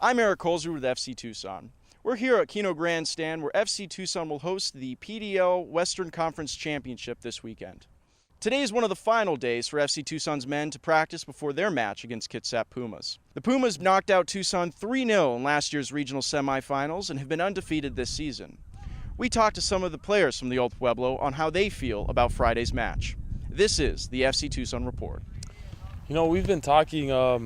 I'm Eric Colzer with FC Tucson. We're here at Kino Grandstand where FC Tucson will host the PDL Western Conference Championship this weekend. Today is one of the final days for FC Tucson's men to practice before their match against Kitsap Pumas. The Pumas knocked out Tucson 3-0 in last year's regional semifinals and have been undefeated this season. We talked to some of the players from the Old Pueblo on how they feel about Friday's match. This is the FC Tucson Report. You know, we've been talking, I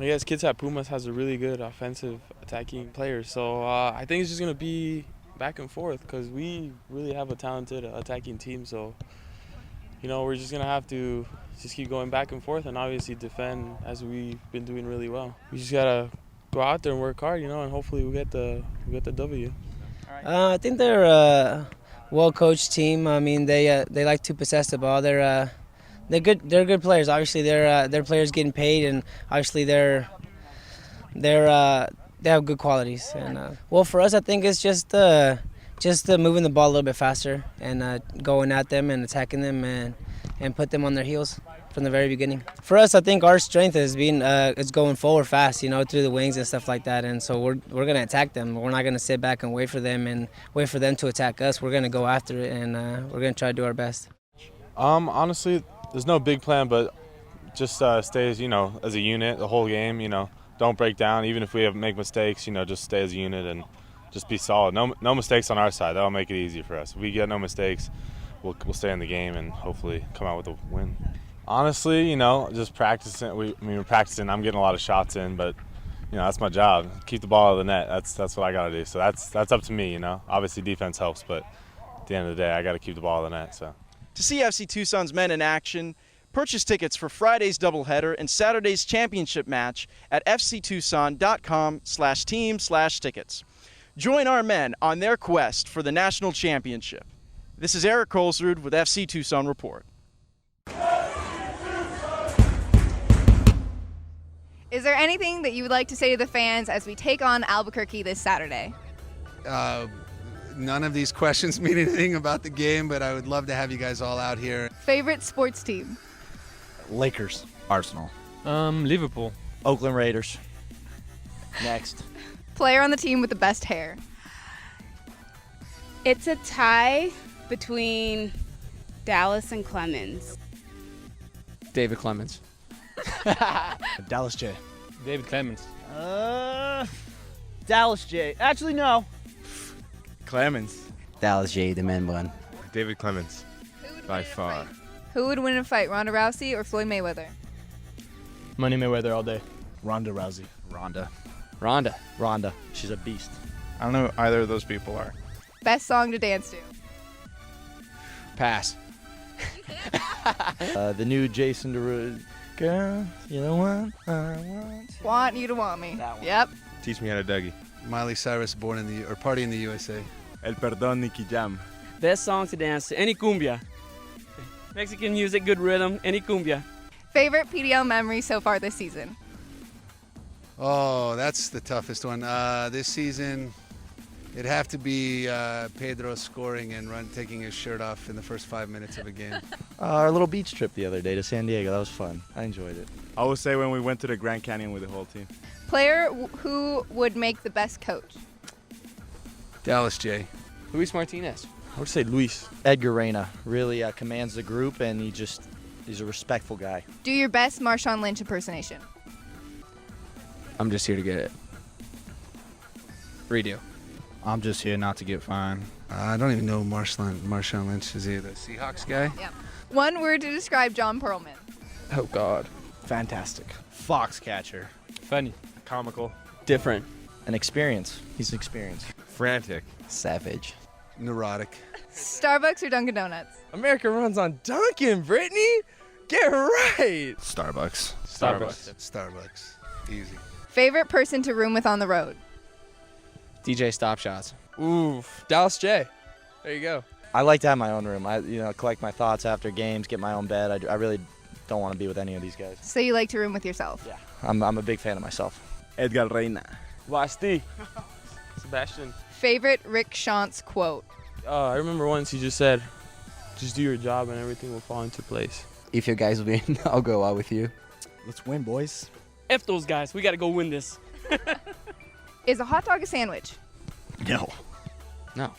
guess Kitsap Pumas has a really good offensive attacking player, so I think it's just going to be back and forth because we really have a talented attacking team, so you know, we're just going to have to just keep going back and forth and obviously defend as we've been doing really well. We just got to go out there and work hard, you know, and hopefully we get the W. I think they're a well-coached team. I mean, they like to possess the ball. They're good. They're good players. Obviously, their players getting paid, and obviously they have good qualities. And well, for us, I think it's just moving the ball a little bit faster and going at them and attacking them and put them on their heels from the very beginning. For us, I think our strength is going forward fast, you know, through the wings and stuff like that. And so we're going to attack them. We're not going to sit back and wait for them to attack us. We're going to go after it, and we're going to try to do our best. Honestly, there's no big plan, but just stay as, you know, as a unit the whole game. You know, don't break down. Even if we make mistakes, you know, just stay as a unit and just be solid. No mistakes on our side. That'll make it easy for us. If we get no mistakes, we'll stay in the game and hopefully come out with a win. Honestly, you know, just practicing. We're practicing. I'm getting a lot of shots in, but you know, that's my job. Keep the ball out of the net. That's what I got to do. So that's up to me. You know, obviously defense helps, but at the end of the day, I got to keep the ball out of the net. So to see FC Tucson's men in action, purchase tickets for Friday's doubleheader and Saturday's championship match at fctucson.com/team/tickets. Join our men on their quest for the national championship. This is Eric Colzrud with FC Tucson Report. Is there anything that you would like to say to the fans as we take on Albuquerque this Saturday? None of these questions mean anything about the game, but I would love to have you guys all out here. Favorite sports team? Lakers. Arsenal. Liverpool. Oakland Raiders. Next. Player on the team with the best hair? It's a tie between Dallas and Clemens. David Clemens. Dallas J. David Clemens. Dallas J. Actually, no. Clemens. Dallas J, the man bun. David Clemens. By far. Who would win in a fight, Ronda Rousey or Floyd Mayweather? Money Mayweather all day. Ronda Rousey. Ronda. She's a beast. I don't know who either of those people are. Best song to dance to? Pass. The new Jason Derulo. Girl, you're the one I want. Want You to Want Me. That one. Yep. Teach me how to Dougie. Miley Cyrus, Party in the USA. El Perdón, Nicky Jam. Best song to dance to, any cumbia. Mexican music, good rhythm, any cumbia. Favorite PDL memory so far this season? Oh, that's the toughest one. This season, it'd have to be Pedro scoring and taking his shirt off in the first 5 minutes of a game. Our little beach trip the other day to San Diego. That was fun. I enjoyed it. I would say when we went to the Grand Canyon with the whole team. Player who would make the best coach? Dallas J. Luis Martinez. I would say Luis. Edgar Reyna really commands the group, and he's a respectful guy. Do your best Marshawn Lynch impersonation. I'm just here to get it. Redo. I'm just here not to get fined. I don't even know Marshawn Lynch. Is he the Seahawks guy? Yep. One word to describe John Perlman. Oh, God. Fantastic. Foxcatcher. Funny. Comical. Different. An experience. He's experienced. Frantic. Savage. Neurotic. Starbucks or Dunkin' Donuts? America runs on Dunkin', Brittany. Get right. Starbucks. Starbucks. Easy. Favorite person to room with on the road? DJ Stop Shots. Oof. Dallas J. There you go. I like to have my own room. I collect my thoughts after games, get my own bed. I really don't want to be with any of these guys. So you like to room with yourself? Yeah. I'm a big fan of myself. Edgar Reyna. Basti. Sebastian. Favorite Rick Shantz quote? I remember once he just said, just do your job and everything will fall into place. If you guys win, I'll go out with you. Let's win, boys. F those guys. We got to go win this. Is a hot dog a sandwich? No. No.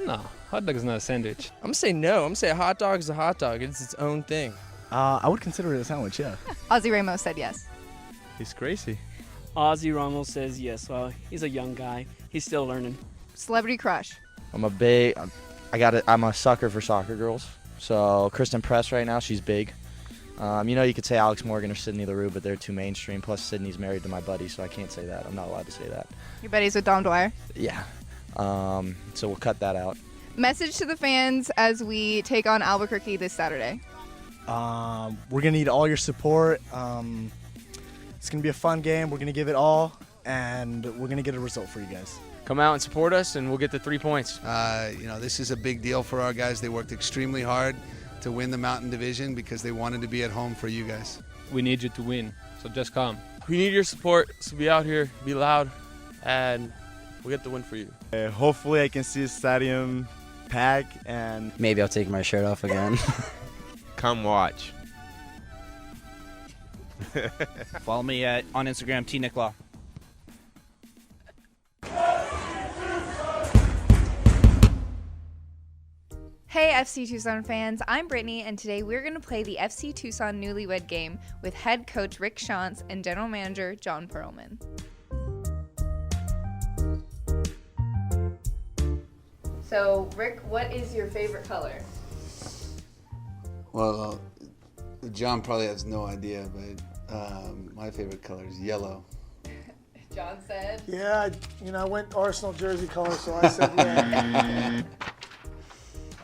No, hot dog is not a sandwich. I'm gonna say no. I'm gonna say a hot dog is a hot dog. It's its own thing. I would consider it a sandwich, yeah. Ozzy Ramos said yes. He's crazy. Ozzy Ramos says yes. Well, he's a young guy. He's still learning. Celebrity crush. I'm a sucker for soccer girls. So Kristen Press right now, she's big. You could say Alex Morgan or Sydney LaRue, but they're too mainstream. Plus Sydney's married to my buddy, so I can't say that. I'm not allowed to say that. Your buddies with Dom Dwyer. Yeah. So we'll cut that out. Message to the fans as we take on Albuquerque this Saturday. We're going to need all your support. It's going to be a fun game. We're going to give it all, and we're going to get a result for you guys. Come out and support us, and we'll get the 3 points. This is a big deal for our guys. They worked extremely hard to win the Mountain Division because they wanted to be at home for you guys. We need you to win, so just come. We need your support, so be out here, be loud, and we'll get the win for you. Hopefully I can see the stadium pack and Maybe I'll take my shirt off again. Come watch. follow me on Instagram, tnicklaw. Hey FC Tucson fans, I'm Brittany, and today we're going to play the FC Tucson Newlywed game with head coach Rick Shantz and general manager John Perlman. So, Rick, what is your favorite color? Well, John probably has no idea, but my favorite color is yellow. John said? Yeah, I went Arsenal jersey color, so I said yeah.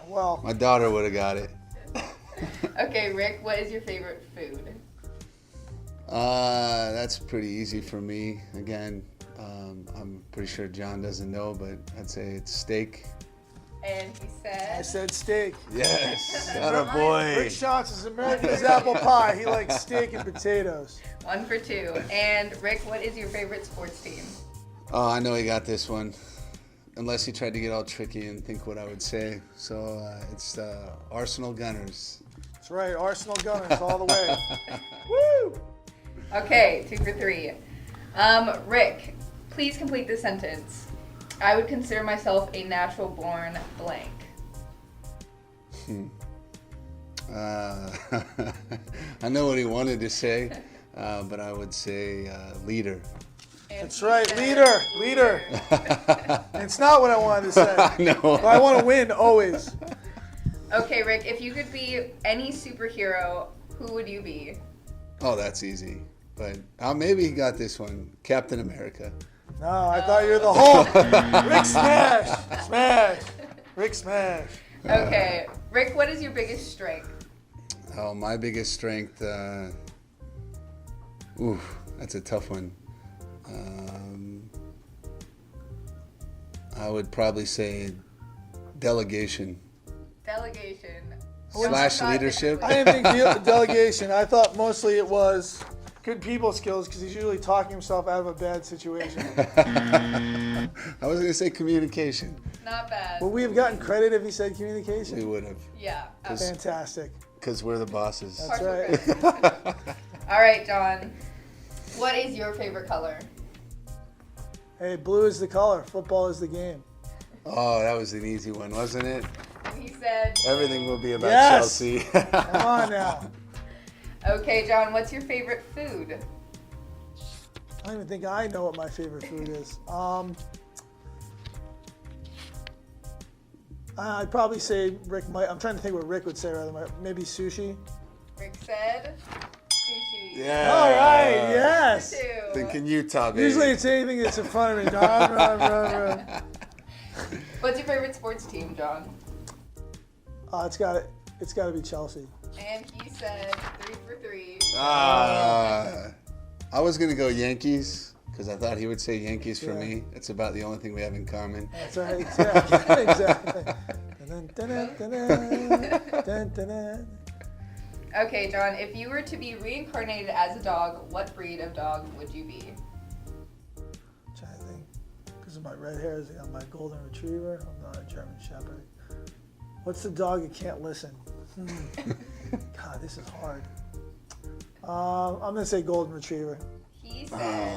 Well, My daughter would have got it. Okay, Rick, what is your favorite food? That's pretty easy for me. Again, I'm pretty sure John doesn't know, but I'd say it's steak. And he said? I said steak. Yes, attaboy. Rick Shantz is America's apple pie. He likes steak and potatoes. 1 for 2. And Rick, what is your favorite sports team? Oh, I know he got this one. Unless he tried to get all tricky and think what I would say. So it's Arsenal Gunners. That's right, Arsenal Gunners all the way. Woo! Okay, 2 for 3. Rick, please complete this sentence. I would consider myself a natural born blank. I know what he wanted to say, but I would say leader. That's right, leader. It's not what I wanted to say. No. But I want to win always. Okay, Rick, if you could be any superhero, who would you be? Oh, that's easy. But maybe he got this one. Captain America. No, I thought you were the Hulk. Rick smash. Rick smash. Okay, Rick, what is your biggest strength? Oh, my biggest strength. That's a tough one. I would probably say delegation. Delegation. / leadership. I didn't think delegation. I thought mostly it was good people skills because he's usually talking himself out of a bad situation. I was going to say communication. Not bad. Would we have gotten credit if he said communication? We would have. Yeah. Fantastic. Because we're the bosses. That's right. All right, John. What is your favorite color? Hey, blue is the color. Football is the game. Oh, that was an easy one, wasn't it? He said... Everything will be about Yes! Chelsea. Come on now. Okay, John, what's your favorite food? I don't even think I know what my favorite food is. I'd probably say Rick might. I'm trying to think what Rick would say rather. Maybe sushi. Rick said sushi. Yeah. All right. Yes. Thinking Utah, baby. Usually it's anything that's in front of me. Run. What's your favorite sports team, John? It's got to be Chelsea. And he said 3 for 3. I was going to go Yankees because I thought he would say Yankees for me. It's about the only thing we have in common. That's right. Exactly. Okay, John, if you were to be reincarnated as a dog, what breed of dog would you be? I'm trying to think. Because of my red hairs, I'm my golden retriever. I'm not a German shepherd. What's the dog that can't listen? God, this is hard. I'm going to say golden retriever. He said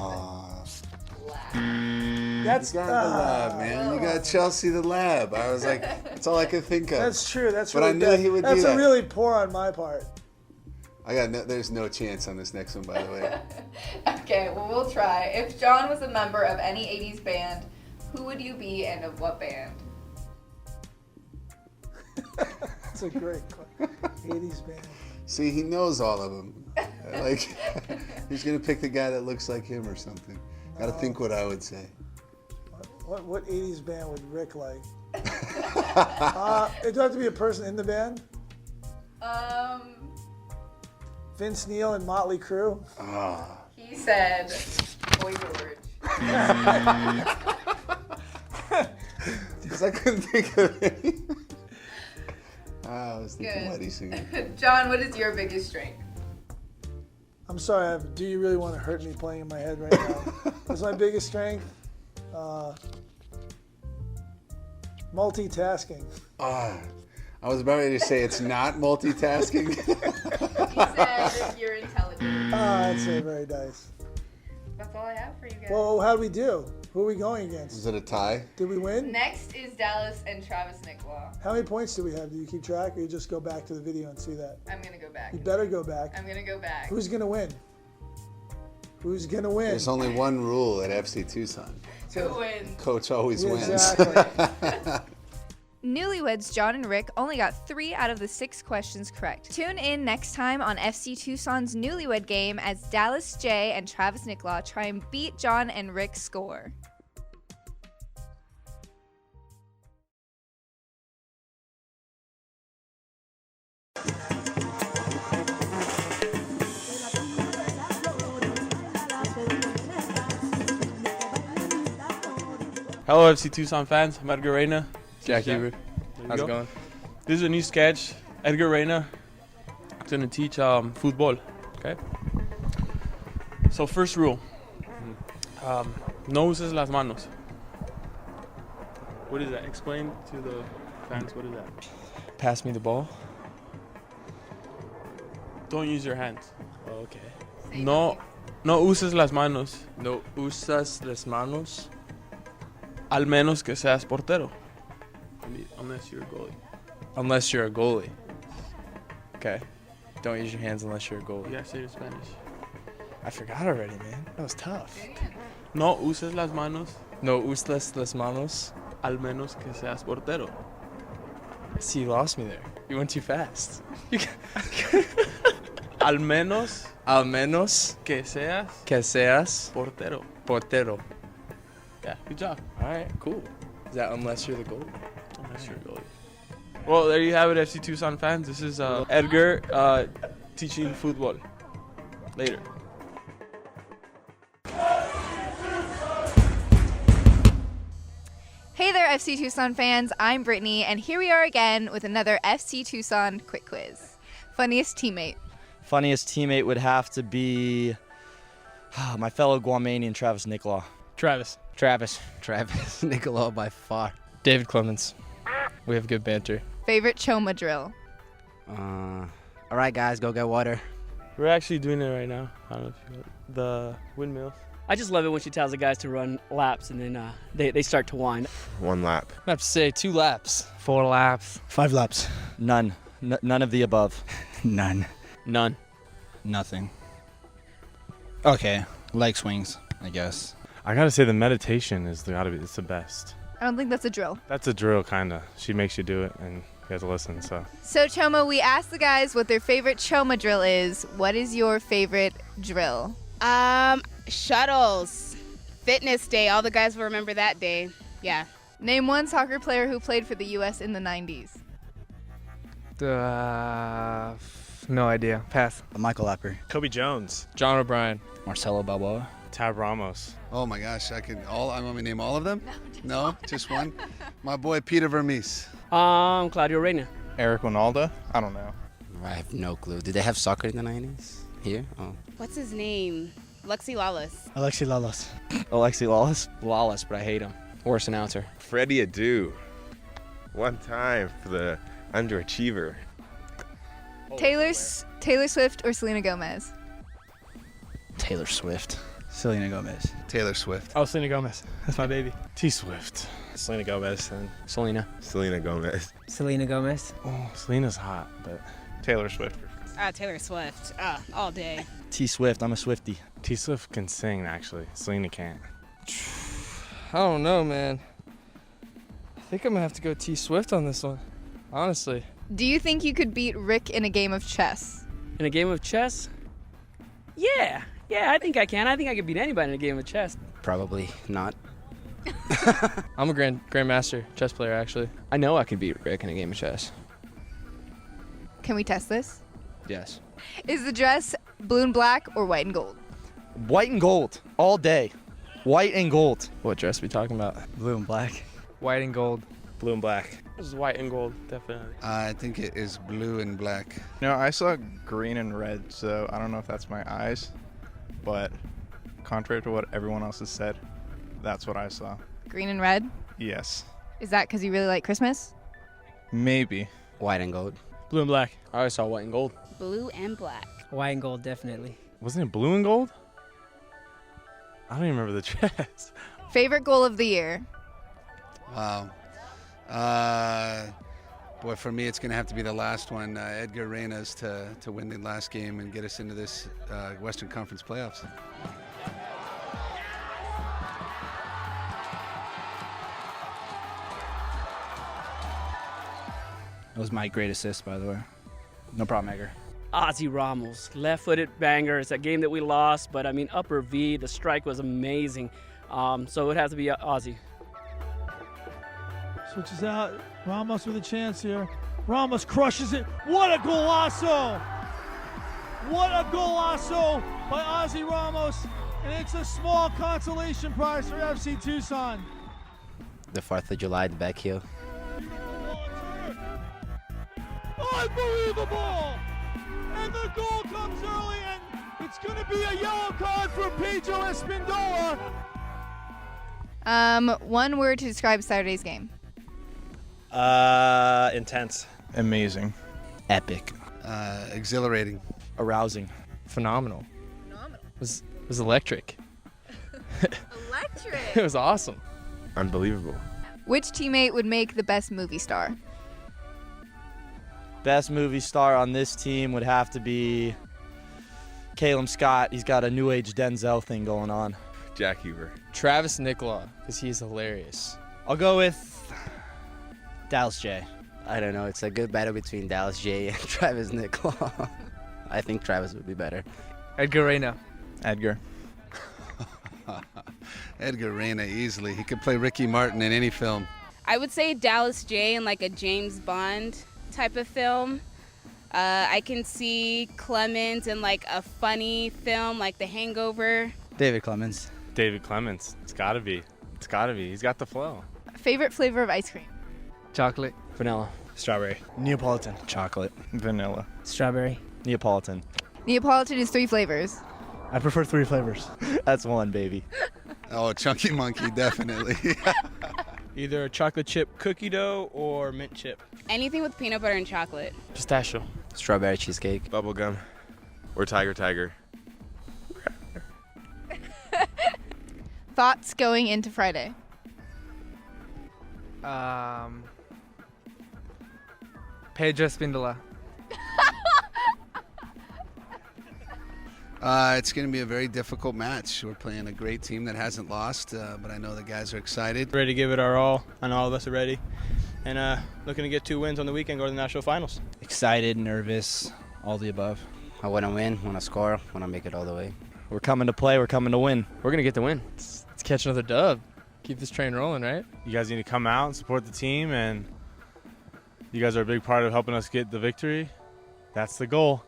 black. That's You got the lab, man. You got Chelsea the lab. I was like, that's all I could think of. That's true. That's but really I knew bad. he would That's do that. a really poor on my part. There's no chance on this next one, by the way. Okay, well, we'll try. If John was a member of any 80s band, who would you be and of what band? That's a great 80s band. See, he knows all of them. Like, he's going to pick the guy that looks like him or something. Got to think what I would say. What 80s band would Rick like? It'd have to be a person in the band? Vince Neil and Motley Crue? He said, Boy George. Because I couldn't think of any. I was thinking Lady Singer. John, what is your biggest strength? I'm sorry, do you really want to hurt me playing in my head right now? What's my biggest strength? Multitasking. I was about ready to say it's not multitasking. He said you're intelligent. I'd say very nice. That's all I have for you guys. Well, how do we do? Who are we going against? Is it a tie? Did we win? Next is Dallas and Travis Nicolau. How many points do we have? Do you keep track or you just go back to the video and see that? I'm going to go back. You better go back. I'm going to go back. Who's going to win? Who's going to win? There's only one rule at FC Tucson. Who wins? Coach always wins. Exactly. Newlyweds John and Rick only got 3 out of the 6 questions correct. Tune in next time on FC Tucson's Newlywed Game as Dallas J and Travis Nicolau try and beat John and Rick's score. Hello, FC Tucson fans. I'm Edgar Reyna. Jack Huber. How's it going? This is a new sketch. Edgar Reyna is going to teach football. Okay? So, first rule. No uses las manos. What is that? Explain to the fans what is that. Pass me the ball. Don't use your hands. Oh, okay. No uses las manos. No usas las manos. Al menos que seas portero. Unless you're a goalie. Unless you're a goalie. Okay. Don't use your hands unless you're a goalie. Yeah, say it in Spanish. I forgot already, man. That was tough. No uses las manos. No usas las manos. Al menos que seas portero. See, you lost me there. You went too fast. Al menos que seas portero. Portero. Yeah, good job. All right, cool. Is that unless you're the goalie? Unless you're a goalie. Well, there you have it, FC Tucson fans. This is Edgar teaching football. Later. Hey there, FC Tucson fans. I'm Brittany, and here we are again with another FC Tucson quick quiz. Funniest teammate. Funniest teammate would have to be my fellow Guamanian, Travis Nicolau. Travis. Travis Nicolau by far. David Clemens. We have good banter. Favorite Choma drill. All right, guys, go get water. We're actually doing it right now. I don't know if you the windmills. I just love it when she tells the guys to run laps and then they start to whine. 1 lap. I have to say 2 laps. 4 laps. 5 laps. None. None of the above. None. None. Nothing. Okay, leg swings, I guess. I gotta say the meditation it's the best. I don't think that's a drill. That's a drill, kinda. She makes you do it, and you have to listen. So Choma, we asked the guys what their favorite Choma drill is. What is your favorite drill? Shuttles. Fitness day. All the guys will remember that day. Yeah. Name one soccer player who played for the U.S. in the 90s. No idea. Pass. Michael Apper. Kobe Jones. John O'Brien. Marcelo Balboa. Tab Ramos. Oh my gosh, I want me to name all of them? No, just one. My boy Peter Vermees. Claudio Reyna. Eric Ronaldo? I don't know. I have no clue. Did they have soccer in the 90s? Here? Oh. What's his name? Lexi Lawless. Alexi Lalas. Alexi Lawless? Lawless, but I hate him. Worst announcer. Freddie Adu. One time for the underachiever. Taylor Swift or Selena Gomez? Taylor Swift. Selena Gomez. Taylor Swift. Oh, Selena Gomez. That's my baby. T-Swift. Selena Gomez and Selena. Selena Gomez. Selena Gomez. Oh, Selena's hot, but Taylor Swift. Taylor Swift. All day. T-Swift. I'm a Swiftie. T-Swift can sing, actually. Selena can't. I don't know, man. I think I'm gonna have to go T Swift on this one. Honestly. Do you think you could beat Rick in a game of chess? In a game of chess? Yeah, I think I can. I think I could beat anybody in a game of chess. Probably not. I'm a grandmaster chess player, actually. I know I can beat Rick in a game of chess. Can we test this? Yes. Is the dress blue and black or white and gold? White and gold. All day. White and gold. What dress are we talking about? Blue and black. White and gold. Blue and black. This is white and gold, definitely. I think it is blue and black. No, I saw green and red, so I don't know if that's my eyes, but contrary to what everyone else has said, that's what I saw. Green and red? Yes. Is that because you really like Christmas? Maybe. White and gold. Blue and black. I always saw white and gold. Blue and black. White and gold, definitely. Wasn't it blue and gold? I don't even remember the dress. Favorite goal of the year? Wow. Boy, for me, it's going to have to be the last one. Edgar Reyna's to win the last game and get us into this Western Conference playoffs. That was my great assist, by the way. No problem, Edgar. Ozzy Ramos, left-footed banger. It's a game that we lost, but I mean, upper V, the strike was amazing. So it would have to be Ozzy. Switches out. Ramos with a chance here. Ramos crushes it. What a golazo! What a golazo by Ozzy Ramos. And it's a small consolation prize for FC Tucson. The 4th of July, the back heel. Unbelievable! And the goal comes early, and it's going to be a yellow card for Pedro Espindola. One word to describe Saturday's game. Intense. Amazing. Epic. Exhilarating. Arousing. Phenomenal. It was electric. Electric! It was awesome. Unbelievable. Which teammate would make the best movie star? Best movie star on this team would have to be Caleb Scott. He's got a new age Denzel thing going on. Jack Huber. Travis Nicola, because he's hilarious. I'll go with Dallas J. I don't know. It's a good battle between Dallas J and Travis Nicola. I think Travis would be better. Edgar Reyna. Edgar. Edgar Reyna easily. He could play Ricky Martin in any film. I would say Dallas J in like a James Bond type of film. I can see Clemens in like a funny film like The Hangover. David Clemens. David Clemens. It's gotta be. He's got the flow. Favorite flavor of ice cream? Chocolate. Vanilla. Strawberry. Neapolitan. Chocolate. Vanilla. Strawberry. Neapolitan. Neapolitan is 3 flavors. I prefer 3 flavors. That's one, baby. Oh, Chunky Monkey, definitely. Either a chocolate chip cookie dough or mint chip. Anything with peanut butter and chocolate. Pistachio. Strawberry cheesecake. Bubblegum. Or Tiger. Thoughts going into Friday? Pedro Espindola. It's going to be a very difficult match. We're playing a great team that hasn't lost, but I know the guys are excited. Ready to give it our all, and all of us are ready. And looking to get 2 wins on the weekend, go to the national finals. Excited, nervous, all the above. I want to win, want to score, want to make it all the way. We're coming to play. We're coming to win. We're going to get the win. Let's catch another dub. Keep this train rolling, right? You guys need to come out and support the team, and you guys are a big part of helping us get the victory. That's the goal.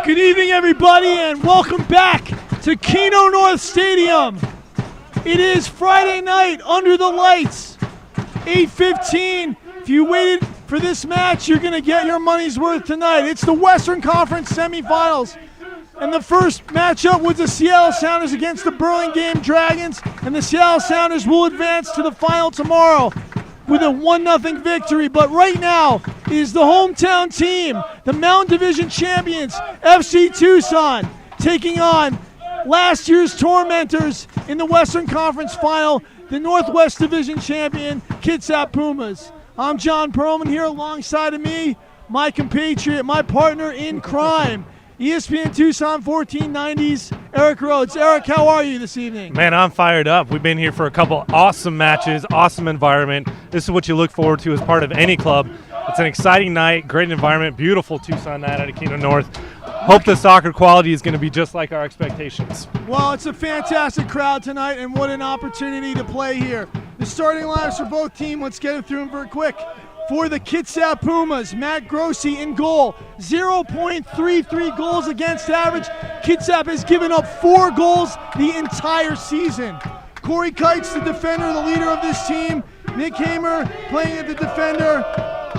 Good evening, everybody, and welcome back to Kino North Stadium. It is Friday night under the lights, 8:15. If you waited for this match, you're going to get your money's worth tonight. It's the Western Conference Semifinals, and the first matchup was the Seattle Sounders against the Burlingame Dragons, and the Seattle Sounders will advance to the final tomorrow with a 1-0 victory. But right now is the hometown team, the Mountain Division champions, FC Tucson, taking on last year's tormentors in the Western Conference Final, the Northwest Division champion, Kitsap Pumas. I'm John Perlman here alongside of me, my compatriot, my partner in crime, ESPN Tucson 1490's Eric Rhodes. Eric, how are you this evening? Man, I'm fired up. We've been here for a couple awesome matches, awesome environment. This is what you look forward to as part of any club. It's an exciting night, great environment, beautiful Tucson night out of Kino North. Hope the soccer quality is going to be just like our expectations. Well, it's a fantastic crowd tonight, and what an opportunity to play here. The starting lineups for both teams, let's get it through them very quick. For the Kitsap Pumas, Matt Grossi in goal, 0.33 goals against average. Kitsap has given up 4 goals the entire season. Corey Kites, the defender, the leader of this team. Nick Hamer playing at the defender.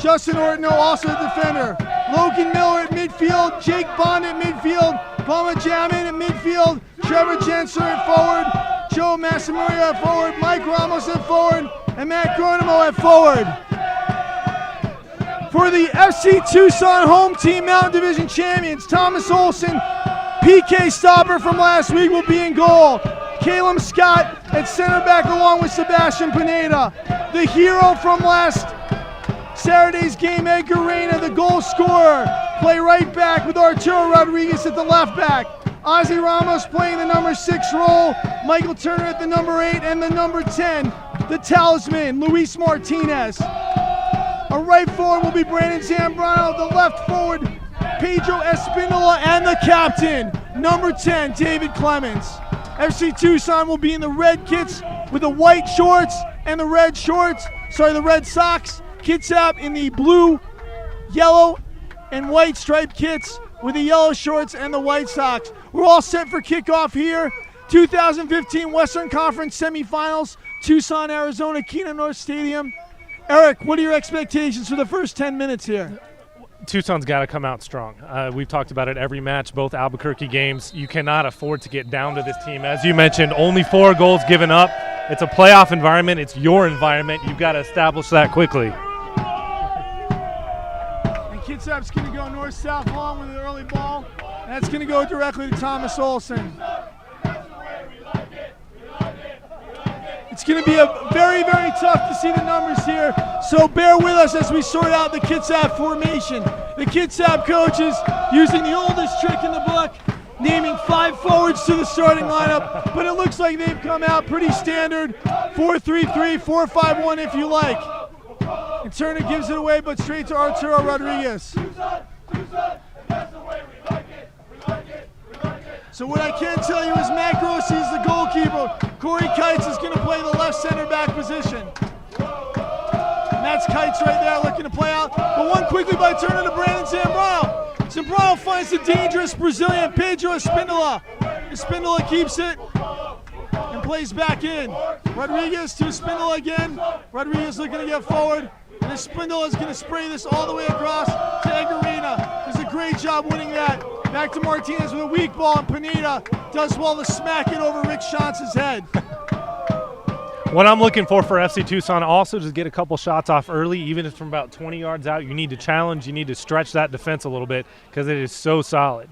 Justin Ortno, also the defender. Logan Miller at midfield. Jake Bond at midfield. Bama Jamin at midfield. Trevor Jenser at forward. Joe Massamaria at forward. Mike Ramos at forward. And Matt Gronimo at forward. For the FC Tucson home team Mountain Division champions, Thomas Olson, PK stopper from last week, will be in goal. Caleb Scott at center back along with Sebastian Pineda. The hero from last Saturday's game, Edgar Reyna, the goal scorer, play right back with Arturo Rodriguez at the left back. Ozzy Ramos playing the number 6 role, Michael Turner at the number 8, and the number 10, the talisman, Luis Martinez. A right forward will be Brandon Zambrano, the left forward, Pedro Espinola, and the captain, number 10, David Clemens. FC Tucson will be in the red kits with the white shorts and the red socks. Kitsap in the blue, yellow, and white striped kits with the yellow shorts and the white socks. We're all set for kickoff here. 2015 Western Conference Semifinals, Tucson, Arizona, Kino North Stadium. Eric, what are your expectations for the first 10 minutes here? Tucson's got to come out strong. We've talked about it every match, both Albuquerque games. You cannot afford to get down to this team. As you mentioned, only 4 goals given up. It's a playoff environment. It's your environment. You've got to establish that quickly. And Kitsap's going to go north-south long with the early ball. And that's going to go directly to Thomas Olson. It's going to be very, very tough to see the numbers here, so bear with us as we sort out the Kitsap formation. The Kitsap coaches using the oldest trick in the book, naming 5 forwards to the starting lineup, but it looks like they've come out pretty standard, 4-3-3, 4-5-1 if you like. And Turner gives it away, but straight to Arturo Rodriguez. So what I can tell you is Matt Grossi is the goalkeeper. Corey Kites is going to play the left center back position. And that's Kites right there looking to play out. But one quickly by Turner to Brandon Zambrano. Zambrano finds the dangerous Brazilian Pedro Espinola. Espinola keeps it and plays back in. Rodriguez to Espinola again. Rodriguez looking to get forward. And Espinola is going to spray this all the way across to Edgar Reyna. Does a great job winning that. Back to Martinez with a weak ball, and Pineda does well to smack it over Rick Schantz's head. What I'm looking for FC Tucson also is get a couple shots off early, even if from about 20 yards out. You need to challenge, you need to stretch that defense a little bit because it is so solid.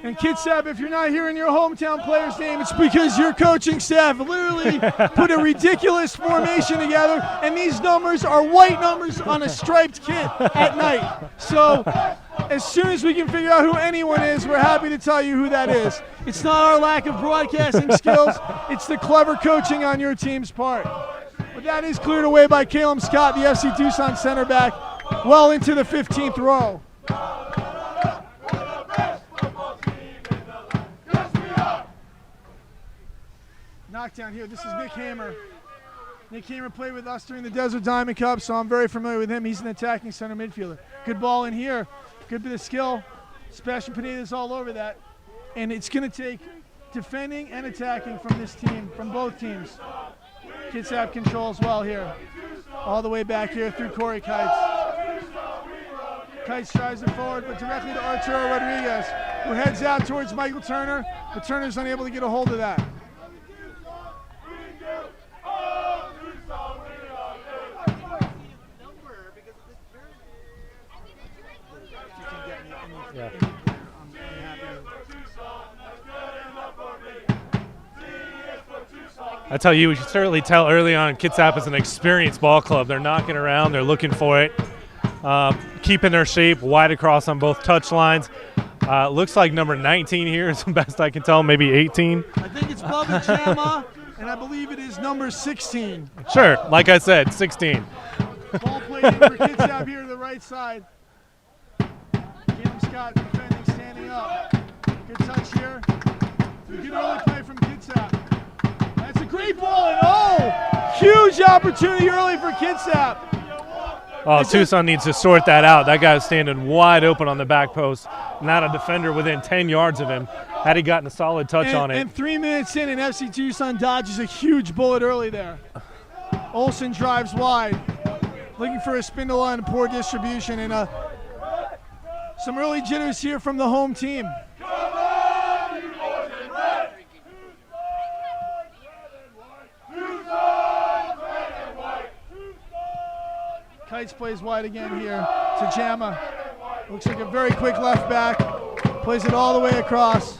And Kitsap, if you're not hearing your hometown player's name, it's because your coaching staff literally put a ridiculous formation together, and these numbers are white numbers on a striped kit at night. So as soon as we can figure out who anyone is, we're happy to tell you who that is. It's not our lack of broadcasting skills, it's the clever coaching on your team's part. But that is cleared away by Caleb Scott, the FC Tucson center back, well into the 15th row. Knockdown here. This is Nick Hamer. Nick Hamer played with us during the Desert Diamond Cup, so I'm very familiar with him. He's an attacking center midfielder. Good ball in here. Good bit of skill. Sebastian Pineda's all over that. And it's going to take defending and attacking from this team, from both teams. Kitsap controls well here. All the way back here through Corey Kites. Kites drives it forward, but directly to Arturo Rodriguez, who heads out towards Michael Turner, but Turner's unable to get a hold of that. Yeah. I tell you, we should certainly tell early on Kitsap is an experienced ball club. They're knocking around, they're looking for it, keeping their shape wide across on both touch lines. Looks like number 19 here is the best I can tell, maybe 18. I think it's Bubba Chama, and I believe it is number 16. Sure, like I said, 16. Ball played in for Kitsap here to the right side. Cam Scott defending, standing up. Good touch here. Good early play from Kitsap. That's a great ball, and huge opportunity early for Kitsap. Oh, Tucson needs to sort that out. That guy's standing wide open on the back post. Not a defender within 10 yards of him. Had he gotten a solid touch on it. And 3 minutes in, and FC Tucson dodges a huge bullet early there. Olsen drives wide, looking for a spindle and poor distribution, and some early jitters here from the home team. Kites plays wide again here to Jama. Looks like a very quick left back. Plays it all the way across.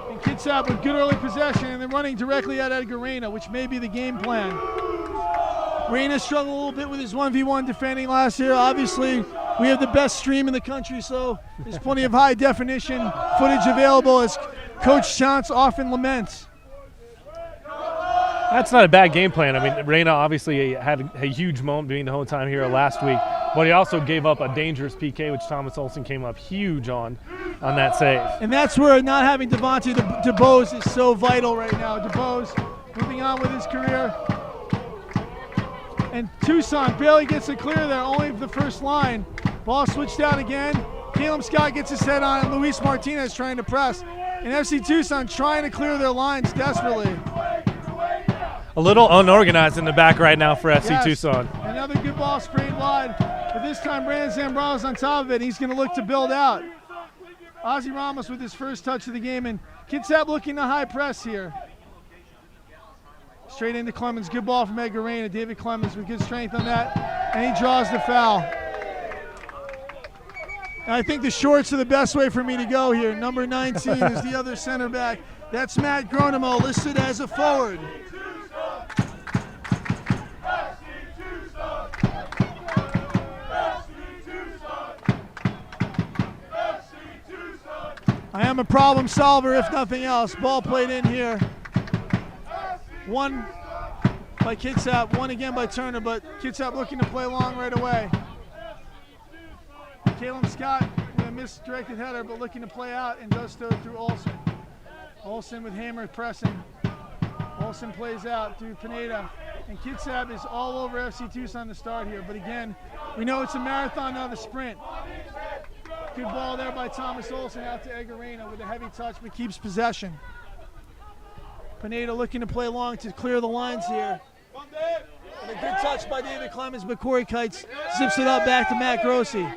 And Kitsap with good early possession, and then running directly at Edgar Reyna, which may be the game plan. Reyna struggled a little bit with his 1v1 defending last year. Obviously, we have the best stream in the country, so there's plenty of high definition footage available, as Coach Chance often laments. That's not a bad game plan. I mean, Reyna obviously had a huge moment being the whole time here last week, but he also gave up a dangerous PK, which Thomas Olsen came up huge on that save. And that's where not having Devontae DeBose is so vital right now. DeBose moving on with his career. And Tucson barely gets it clear there, only the first line. Ball switched out again. Caleb Scott gets his head on it. Luis Martinez trying to press. And FC Tucson trying to clear their lines desperately. A little unorganized in the back right now for FC Yes. Tucson. Another good ball sprayed wide. But this time Brandon Zambrano's on top of it. He's going to look to build out. Ozzy Ramos with his first touch of the game. And Kitsap looking to high press here. Straight into Clemens. Good ball from Edgar Reyna. David Clemens with good strength on that. And he draws the foul. And I think the shorts are the best way for me to go here. Number 19 is the other center back. That's Matt Gronimo, listed as a forward. I am a problem solver, if nothing else. Ball played in here. One by Kitsap, one again by Turner, but Kitsap looking to play long right away. Caleb Scott with a misdirected header, but looking to play out, and does so through Olsen. Olsen with Hammer pressing. Olsen plays out through Pineda. And Kitsap is all over FC Tucson to start here, but again, we know it's a marathon, not a sprint. Good ball there by Thomas Olsen out to Edgar Reyna with a heavy touch, but keeps possession. Pineda looking to play long to clear the lines here. And a good touch by David Clemens, but Corey Kites zips it up back to Matt Grossi.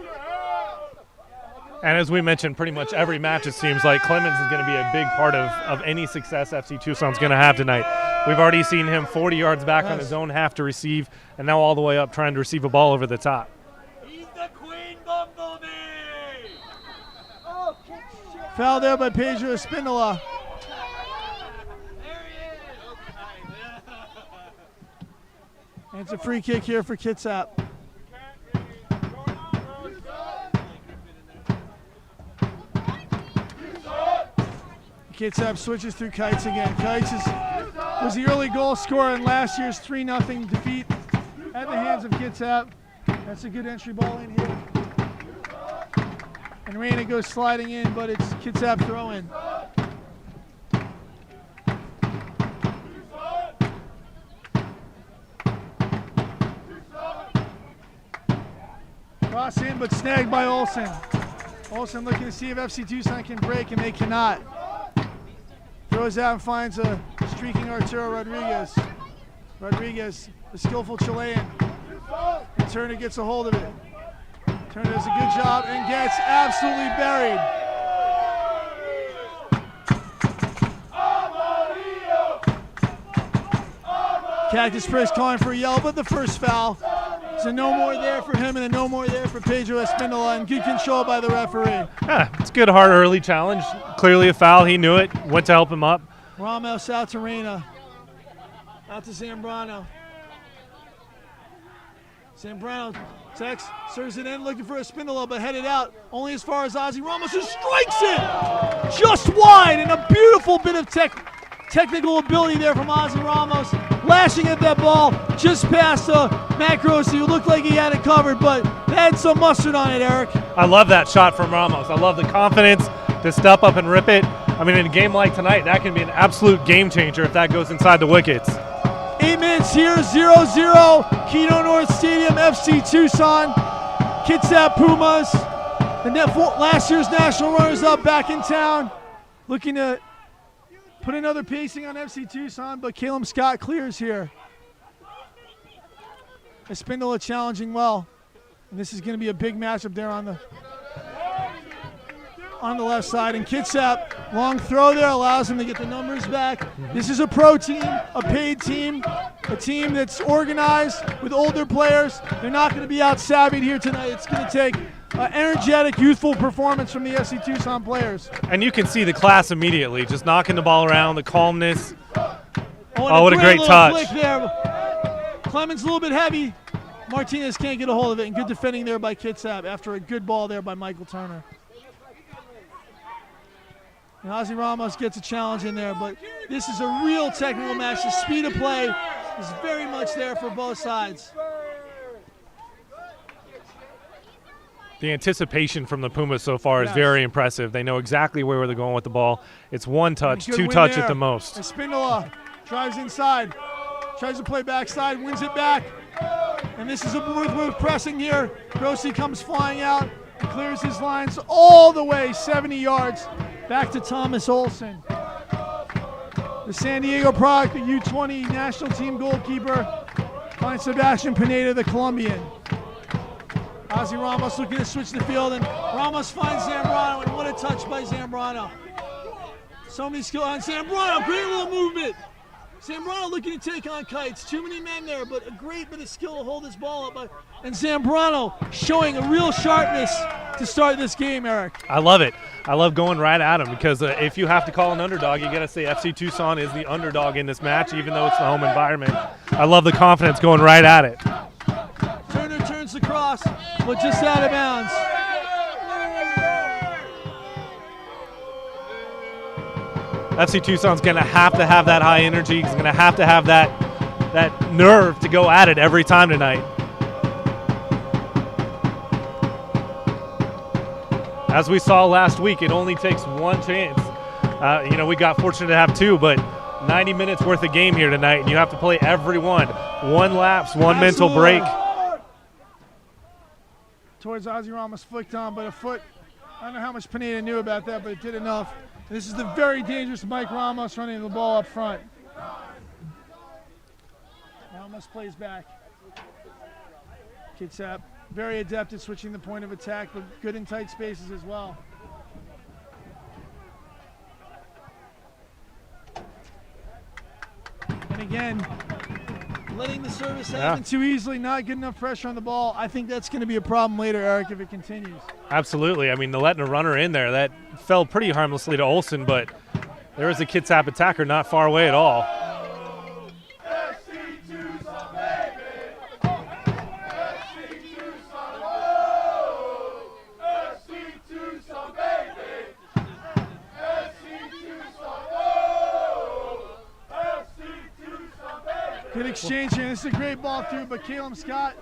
And as we mentioned, pretty much every match it seems like Clemens is going to be a big part of any success FC Tucson's going to have tonight. We've already seen him 40 yards back on his own half to receive, and now all the way up trying to receive a ball over the top. He's the Queen Bumblebee! Foul there by Pedro Espindola. And it's a free kick here for Kitsap. Kitsap switches through Kites again. Kites was the early goal scorer in last year's 3-0 defeat at the hands of Kitsap. That's a good entry ball in here. And Reyna goes sliding in, but it's Kitsap throw in. Cross in, but snagged by Olsen. Olsen looking to see if FC Tucson can break, and they cannot. Throws out and finds a streaking Arturo Rodriguez. Rodriguez, the skillful Chilean. And Turner gets a hold of it. Turner does a good job and gets absolutely buried. Cactus Priest calling for a yellow, but the first foul. So no more there for him and a no more there for Pedro Espindola, and good control by the referee. Yeah, it's a good hard early challenge. Clearly a foul. He knew it. Went to help him up. Ramos out to Reyna. Out to Zambrano. Zambrano takes, serves it in, looking for Espindola, but headed out only as far as Ozzy Ramos, who strikes it just wide, and a beautiful bit of technical ability there from Ozzy Ramos, lashing at that ball just past Matt Grossi, who looked like he had it covered, but had some mustard on it, Eric. I love that shot from Ramos. I love the confidence to step up and rip it. I mean, in a game like tonight, that can be an absolute game changer if that goes inside the wickets. 8 minutes here, 0-0, Kino North Stadium, FC Tucson, Kitsap Pumas, last year's national runners-up back in town, looking to put another pacing on FC Tucson, but Caleb Scott clears here. Espindola challenging well, and this is going to be a big matchup there on the left side. And Kitsap, long throw there, allows him to get the numbers back. This is a pro team, a paid team, a team that's organized with older players. They're not going to be out-savvied here tonight. It's going to take energetic, youthful performance from the FC Tucson players. And you can see the class immediately, just knocking the ball around, the calmness. Oh, what a great touch. Flick there. Clemens a little bit heavy. Martinez can't get a hold of it, and good defending there by Kitsap after a good ball there by Michael Turner. And Ozzy Ramos gets a challenge in there, but this is a real technical match. The speed of play is very much there for both sides. The anticipation from the Pumas so far is very impressive. They know exactly where they're going with the ball. It's one touch, two touch at the most. Espindola drives inside, tries to play backside, wins it back. And this is a move pressing here. Grossi comes flying out, clears his lines all the way 70 yards. Back to Thomas Olsen. The San Diego product, the U20 national team goalkeeper, finds Sebastian Pineda, the Colombian. Ozzy Ramos looking to switch the field, and Ramos finds Zambrano, and what a touch by Zambrano. So many skill on Zambrano, great little movement. Zambrano looking to take on Kites. Too many men there, but a great bit of skill to hold this ball up. And Zambrano showing a real sharpness to start this game, Eric. I love it. I love going right at him because if you have to call an underdog, you got to say FC Tucson is the underdog in this match, even though it's the home environment. I love the confidence going right at it. Turner turns the cross, but just out of bounds. FC Tucson's going to have that high energy. He's going to have that nerve to go at it every time tonight. As we saw last week, it only takes one chance. We got fortunate to have two, but 90 minutes worth of game here tonight, and you have to play every one. One lapse, one mental break. Towards Ozzy Ramos, flicked on, but a foot. I don't know how much Pineda knew about that, but it did enough. This is the very dangerous Mike Ramos running the ball up front. Ramos plays back. Kitsap, very adept at switching the point of attack, but good in tight spaces as well. And again, letting the service happen too easily, not good enough pressure on the ball. I think that's going to be a problem later, Eric, if it continues. Absolutely. I mean, letting a runner in there, that fell pretty harmlessly to Olsen, but there was a Kitsap attacker not far away at all. Good exchange here. This is a great ball through, but Caleb Scott,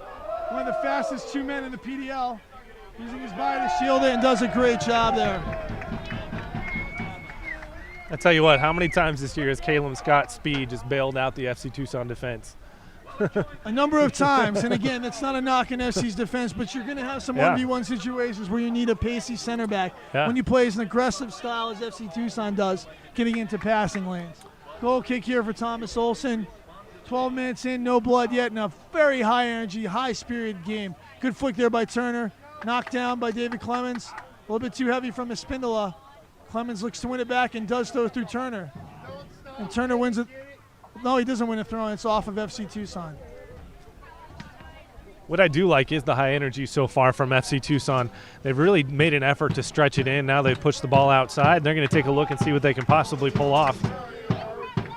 one of the fastest two men in the PDL, using his body to shield it and does a great job there. I tell you what, how many times this year has Caleb Scott's speed just bailed out the FC Tucson defense? a number of times. And again, that's not a knock on FC's defense, but you're going to have some 1v1 situations where you need a pacey center back when you play as an aggressive style as FC Tucson does, getting into passing lanes. Goal kick here for Thomas Olsen. 12 minutes in, no blood yet, and a very high energy, high-spirited game. Good flick there by Turner. Knocked down by David Clemens. A little bit too heavy from Espindola. Clemens looks to win it back and does so through Turner. And Turner wins it. No, he doesn't win a throw, and it's off of FC Tucson. What I do like is the high energy so far from FC Tucson. They've really made an effort to stretch it in. Now they've pushed the ball outside. They're going to take a look and see what they can possibly pull off.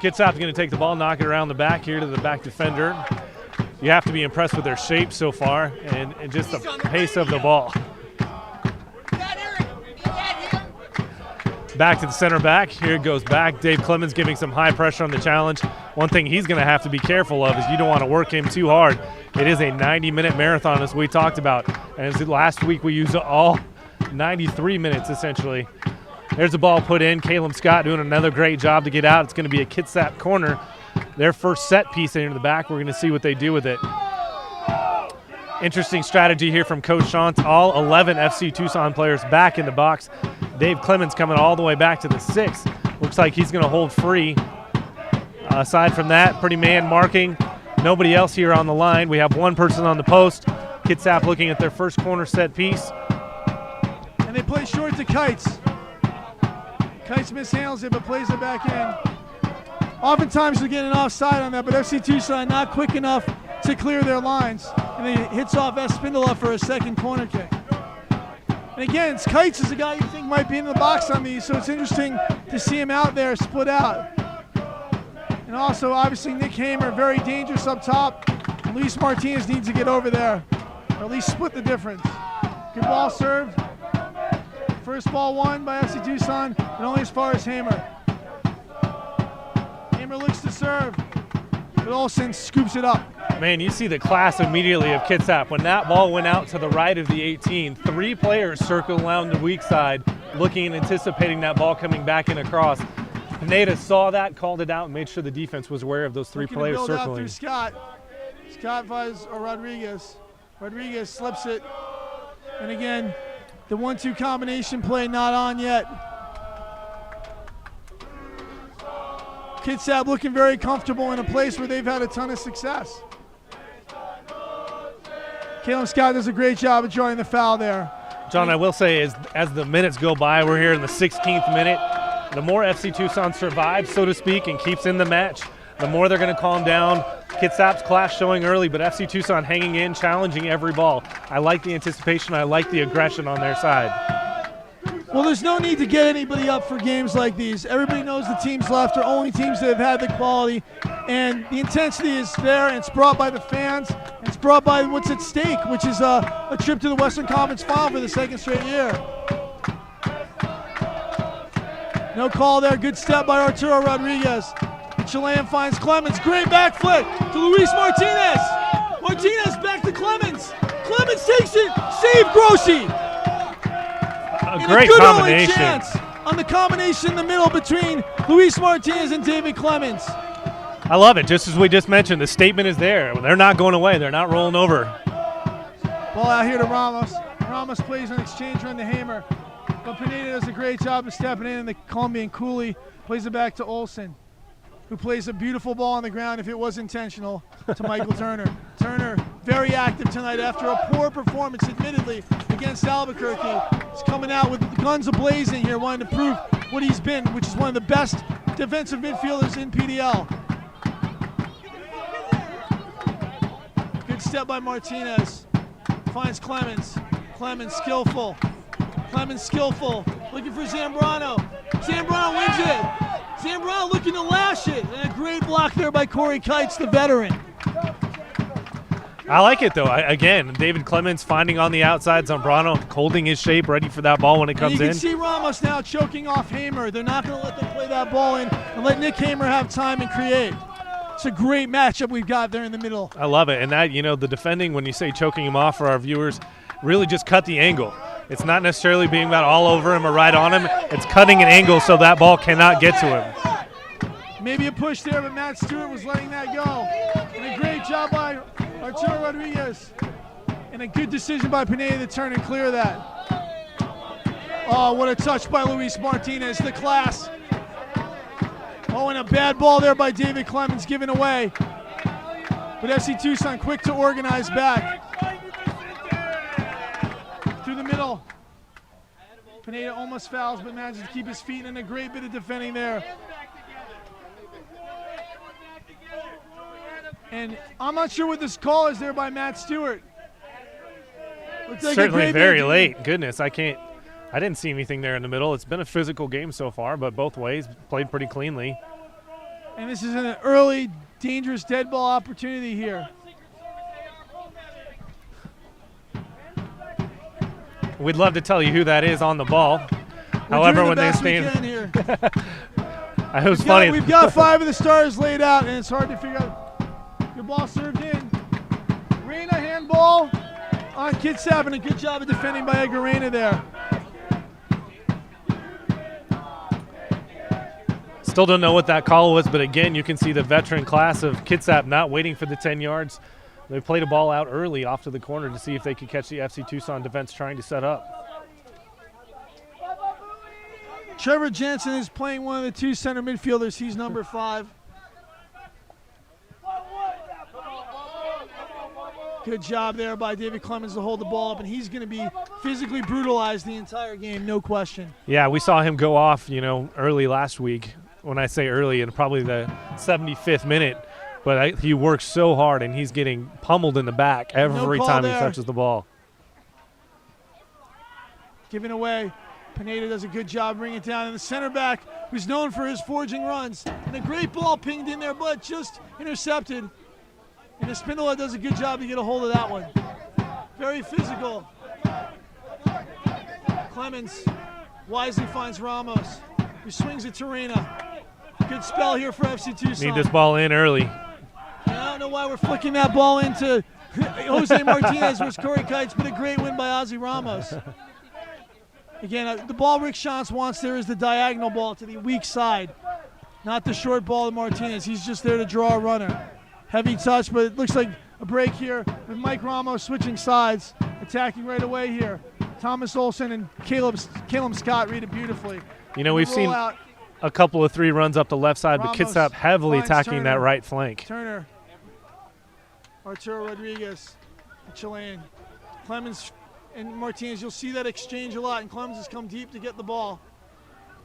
Kitsap's going to take the ball, knock it around the back here to the back defender. You have to be impressed with their shape so far and just the pace of the ball. Back to the center back. Here it goes back. Dave Clemens giving some high pressure on the challenge. One thing he's going to have to be careful of is you don't want to work him too hard. It is a 90-minute marathon, as we talked about. And as last week, we used all 93 minutes, essentially. There's the ball put in. Caleb Scott doing another great job to get out. It's going to be a Kitsap corner. Their first set piece into the back. We're going to see what they do with it. Interesting strategy here from Coach Shantz. All 11 FC Tucson players back in the box. Dave Clemens coming all the way back to the 6. Looks like he's going to hold free. Aside from that, pretty man marking. Nobody else here on the line. We have one person on the post. Kitsap looking at their first corner set piece. And they play short to Kites. Kites mishandles it but plays it back in. Oftentimes they're getting offside on that, but FC Tucson not quick enough to clear their lines. And then hits off Espindola for a second corner kick. And again, Kites is a guy you think might be in the box on these, so it's interesting to see him out there split out. And also, obviously, Nick Hamer, very dangerous up top. And Luis Martinez needs to get over there, or at least split the difference. Good ball served. First ball won by FC Tucson, but only as far as Hamer. Hamer looks to serve, but Olsen scoops it up. Man, you see the class immediately of Kitsap. When that ball went out to the right of the 18, 3 players circled around the weak side, looking and anticipating that ball coming back and across. Pineda saw that, called it out, and made sure the defense was aware of those 3 players circling. circling. Out through Scott. Scott finds Rodriguez. Rodriguez slips it. And again, the 1-2 combination play not on yet. Kitsap looking very comfortable in a place where they've had a ton of success. Caleb Scott does a great job of drawing the foul there. John, I will say, as the minutes go by, we're here in the 16th minute. The more FC Tucson survives, so to speak, and keeps in the match, the more they're going to calm down. Kitsap's class showing early, but FC Tucson hanging in, challenging every ball. I like the anticipation. I like the aggression on their side. Well, there's no need to get anybody up for games like these. Everybody knows the teams left are only teams that have had the quality, and the intensity is there, and it's brought by the fans, and it's brought by what's at stake, which is a trip to the Western Conference Final for the 2nd straight year. No call there. Good step by Arturo Rodriguez. The Chilean finds Clemens. Great back flick to Luis Martinez. Martinez back to Clemens. Clemens takes it. Save Grossi. A great combination. Chance on the combination in the middle between Luis Martinez and David Clemens. I love it. Just as we just mentioned, the statement is there. They're not going away. They're not rolling over. Ball out here to Ramos. Ramos plays an exchange run to Hamer. But Pineda does a great job of stepping in, and the Colombian Cooley plays it back to Olsen, who plays a beautiful ball on the ground if it was intentional to Michael Turner. Turner, very active tonight after a poor performance, admittedly, against Albuquerque. He's coming out with the guns a-blazing here, wanting to prove what he's been, which is one of the best defensive midfielders in PDL. Good step by Martinez. Finds Clemens. Clemens skillful. Clemens skillful, looking for Zambrano. Zambrano wins it. Zambrano looking to lash it. And a great block there by Corey Kites, the veteran. I like it, though. Again, David Clemens finding on the outside, Zambrano holding his shape, ready for that ball when it comes in. You can see Ramos now choking off Hamer. They're not going to let them play that ball in and let Nick Hamer have time and create. It's a great matchup we've got there in the middle. I love it. And that, the defending, when you say choking him off for our viewers, really just cut the angle. It's not necessarily being about all over him or right on him. It's cutting an angle so that ball cannot get to him. Maybe a push there, but Matt Stewart was letting that go. And a great Good job by Arturo Rodriguez. And a good decision by Pineda to turn and clear that. Oh, what a touch by Luis Martinez, the class. Oh, and a bad ball there by David Clemens given away. But FC Tucson quick to organize back. Through the middle. Pineda almost fouls, but manages to keep his feet, and a great bit of defending there. And I'm not sure what this call is there by Matt Stewart. Looks like certainly very late. Goodness, I didn't see anything there in the middle. It's been a physical game so far, but both ways played pretty cleanly. And this is an early, dangerous dead ball opportunity here. We'd love to tell you who that is on the ball. However, when they stand here. it was funny. We've got 5 of the stars laid out, and it's hard to figure out. Good ball served in. Reyna handball on Kitsap, and a good job of defending by Edgar Reyna there. Still don't know what that call was, but again, you can see the veteran class of Kitsap not waiting for the 10 yards. They played a ball out early off to the corner to see if they could catch the FC Tucson defense trying to set up. Trevor Jensen is playing one of the 2 center midfielders. He's number 5. Good job there by David Clemens to hold the ball up, and he's going to be physically brutalized the entire game, no question. Yeah, we saw him go off, early last week. When I say early, in probably the 75th minute. But he works so hard, and he's getting pummeled in the back every time he touches the ball. Giving away. Pineda does a good job bringing it down. And the center back, who's known for his forging runs. And a great ball pinged in there, but just intercepted. And Espindola does a good job to get a hold of that one. Very physical. Clemens wisely finds Ramos, who swings it to Reyna. Good spell here for FC Tucson. Need this ball in early. I don't know why we're flicking that ball into Jose Martinez versus Corey Kites, but a great win by Ozzy Ramos. Again, the ball Rick Shantz wants there is the diagonal ball to the weak side, not the short ball to Martinez. He's just there to draw a runner. Heavy touch, but it looks like a break here with Mike Ramos switching sides, attacking right away here. Thomas Olsen and Caleb Scott read it beautifully. We've seen a couple of 3 runs up the left side, but Kitsap heavily attacking that right flank. Turner, Arturo Rodriguez, the Chilean. Clemens and Martinez, you'll see that exchange a lot, and Clemens has come deep to get the ball.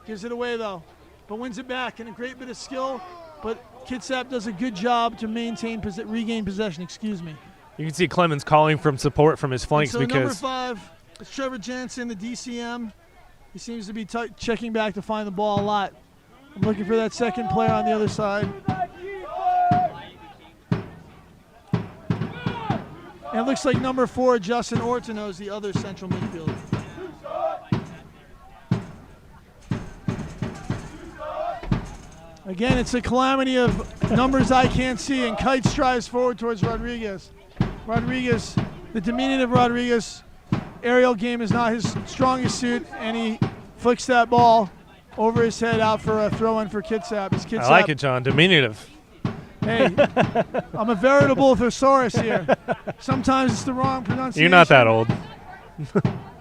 Gives it away, though, but wins it back, and a great bit of skill, but Kitsap does a good job to regain possession, You can see Clemens calling from support from his flanks number because 5, it's Trevor Jensen, the DCM. He seems to be checking back to find the ball a lot. I'm looking for that second player on the other side. And it looks like number 4, Justin Ortino, is the other central midfielder. Again, it's a calamity of numbers I can't see, and Kite strives forward towards Rodriguez. Rodriguez, the diminutive Rodriguez, aerial game is not his strongest suit, and he flicks that ball over his head out for a throw-in for Kitsap. I like it, John. Diminutive. Hey, I'm a veritable thesaurus here. Sometimes it's the wrong pronunciation. You're not that old.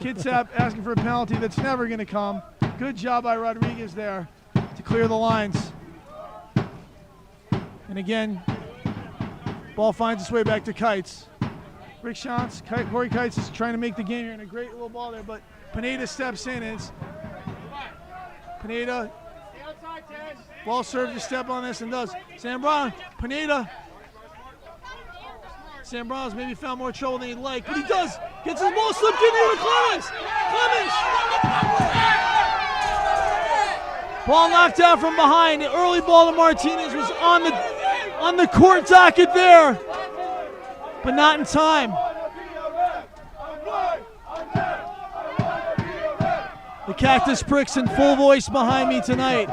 Kitsap asking for a penalty that's never going to come. Good job by Rodriguez there to clear the lines. And again, ball finds its way back to Kites. Rick Shantz, Corey Kites is trying to make the game here, and a great little ball there, but Pineda steps in. And it's Pineda, ball served to step on this and does. Zambrano, Pineda. Zambrano's maybe found more trouble than he'd like, but he does. Gets his ball slipped in here to Clemens. Clemens! Ball knocked out from behind. The early ball to Martinez was on the court docket there, but not in time. The Cactus Pricks in full voice behind me tonight,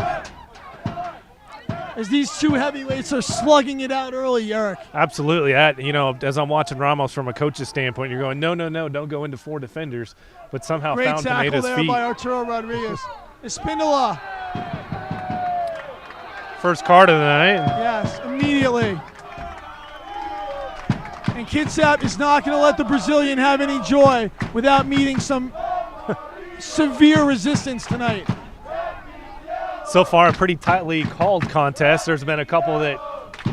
as these 2 heavyweights are slugging it out early, Eric. Absolutely. As I'm watching Ramos from a coach's standpoint, you're going, no, don't go into 4 defenders, but somehow Great found Pineda's tackle there feet. by Arturo Rodriguez. Espindola. First card of the night. Yes, immediately. And Kitsap is not going to let the Brazilian have any joy without meeting some severe resistance tonight. So far, a pretty tightly called contest. There's been a couple that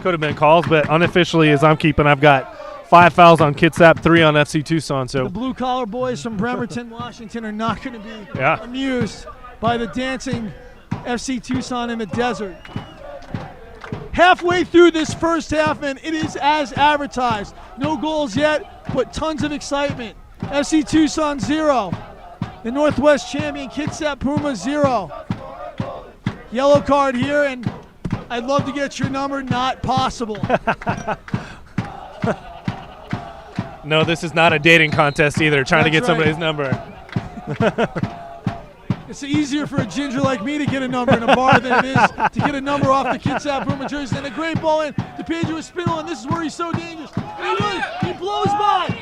could have been calls, but unofficially, as I'm keeping, I've got 5 fouls on Kitsap, 3 on FC Tucson. So the blue-collar boys from Bremerton, Washington are not going to be Yeah. amused by the dancing FC Tucson in the desert. Halfway through this first half, and it is as advertised. No goals yet, but tons of excitement. FC Tucson 0. The Northwest champion Kitsap Pumas 0. Yellow card here, and I'd love to get your number. Not possible. no, this is not a dating contest either, trying to get somebody's number. It's easier for a ginger like me to get a number in a bar than it is to get a number off the Kitsap Puma jersey. And a great ball in to Pedro Espinola, and this is where he's so dangerous. And he blows by.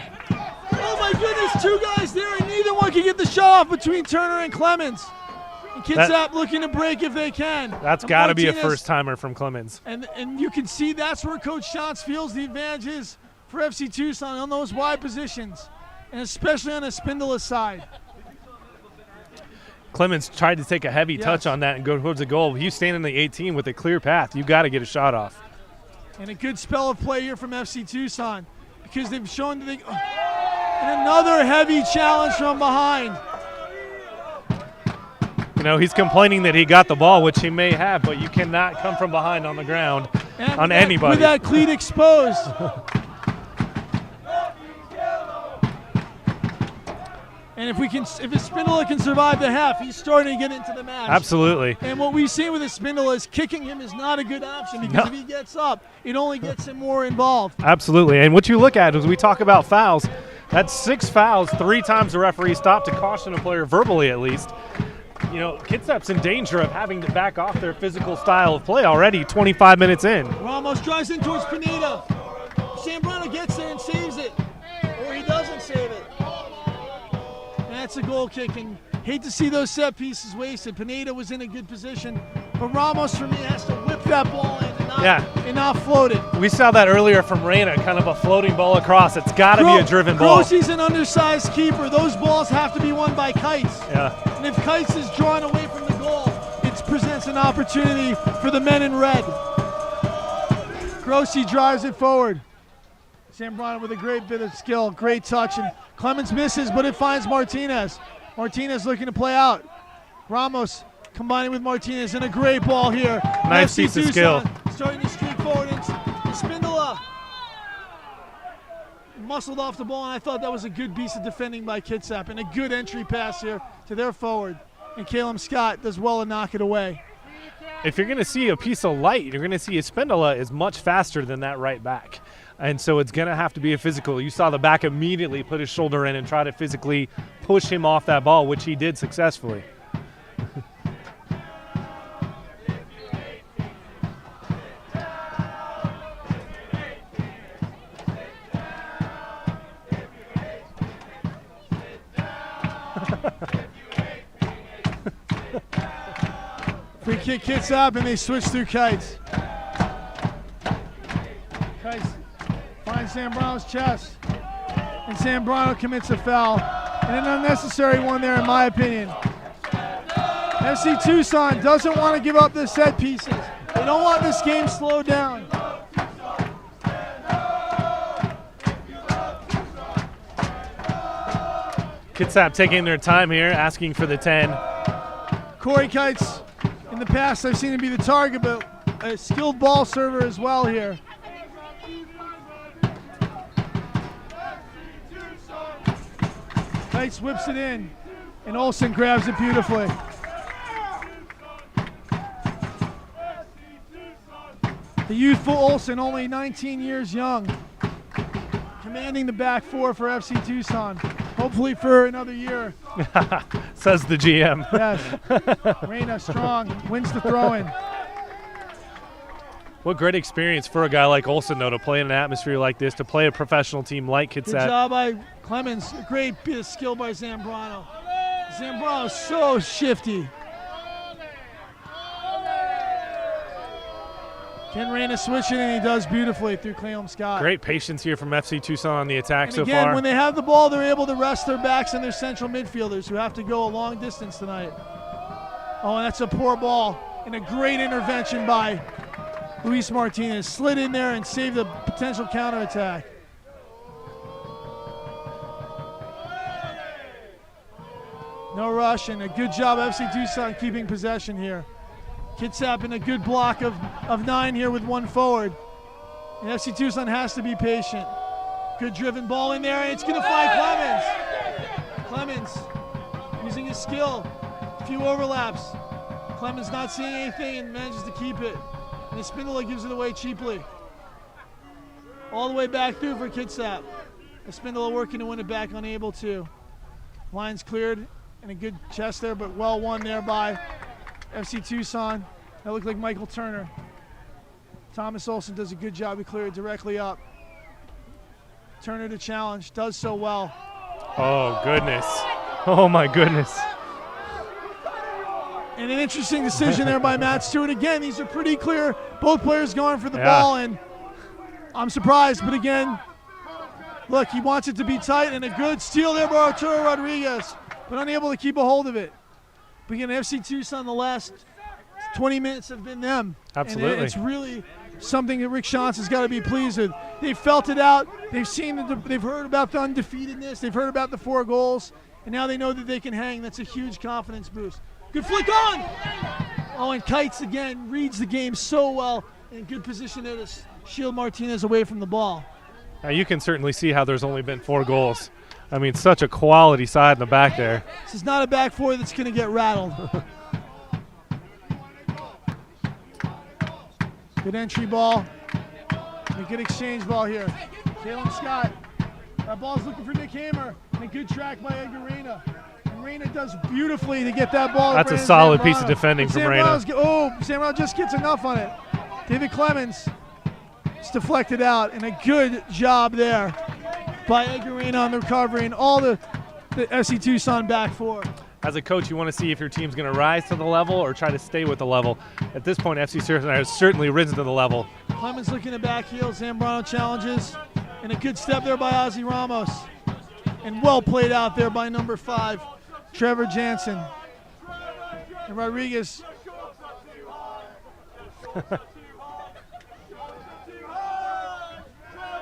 Oh my goodness, 2 guys there, and neither one can get the shot off between Turner and Clemens. And Kitsap looking to break if they can. That's got to be a first-timer from Clemens. And you can see that's where Coach Shantz feels the advantage is for FC Tucson on those wide positions, and especially on the Espindola side. Clemens tried to take a heavy touch on that and go towards the goal. He's standing in the 18 with a clear path. You've got to get a shot off. And a good spell of play here from FC Tucson because they've shown that and another heavy challenge from behind. You know, he's complaining that he got the ball, which he may have, but you cannot come from behind on the ground on anybody. With that cleat exposed. And if Espindola can survive the half, he's starting to get into the match. Absolutely. And what we've seen with Espindola is kicking him is not a good option because if he gets up, it only gets him more involved. Absolutely. And what you look at is we talk about fouls. That's 6 fouls, 3 times the referee stopped to caution a player verbally at least. You know, Kitsap's in danger of having to back off their physical style of play already 25 minutes in. Ramos drives in towards Pineda. Zambrano gets there and saves it. Or he doesn't save it. That's a goal kick, and hate to see those set pieces wasted. Pineda was in a good position, but Ramos, for me, has to whip that ball in and not float it. We saw that earlier from Reyna, kind of a floating ball across. It's got to be a driven ball. Grossi's an undersized keeper. Those balls have to be won by Kites. Yeah. And if Kites is drawn away from the goal, it presents an opportunity for the men in red. Grossi drives it forward. Zambrano with a great bit of skill, great touch, and Clemens misses, but it finds Martinez. Martinez looking to play out. Ramos combining with Martinez, and a great ball here. Nice piece of skill. Starting to streak forward, and Espindola muscled off the ball, and I thought that was a good piece of defending by Kitsap, and a good entry pass here to their forward. And Caleb Scott does well to knock it away. If you're going to see a piece of light, you're going to see Espindola is much faster than that right back. And so it's going to have to be a physical. You saw the back immediately put his shoulder in and try to physically push him off that ball, which he did successfully. Free kick hits up, and they switch through Kites. Kites finds Zambrano's chest, and Zambrano commits a foul, and an unnecessary one there in my opinion. FC Tucson doesn't want to give up the set pieces. They don't want this game slowed down. Kitsap taking their time here, asking for the 10. Corey Kites, in the past I've seen him be the target, but a skilled ball server as well here. Kites whips it in, and Olsen grabs it beautifully. The youthful Olsen, only 19 years young, commanding the back four for FC Tucson. Hopefully for another year. Says the GM. Yes. Reyna strong, wins the throw-in. What great experience for a guy like Olsen, though, to play in an atmosphere like this, to play a professional team like Kitsap. Good job by Clemens. A great bit of skill by Zambrano. Zambrano's so shifty. Ken Reyna switching, and he does beautifully through Cleom Scott. Great patience here from FC Tucson on the attack And so again, far. when they have the ball, they're able to rest their backs and their central midfielders who have to go a long distance tonight. Oh, and that's a poor ball and a great intervention by Luis Martinez. Slid in there and saved a potential counterattack. No rush, and a good job FC Tucson keeping possession here. Kitsap in a good block of 9 here with 1 forward. And FC Tucson has to be patient. Good driven ball in there, and it's going to find Clemens. Clemens using his skill. A few overlaps. Clemens not seeing anything and manages to keep it. And Espindola gives it away cheaply. All the way back through for Kitsap. Espindola working to win it back, unable to. Lines cleared, and a good chest there, but well won there by FC Tucson. That looked like Michael Turner. Thomas Olsen does a good job to clear it directly up. Turner to challenge, does so well. Oh, goodness. Oh, my goodness. And an interesting decision there by Matt Stewart. Again, these are pretty clear. Both players going for the ball, and I'm surprised. But again, look, he wants it to be tight, and a good steal there by Arturo Rodriguez, but unable to keep a hold of it. But again, FC Tucson, the last 20 minutes have been them. Absolutely. And it's really something that Rick Shantz has got to be pleased with. They've felt it out. They've seen they've heard about the undefeatedness. They've heard about the 4 goals, and now they know that they can hang. That's a huge confidence boost. Good flick on! Oh, and Kites again reads the game so well. In good position there to shield Martinez away from the ball. Now you can certainly see how there's only been 4 goals. I mean, such a quality side in the back there. This is not a back 4 that's going to get rattled. Good entry ball. And a good exchange ball here. Kalen Scott. That ball's looking for Nick Hamer. And a good track by Edgar Reyna. And Reyna does beautifully to get that ball. That's a solid piece of defending from Reyna. Zambrano just gets enough on it. David Clemens. It's deflected out. And a good job there by Edgar Reyna on the recovery. And all the FC Tucson back 4. As a coach, you want to see if your team's going to rise to the level or try to stay with the level. At this point, FC Tucson has certainly risen to the level. Clemens looking to back heel. Zambrano challenges. And a good step there by Ozzy Ramos. And well played out there by number 5, Trevor Jansen. And Rodriguez.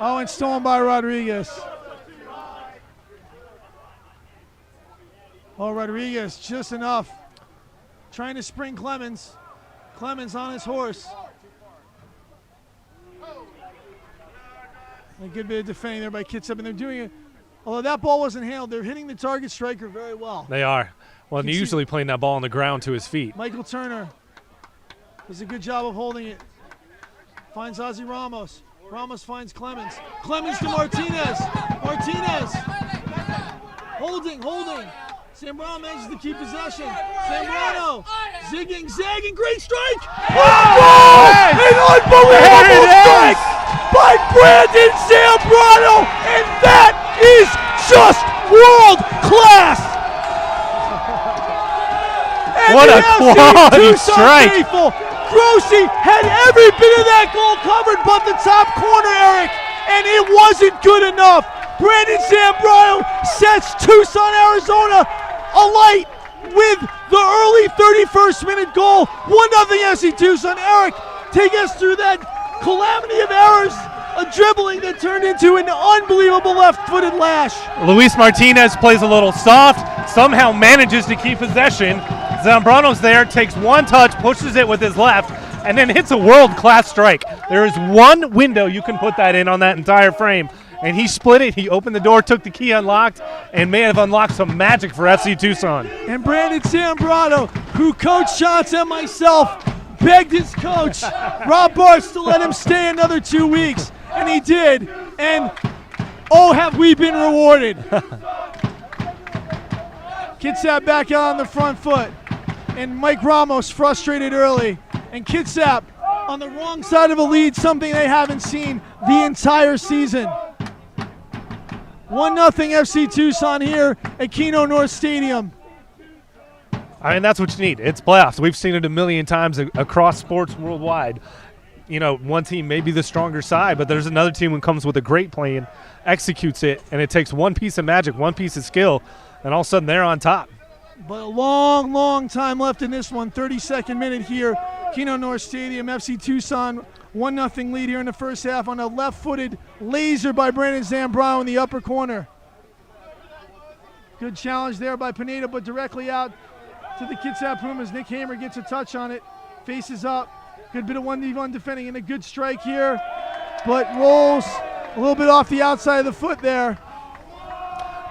Oh, and stolen by Rodriguez. Oh, Rodriguez, just enough. Trying to spring Clemens. Clemens on his horse. A good bit of defending there by Kitsap, and they're doing it. Although that ball wasn't handled, they're hitting the target striker very well. They are. Well, and usually playing that ball on the ground to his feet. Michael Turner does a good job of holding it. Finds Ozzy Ramos. Ramos finds Clemens. Clemens to Martinez. Martinez. Holding. Zambrano manages to keep possession. Zambrano zigging, zagging, great strike! Oh, an unbelievable strike by Brandon Zambrano, and that is just world class! What a quality strike! Grossi had every bit of that goal covered but the top corner, Eric, and it wasn't good enough. Brandon Zambrano sets Tucson, Arizona alight with the early 31st minute goal. 1-0 FC Tucson. Eric, take us through that calamity of errors, a dribbling that turned into an unbelievable left-footed lash. Luis Martinez plays a little soft, somehow manages to keep possession. Zambrano's there, takes one touch, pushes it with his left, and then hits a world-class strike. There is one window you can put that in on that entire frame. And he split it, he opened the door, took the key unlocked, and may have unlocked some magic for FC Tucson. And Brandon Zambrano, who Coach Shantz and myself begged his coach, Rob Bartz, to let him stay another 2 weeks. And he did. And oh, have we been rewarded. Kitsap back out on the front foot. And Mike Ramos frustrated early. And Kitsap on the wrong side of a lead, something they haven't seen the entire season. 1-0 FC Tucson here at Kino North Stadium. I mean, that's what you need. It's playoffs. We've seen it a million times across sports worldwide. one team may be the stronger side, but there's another team who comes with a great plan, executes it, and it takes one piece of magic, one piece of skill, and all of a sudden they're on top. But a long, long time left in this one. 32nd minute here, Kino North Stadium. FC Tucson 1-0 lead here in the first half on a left-footed laser by Brandon Zambrano in the upper corner. Good challenge there by Pineda, but directly out to the Kitsap Pumas. Nick Hamer gets a touch on it, faces up. Good bit of 1v1 defending and a good strike here, but rolls a little bit off the outside of the foot there.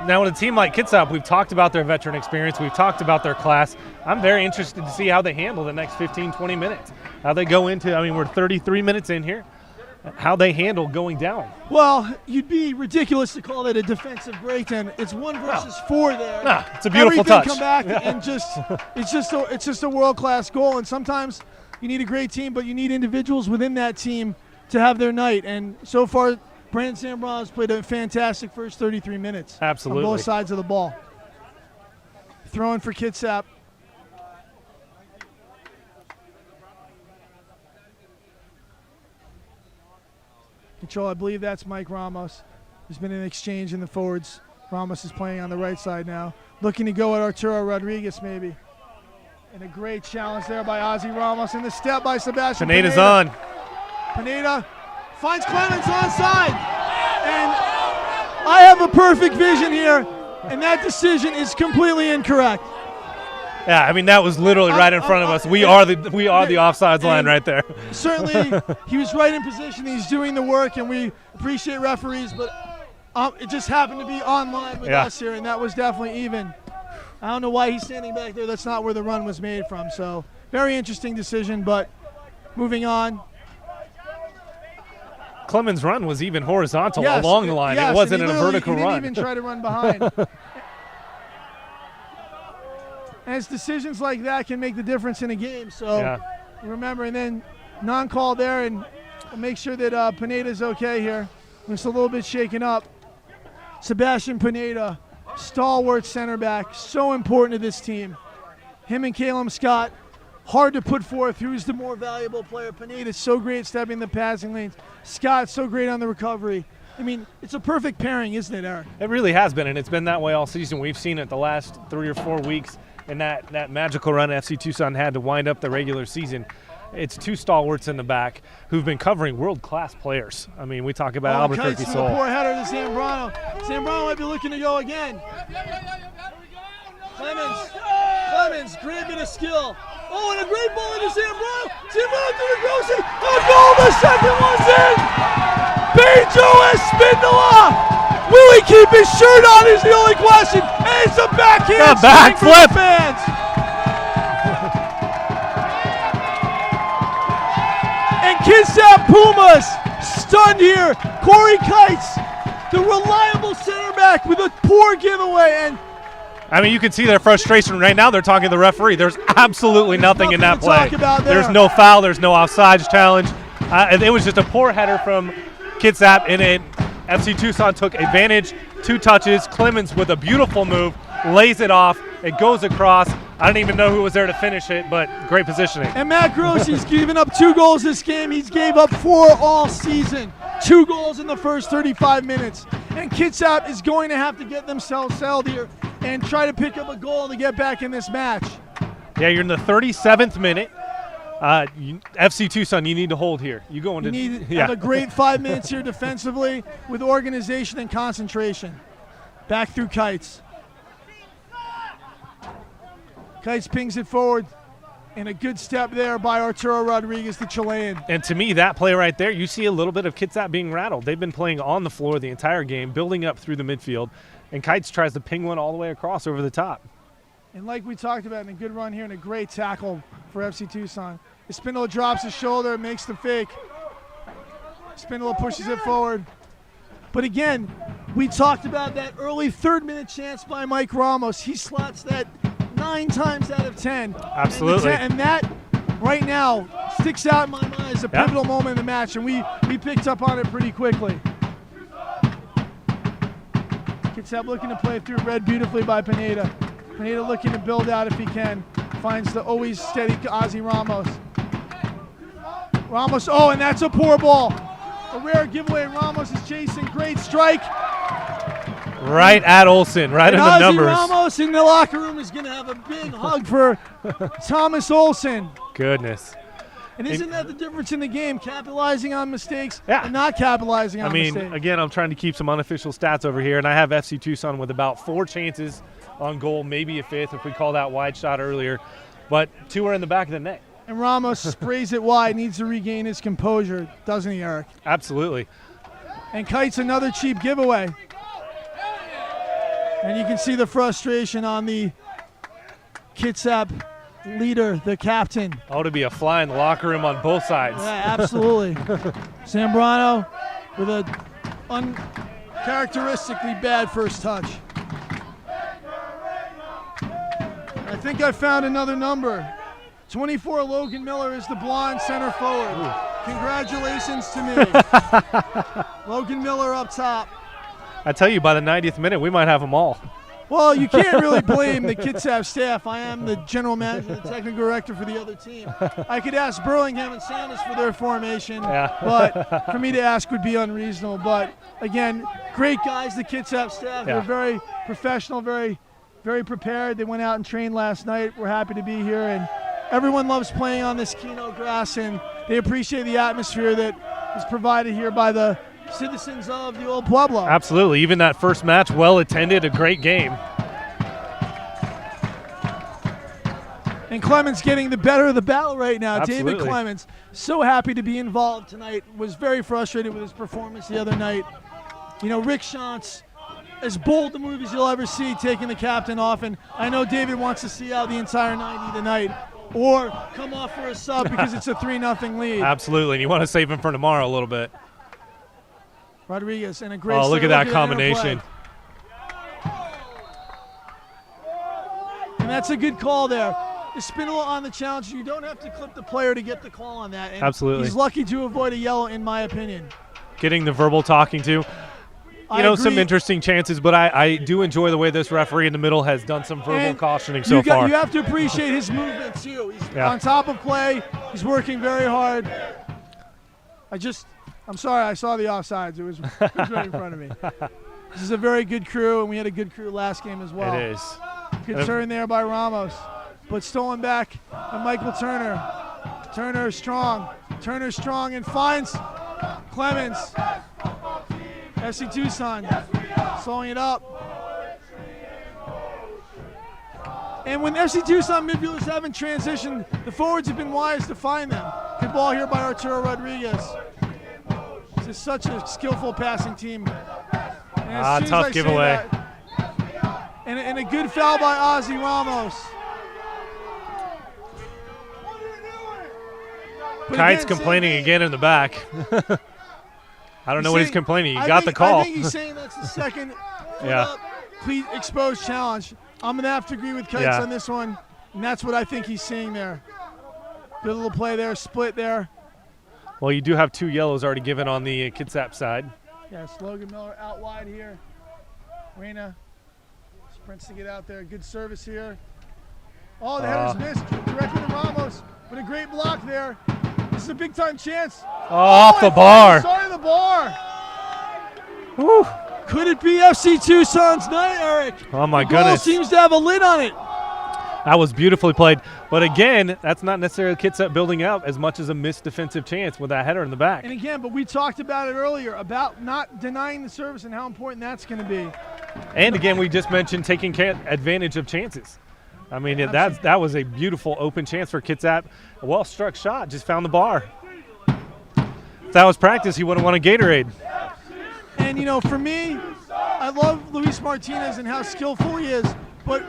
Now, with a team like Kitsap, we've talked about their veteran experience. We've talked about their class. I'm very interested to see how they handle the next 15, 20 minutes. How they go into, we're 33 minutes in here. How they handle going down. Well, you'd be ridiculous to call it a defensive breakdown. It's 1 versus 4 there. No, it's a beautiful touch. Come back and it's just a world-class goal. And sometimes you need a great team, but you need individuals within that team to have their night. And so far, Brandon Zambrano has played a fantastic first 33 minutes. Absolutely. On both sides of the ball. Throwing for Kitsap. Control, I believe that's Mike Ramos. There's been an exchange in the forwards. Ramos is playing on the right side now. Looking to go at Arturo Rodriguez maybe. And a great challenge there by Ozzy Ramos. And the step by Sebastian Pineda's Pineda. on. Pineda finds Clemens onside. And I have a perfect vision here. And that decision is completely incorrect. Yeah, that was literally right in front of us. We are the offsides line right there. Certainly, he was right in position. He's doing the work, and we appreciate referees, but it just happened to be online with us here, and that was definitely even. I don't know why he's standing back there. That's not where the run was made from. So, very interesting decision, but moving on. Clemens' run was even horizontal along the line. It wasn't in a vertical run. He didn't even try to run behind. And it's decisions like that can make the difference in a game. So remember, and then non-call there, and make sure that Pineda's okay here. Just a little bit shaken up. Sebastian Pineda, stalwart center back, so important to this team. Him and Caleb Scott, hard to put forth who's the more valuable player. Pineda's so great stepping the passing lanes. Scott's so great on the recovery. It's a perfect pairing, isn't it, Eric? It really has been, and it's been that way all season. We've seen it the last 3 or 4 weeks. And that magical run FC Tucson had to wind up the regular season. It's 2 stalwarts in the back who've been covering world-class players. We talk about Albuquerque Soul. Poor header to Zambrano. Zambrano might be looking to go again. Clemens, great bit of skill. Oh, and a great ball into Zambrano. Zambrano to the Grossi. A goal, the second one's in. Pedro Espindola. Will he keep his shirt on is the only question. And it's a backhand backflip. Fans. And Kitsap Pumas stunned here. Corey Kites, the reliable center back with a poor giveaway. And you can see their frustration right now. They're talking to the referee. There's absolutely nothing in that play. There's no foul. There's no offsides challenge. It was just a poor header from Kitsap, and FC Tucson took advantage. 2 touches. Clemens with a beautiful move, lays it off. It goes across. I don't even know who was there to finish it, but great positioning. And Matt Grossi's given up 2 goals this game. He's gave up 4 all season. 2 goals in the first 35 minutes. And Kitsap is going to have to get themselves settled here and try to pick up a goal to get back in this match. Yeah, you're in the 37th minute. FC Tucson, you need to hold here. You need to have a great 5 minutes here defensively with organization and concentration. Back through Kites. Kites pings it forward, and a good step there by Arturo Rodriguez, the Chilean. And to me, that play right there, you see a little bit of Kitsap being rattled. They've been playing on the floor the entire game, building up through the midfield, and Kites tries to ping one all the way across over the top. And like we talked about, in a good run here and a great tackle for FC Tucson. Espindola drops his shoulder, makes the fake. Espindola pushes it forward. But again, we talked about that early 3rd-minute chance by Mike Ramos. He slots that 9 times out of 10. Absolutely. And that, right now, sticks out in my mind as a pivotal moment in the match, and we picked up on it pretty quickly. Kitsap looking to play through, read beautifully by Pineda. Pineda looking to build out if he can. Finds the always steady Ozzy Ramos. Ramos, oh, and that's a poor ball. A rare giveaway. Ramos is chasing. Great strike. Right at Olsen, right in the Ozzie numbers. Ramos in the locker room is going to have a big hug for Thomas Olsen. Goodness. And isn't that the difference in the game? Capitalizing on mistakes and not capitalizing on mistakes. Again, I'm trying to keep some unofficial stats over here, and I have FC Tucson with about 4 chances on goal, maybe a 5th if we call that wide shot earlier. But 2 are in the back of the net. And Ramos sprays it wide, needs to regain his composure, doesn't he, Eric? Absolutely. And Kite's another cheap giveaway. And you can see the frustration on the Kitsap leader, the captain. Oh, to be a fly in the locker room on both sides. Yeah, absolutely. Zambrano with a uncharacteristically bad first touch. I think I found another number. 24, Logan Miller is the blonde center forward. Ooh. Congratulations to me. Logan Miller up top. I tell you, by the 90th minute, we might have them all. Well, you can't really blame the Kitsap staff. I am the general manager, the technical director for the other team. I could ask Burlingham and Sanders for their formation, but for me to ask would be unreasonable. But, again, great guys, the Kitsap staff. They're very professional, very, very prepared. They went out and trained last night. We're happy to be here, and everyone loves playing on this Kino grass, and they appreciate the atmosphere that is provided here by the citizens of the old Pueblo. Absolutely. Even that first match, well attended, a great game. And Clemens getting the better of the battle right now. Absolutely. David Clemens, so happy to be involved tonight. Was very frustrated with his performance the other night. You know, Rick Shantz, as bold a move as you'll ever see, taking the captain off. And I know David wants to see out the entire 90 tonight, or come off for a sub because it's a 3-0 lead. Absolutely. And you want to save him for tomorrow a little bit. Rodriguez and a great Oh, look at that interplay. combination. And that's a good call there. Espinola on the challenge. You don't have to clip the player to get the call on that. And absolutely. He's lucky to avoid a yellow, in my opinion. Getting the verbal talking to. You know, some interesting chances, but I do enjoy the way this referee in the middle has done some verbal cautioning so far. You have to appreciate his movement, too. He's on top of play. He's working very hard. I'm sorry, I saw the offsides. It was right in front of me. This is a very good crew, and we had a good crew last game as well. It is. Good turn there by Ramos, but stolen back by Michael Turner. Turner strong and finds Clemens. FC Tucson slowing it up. And when FC Tucson midfielders haven't transitioned, the forwards have been wise to find them. Good ball here by Arturo Rodriguez. This is such a skillful passing team. Tough giveaway. And a good foul by Ozzie Ramos. Kite's complaining again in the back. I don't know what he's complaining. He got the call. I think he's saying that's the second please exposed challenge. I'm going to have to agree with Kites on this one, and that's what I think he's seeing there. Good little play there, split there. Well, you do have 2 yellows already given on the Kitsap side. Yes, Logan Miller out wide here. Reyna sprints to get out there. Good service here. Oh, the header's missed directly to Ramos, but a great block there. This is a big-time chance. Off the bar. Sorry, the bar. Woo. Could it be FC Tucson's night, Eric? Oh, my the goal goodness. Seems to have a lid on it. That was beautifully played. But again, that's not necessarily Kitsap building up as much as a missed defensive chance with that header in the back. And again, but we talked about it earlier, about not denying the service and how important that's going to be. And again, we just mentioned taking advantage of chances. I mean, that was a beautiful open chance for Kitsap. A well-struck shot, just found the bar. If that was practice, he would have won a Gatorade. And, you know, for me, I love Luis Martinez and how skillful he is, but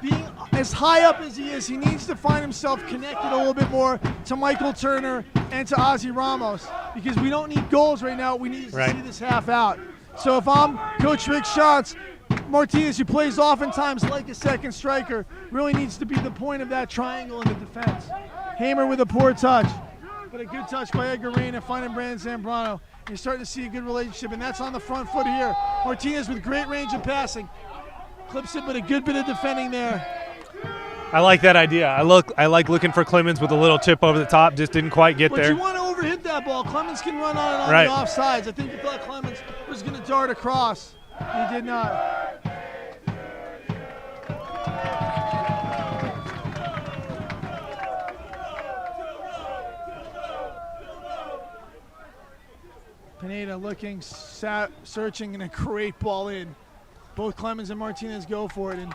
being as high up as he is, he needs to find himself connected a little bit more to Michael Turner and to Ozzie Ramos, because we don't need goals right now. We need to see this half out. So if I'm Coach Rick Shantz, Martinez, who plays oftentimes like a second striker, really needs to be the point of that triangle in the defense. Hamer with a poor touch, but a good touch by Edgar Reyna, finding Brandon Zambrano. You're starting to see a good relationship, and that's on the front foot here. Martinez with great range of passing. Clips it, but a good bit of defending there. I like that idea. I like looking for Clemens with a little chip over the top, just didn't quite get there. But you want to never hit that ball. Clemens can run on it on Right. the offsides. I think he thought Clemens was going to dart across. He did not. Pineda looking, searching, and a great ball in. Both Clemens and Martinez go for it, and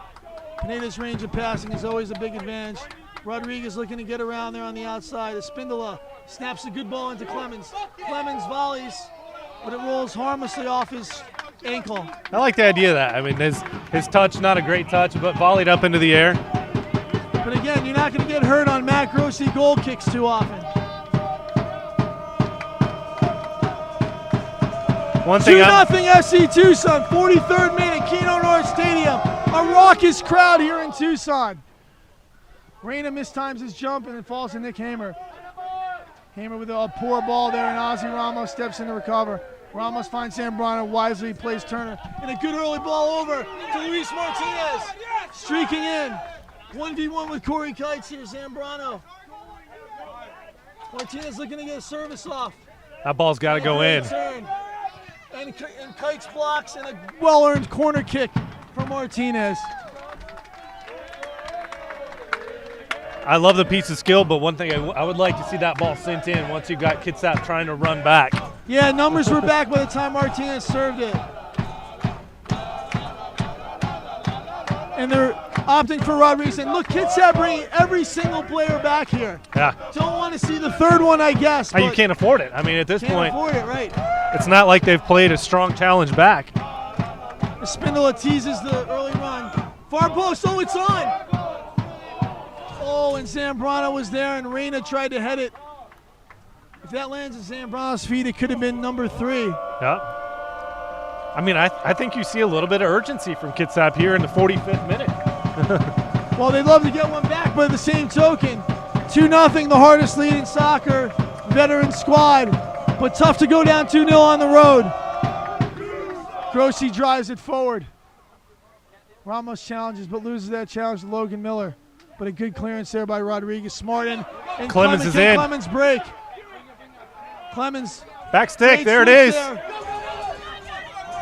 Pineda's range of passing is always a big advantage. Rodriguez looking to get around there on the outside. Espindola snaps a good ball into Clemens. Clemens volleys, but it rolls harmlessly off his ankle. I like the idea of that. I mean, his touch, not a great touch, but volleyed up into the air. But again, you're not going to get hurt on Matt Grossi goal kicks too often. 2-0 FC Tucson, 43rd minute, Kino North Stadium. A raucous crowd here in Tucson. Reyna mistimes his jump and it falls to Nick Hamer. Hamer with a poor ball there, and Ozzy Ramos steps in to recover. Ramos finds Zambrano, wisely plays Turner, and a good early ball over to Luis Martinez. Streaking in. 1v1 with Corey Kites here, Zambrano. Martinez looking to get a service off. That ball's got to go in. Turn. And Kites blocks, and a well-earned corner kick from Martinez. I love the piece of skill, but one thing I would like to see that ball sent in once you got Kitsap trying to run back. Yeah, numbers were back by the time Martinez served it. And they're opting for Rodriguez. And look, Kitsap bringing every single player back here. Yeah. Don't want to see the third one, I guess. You can't afford it. I mean, at this point, can't afford it, right. It's not like they've played a strong challenge back. Espindola teases the early run. Far post, oh, it's on. Oh, and Zambrano was there, and Reyna tried to head it. If that lands at Zambrano's feet, it could have been number 3. Yeah. I mean, I think you see a little bit of urgency from Kitsap here in the 45th minute. Well, they'd love to get one back, but at the same token, 2-0, the hardest lead in soccer, veteran squad, but tough to go down 2-0 on the road. Grossi drives it forward. Ramos challenges, but loses that challenge to Logan Miller. But a good clearance there by Rodriguez. Smart and Clemens is in. Clemens break. Clemens. Back stick, there it is. There.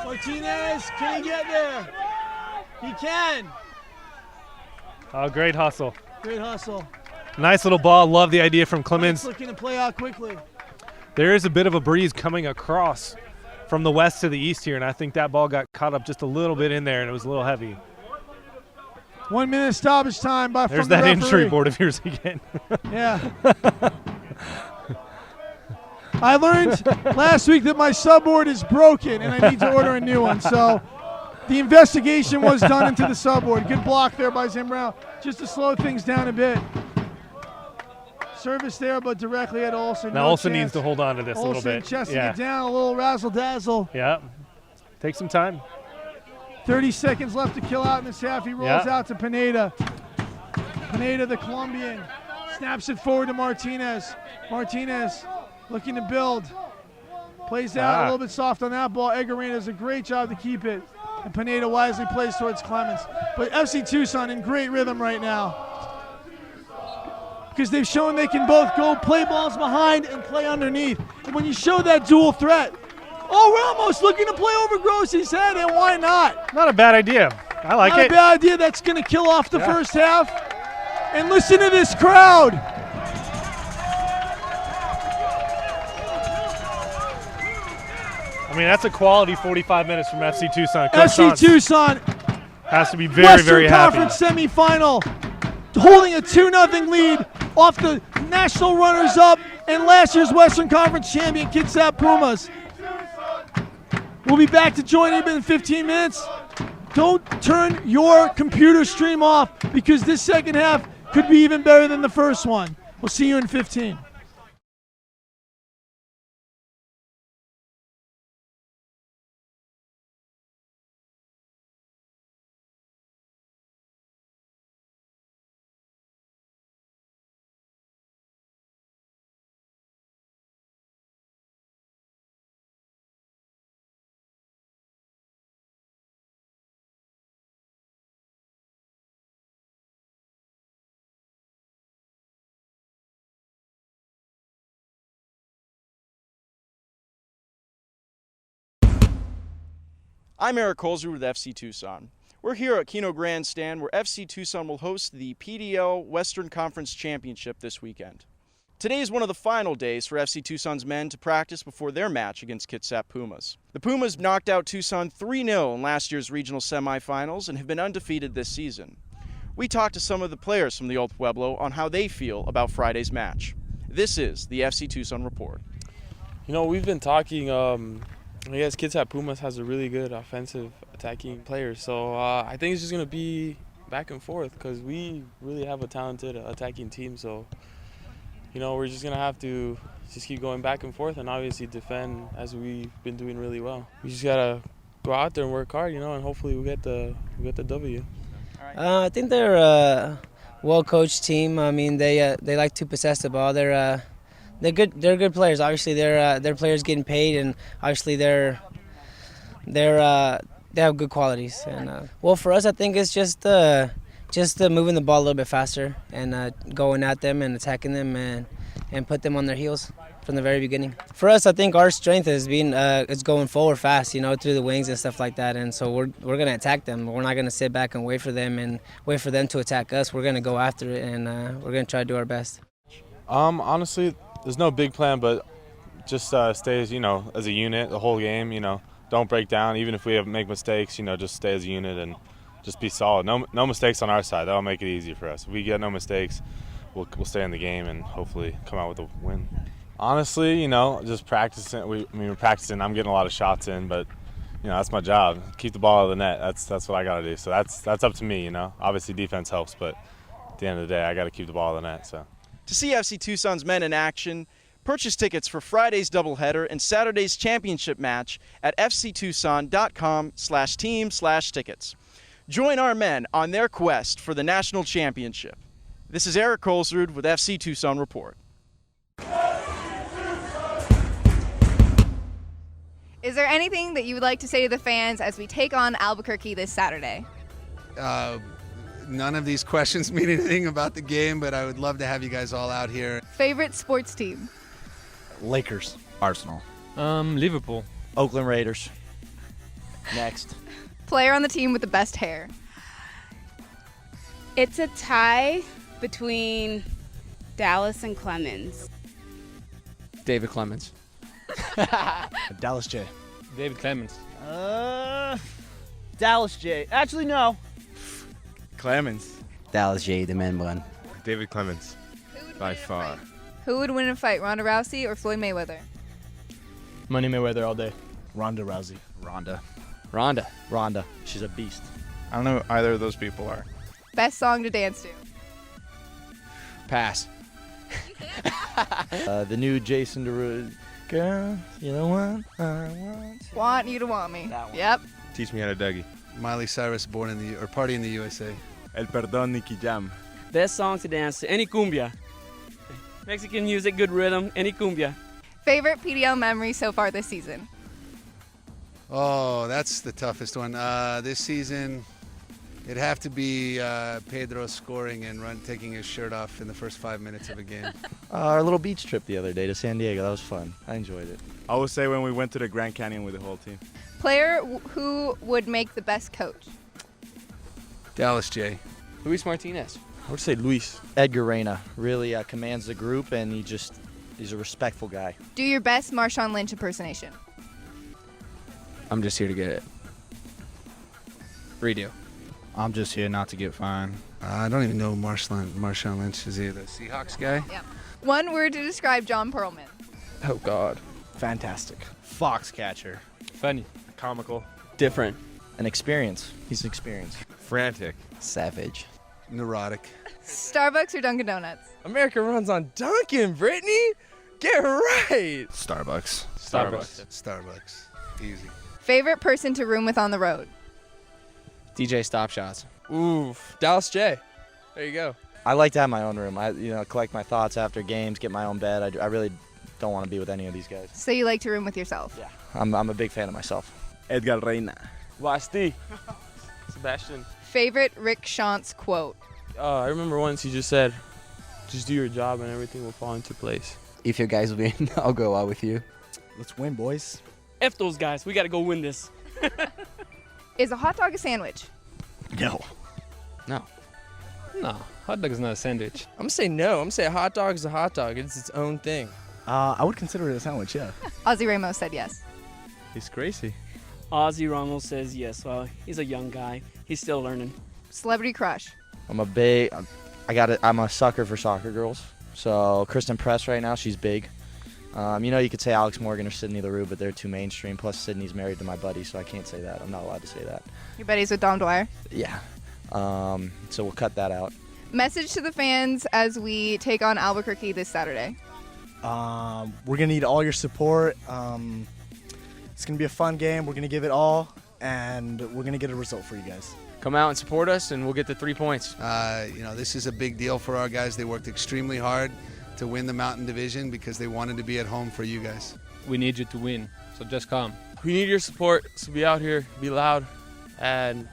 Martinez, can he get there? He can. Oh, great hustle. Great hustle. Nice little ball. Love the idea from Clemens. Looking to play out quickly. There is a bit of a breeze coming across from the west to the east here, and I think that ball got caught up just a little bit in there, and it was a little heavy. 1 minute stoppage time by There's from the that referee. injury board of yours again. Yeah. I learned last week that my subboard is broken and I need to order a new one. So the investigation was done into the subboard. Good block there by Zambrano, just to slow things down a bit. Service there, but directly at Olsen. Now Olsen needs to hold on to this a little bit. Chesting it down, a little razzle-dazzle. Yeah. Take some time. 30 seconds left to kill out in this half. He rolls out to Pineda. Pineda, the Colombian, snaps it forward to Martinez. Martinez looking to build. Plays out a little bit soft on that ball. Egarena does a great job to keep it. And Pineda wisely plays towards Clemens. But FC Tucson in great rhythm right now, because they've shown they can both go play balls behind and play underneath. And when you show that dual threat, Ramos looking to play over Grossi's head, and why not? Not a bad idea. I like it. Not a bad idea. That's going to kill off the first half. And listen to this crowd. I mean, that's a quality 45 minutes from FC Tucson. FC Tucson has to be very, very happy. Western Conference semifinal, holding a 2-0 lead off the national runners-up and last year's Western Conference champion Kitsap Pumas. We'll be back to join you in 15 minutes. Don't turn your computer stream off, because this second half could be even better than the first one. We'll see you in 15. I'm Eric Colesrud with FC Tucson. We're here at Kino Grandstand where FC Tucson will host the PDL Western Conference Championship this weekend. Today is one of the final days for FC Tucson's men to practice before their match against Kitsap Pumas. The Pumas knocked out Tucson 3-0 in last year's regional semifinals and have been undefeated this season. We talked to some of the players from the Old Pueblo on how they feel about Friday's match. This is the FC Tucson Report. You know, we've been talking, I guess Kitsap Pumas has a really good offensive attacking player, so I think it's just going to be back and forth because we really have a talented attacking team, so you know, we're just going to have to just keep going back and forth and obviously defend as we've been doing really well. We just got to go out there and work hard, you know, and hopefully we get the W. I think they're a well-coached team. I mean, they like to possess the ball. They're good. They're good players. Obviously, they're players getting paid, and obviously they have good qualities. And well, for us, I think it's just moving the ball a little bit faster and going at them and attacking them and put them on their heels from the very beginning. For us, I think our strength is going forward fast, you know, through the wings and stuff like that. And so we're going to attack them. We're not going to sit back and wait for them to attack us. We're going to go after it, and we're going to try to do our best. Honestly, there's no big plan, but just stay as, you know, as a unit the whole game. You know, don't break down. Even if we make mistakes, you know, just stay as a unit and just be solid. No mistakes on our side. That'll make it easy for us. If we get no mistakes, we'll stay in the game and hopefully come out with a win. Honestly, you know, just practicing. We're practicing. I'm getting a lot of shots in, but you know, that's my job. Keep the ball out of the net. That's what I got to do. So that's up to me. You know, obviously defense helps, but at the end of the day, I got to keep the ball out of the net. So to see FC Tucson's men in action, purchase tickets for Friday's doubleheader and Saturday's championship match at fctucson.com/team/tickets. Join our men on their quest for the national championship. This is Eric Colesrud with FC Tucson Report. Is there anything that you would like to say to the fans as we take on Albuquerque this Saturday? None of these questions mean anything about the game, but I would love to have you guys all out here. Favorite sports team? Lakers. Arsenal. Liverpool. Oakland Raiders. Next. Player on the team with the best hair? It's a tie between Dallas and Clemens. David Clemens. Dallas J. David Clemens. Dallas J. Actually, no. Clemens. Dallas J, the man one. David Clemens, by far. Who would win in a fight, Ronda Rousey or Floyd Mayweather? Money Mayweather all day. Ronda Rousey. Ronda. Ronda. She's a beast. I don't know who either of those people are. Best song to dance to? Pass. The new Jason Derulo. Girl, you know what I want. Want you to want me. That one. Yep. Teach me how to Dougie. Miley Cyrus, Party in the USA. El Perdón, Nicky Jam. Best song to dance to, any cumbia. Mexican music, good rhythm, any cumbia. Favorite PDL memory so far this season? Oh, that's the toughest one. This season, it'd have to be Pedro scoring and taking his shirt off in the first 5 minutes of a game. Our little beach trip the other day to San Diego. That was fun. I enjoyed it. I would say when we went to the Grand Canyon with the whole team. Player who would make the best coach? Dallas J. Luis Martinez. I would say Luis. Edgar Reyna really commands the group, and he's a respectful guy. Do your best Marshawn Lynch impersonation. I'm just here to get it. Redo. I'm just here not to get fined. I don't even know Marshawn Lynch. Is he the Seahawks guy? Yep. One word to describe John Perlman. Oh, God. Fantastic. Foxcatcher. Funny. Comical. Different. An experience. He's an experience. Frantic. Savage. Neurotic. Starbucks or Dunkin' Donuts? America runs on Dunkin', Brittany. Get right. Starbucks. Starbucks. Easy. Favorite person to room with on the road? DJ Stop Shots. Oof. Dallas J. There you go. I like to have my own room. I collect my thoughts after games, get my own bed. I really don't want to be with any of these guys. So you like to room with yourself? Yeah. I'm a big fan of myself. Edgar Reyna. Wasti. Sebastian. Favorite Rick Shantz quote? I remember once he just said, just do your job and everything will fall into place. If you guys win, I'll go out with you. Let's win, boys. F those guys. We got to go win this. Is a hot dog a sandwich? No. No. No, hot dog is not a sandwich. I'm gonna say no. I'm gonna say a hot dog is a hot dog. It's its own thing. I would consider it a sandwich, yeah. Ozzy Ramos said yes. He's crazy. Ozzy Ramos says yes. Well, he's a young guy. He's still learning. Celebrity crush. I'm a sucker for soccer girls. So Kristen Press right now, she's big. You could say Alex Morgan or Sydney LaRue, but they're too mainstream. Plus Sydney's married to my buddy, so I can't say that. I'm not allowed to say that. Your buddies with Dom Dwyer. Yeah. So we'll cut that out. Message to the fans as we take on Albuquerque this Saturday. We're going to need all your support. It's going to be a fun game. We're going to give it all, and we're going to get a result for you guys. Come out and support us, and we'll get the 3 points. This is a big deal for our guys. They worked extremely hard to win the Mountain Division because they wanted to be at home for you guys. We need you to win, so just come. We need your support, so be out here, be loud, and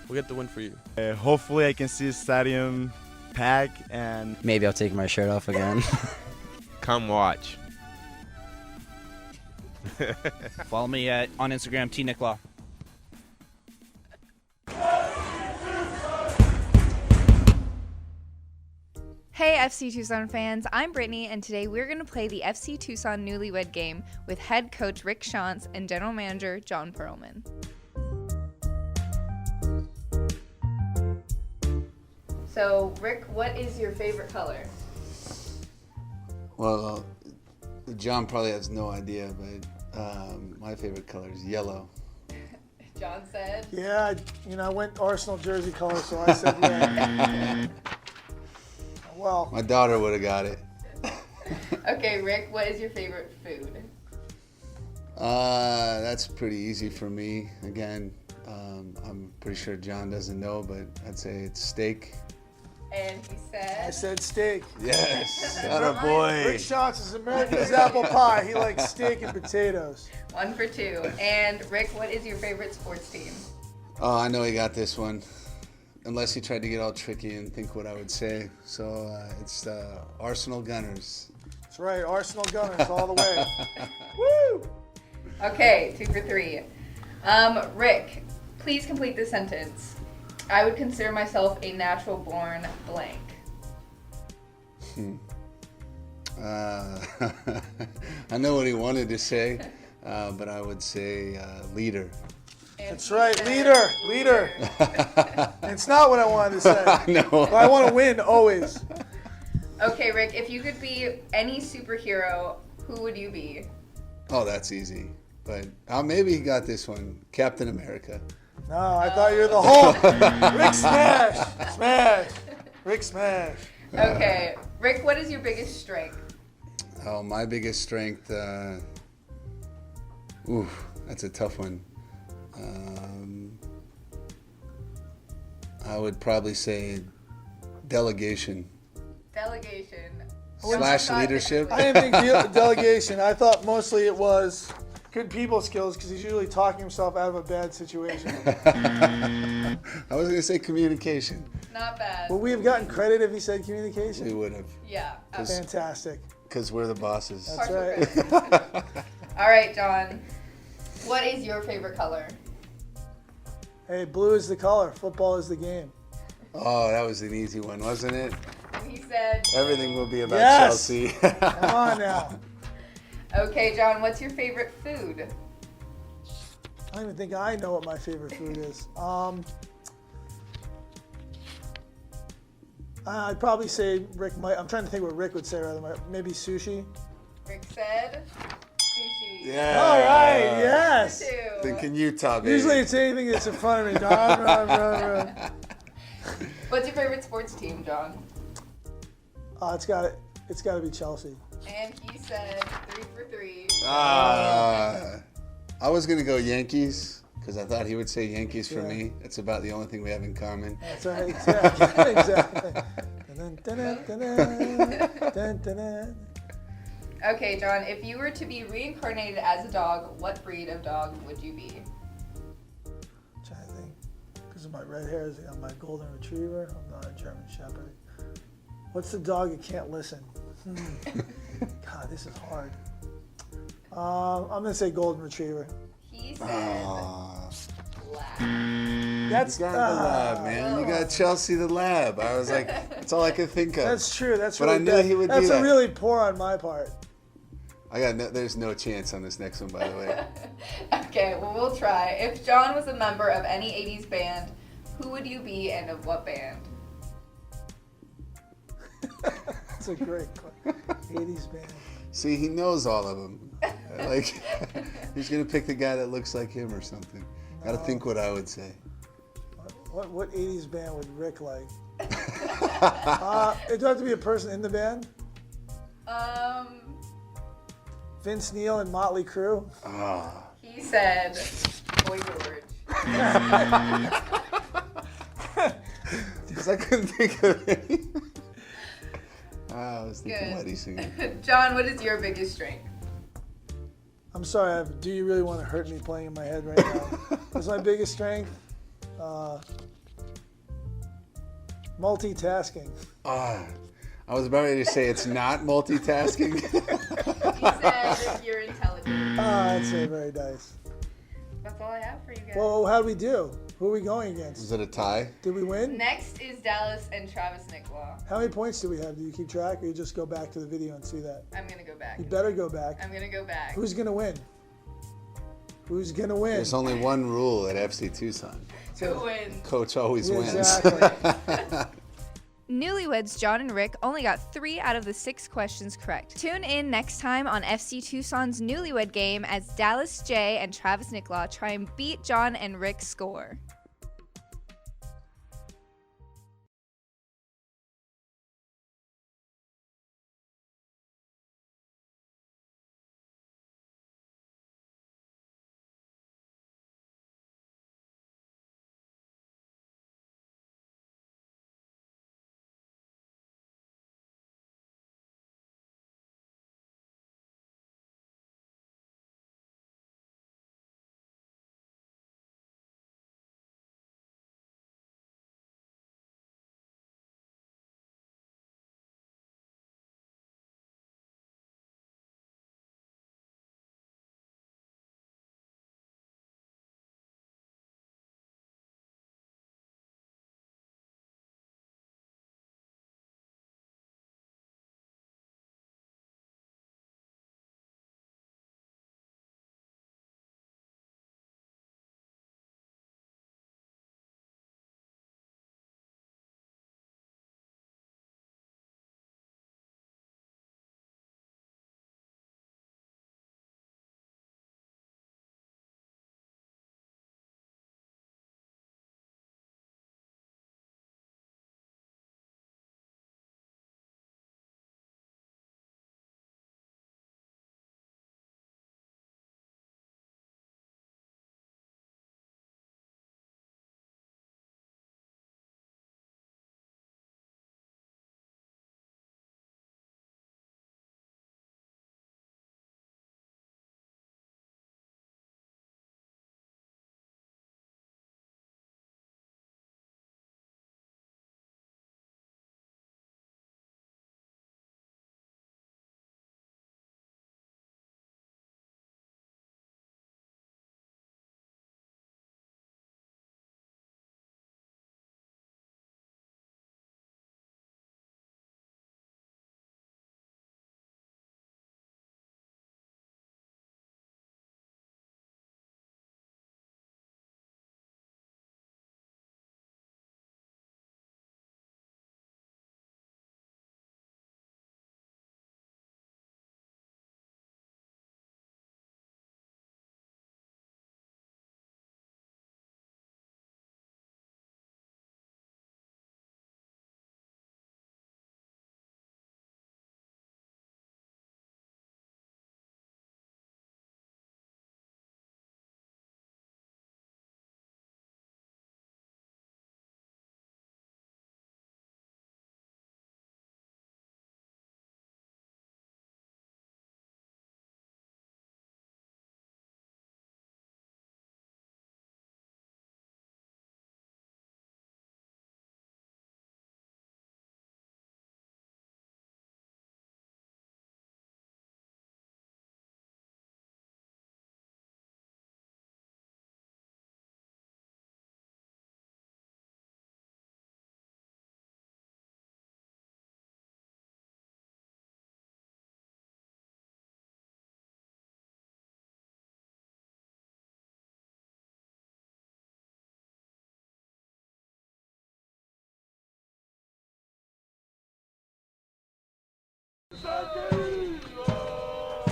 we'll get the win for you. Hopefully I can see the stadium pack, and Maybe I'll take my shirt off again. Come watch. Follow me on Instagram, tnicklaw. Hey FC Tucson fans, I'm Brittany, and today we're going to play the FC Tucson Newlywed game with head coach Rick Shantz and general manager John Perlman. So, Rick, what is your favorite color? Well, John probably has no idea, but my favorite color is yellow. John said? Yeah, I went Arsenal jersey color, so I said yeah. Well, My daughter would have got it. Okay, Rick, what is your favorite food? That's pretty easy for me. Again, I'm pretty sure John doesn't know, but I'd say it's steak. And he said? I said steak. Yes, attaboy. Rick Shantz is American as apple pie. He likes steak and potatoes. 1 for 2. And Rick, what is your favorite sports team? Oh, I know he got this one. Unless he tried to get all tricky and think what I would say. So it's Arsenal Gunners. That's right, Arsenal Gunners all the way. Woo! Okay, 2 for 3. Rick, please complete the sentence. I would consider myself a natural born blank. I know what he wanted to say, but I would say leader. That's right, leader. It's not what I wanted to say. No. But I want to win always. Okay, Rick, if you could be any superhero, who would you be? Oh, that's easy. But maybe he got this one. Captain America. No, I thought you were the Hulk. Rick Smash. Rick Smash. Okay, Rick, what is your biggest strength? Oh, my biggest strength. That's a tough one. I would probably say delegation. Delegation. / leadership. I didn't think delegation. I thought mostly it was good people skills because he's usually talking himself out of a bad situation. I was going to say communication. Not bad. Would we have gotten credit if he said communication? We would have. Yeah. Fantastic. Because we're the bosses. That's right. All right, John. What is your favorite color? Hey, blue is the color. Football is the game. Oh, that was an easy one, wasn't it? He said... Everything will be about Chelsea. Come on now. Okay, John, what's your favorite food? I don't even think I know what my favorite food is. I'd probably say Rick might. I'm trying to think what Rick would say rather. Maybe sushi. Rick said sushi. Yeah. All right. Yes. Then can you top it? Usually it's anything that's in front of me. What's your favorite sports team, John? It's got to be Chelsea. And he said 3 for 3. I was going to go Yankees because I thought he would say Yankees for me. It's about the only thing we have in common. That's right. Exactly. Okay, John, if you were to be reincarnated as a dog, what breed of dog would you be? I'm trying to think. Because of my red hair, I'm my golden retriever. I'm not a German shepherd. What's the dog that can't listen? God, this is hard. I'm going to say golden retriever. He said black. That's You got the lab, man. You got Chelsea the lab. I was like, that's all I could think of. That's true. That's but really I knew bad. he would That's do that. really poor on my part. There's no chance on this next one, by the way. Okay, well, we'll try. If John was a member of any 80s band, who would you be and of what band? That's a great 80s band. See, he knows all of them. Like, he's going to pick the guy that looks like him or something. Got to think what I would say. What 80s band would Rick like? It does have to be a person in the band? Vince Neil and Motley Crue? He said Boy George. Because I couldn't think of any. I was thinking Mighty Singer. John, what is your biggest strength? I'm sorry, do you really want to hurt me playing in my head right now? What's my biggest strength? Multitasking. I was about ready to say it's not multitasking. He said you're intelligent. I'd say very nice. That's all I have for you guys. Well, how did we do? Who are we going against? Was it a tie? Did we win? Next is Dallas and Travis Nicolau. How many points do we have? Do you keep track, or you just go back to the video and see that? I'm going to go back. You better go back. I'm going to go back. Who's going to win? Who's going to win? There's only one rule at FC Tucson. Who wins? Coach always wins. Exactly. Newlyweds John and Rick only got 3 out of the 6 questions correct. Tune in next time on FC Tucson's Newlywed game as Dallas J and Travis Nicolau try and beat John and Rick's score.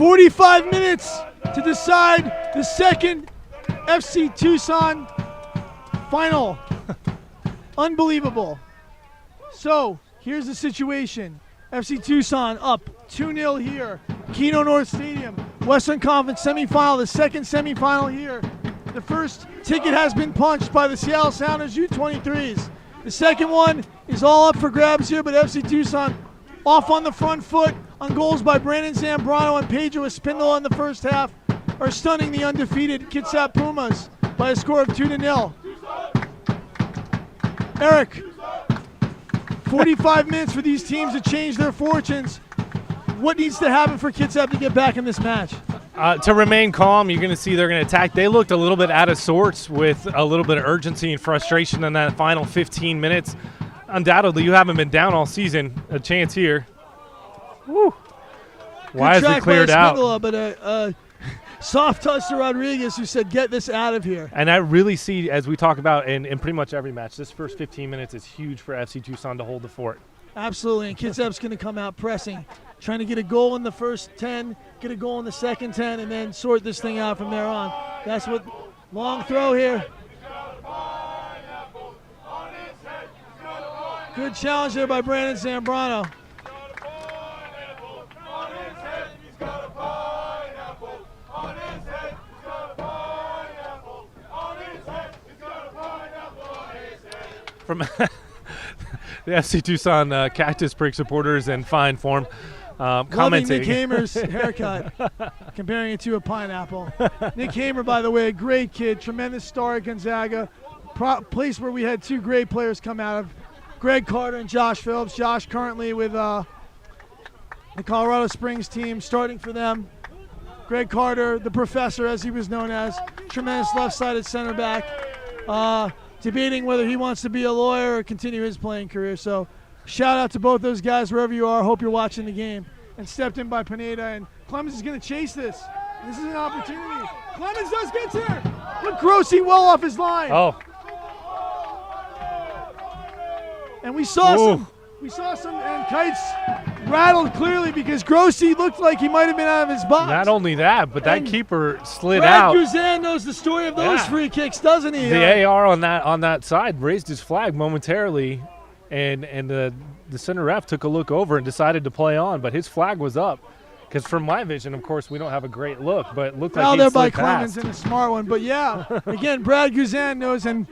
45 minutes to decide the second FC Tucson final. Unbelievable. So, here's the situation. FC Tucson up 2-0 here. Kino North Stadium, Western Conference semifinal, the second semifinal here. The first ticket has been punched by the Seattle Sounders U23s. The second one is all up for grabs here, but FC Tucson off on the front foot on goals by Brandon Zambrano and Pedro Espindola in the first half are stunning the undefeated Kitsap Pumas by a score of 2-0. Eric, 45 minutes for these teams to change their fortunes. What needs to happen for Kitsap to get back in this match? To remain calm, you're going to see they're going to attack. They looked a little bit out of sorts with a little bit of urgency and frustration in that final 15 minutes. Undoubtedly, you haven't been down all season. A chance here. Woo. Why is it cleared out? But a soft touch to Rodriguez, who said, get this out of here. And I really see, as we talk about in pretty much every match, this first 15 minutes is huge for FC Tucson to hold the fort. Absolutely, and Kitsap's going to come out pressing, trying to get a goal in the first 10, get a goal in the second 10, and then sort this thing out from there on. That's what, long throw here. Good challenge there by Brandon Zambrano. From the FC Tucson Cactus Prick supporters in fine form commenting. Nick Hamer's haircut, comparing it to a pineapple. Nick Hamer, by the way, a great kid, tremendous star at Gonzaga, place where we had two great players come out of, Greg Carter and Josh Phillips. Josh currently with the Colorado Springs team, starting for them. Greg Carter, the professor as he was known as, tremendous left-sided center back. Debating whether he wants to be a lawyer or continue his playing career. So shout out to both those guys wherever you are. Hope you're watching the game. And stepped in by Pineda, and Clemens is going to chase this. This is an opportunity. Clemens does get there. But Grossi well off his line. Oh. And we saw some, and Kites rattled clearly because Grossi looked like he might have been out of his box. Not only that, but that keeper slid Brad out. Guzan knows the story of those free kicks, doesn't he? The AR on that side raised his flag momentarily, and the center ref took a look over and decided to play on, but his flag was up. Because from my vision, of course, we don't have a great look, but it looked like he there by slid Clemens past. and a smart one. But yeah, again, Brad Guzan knows, and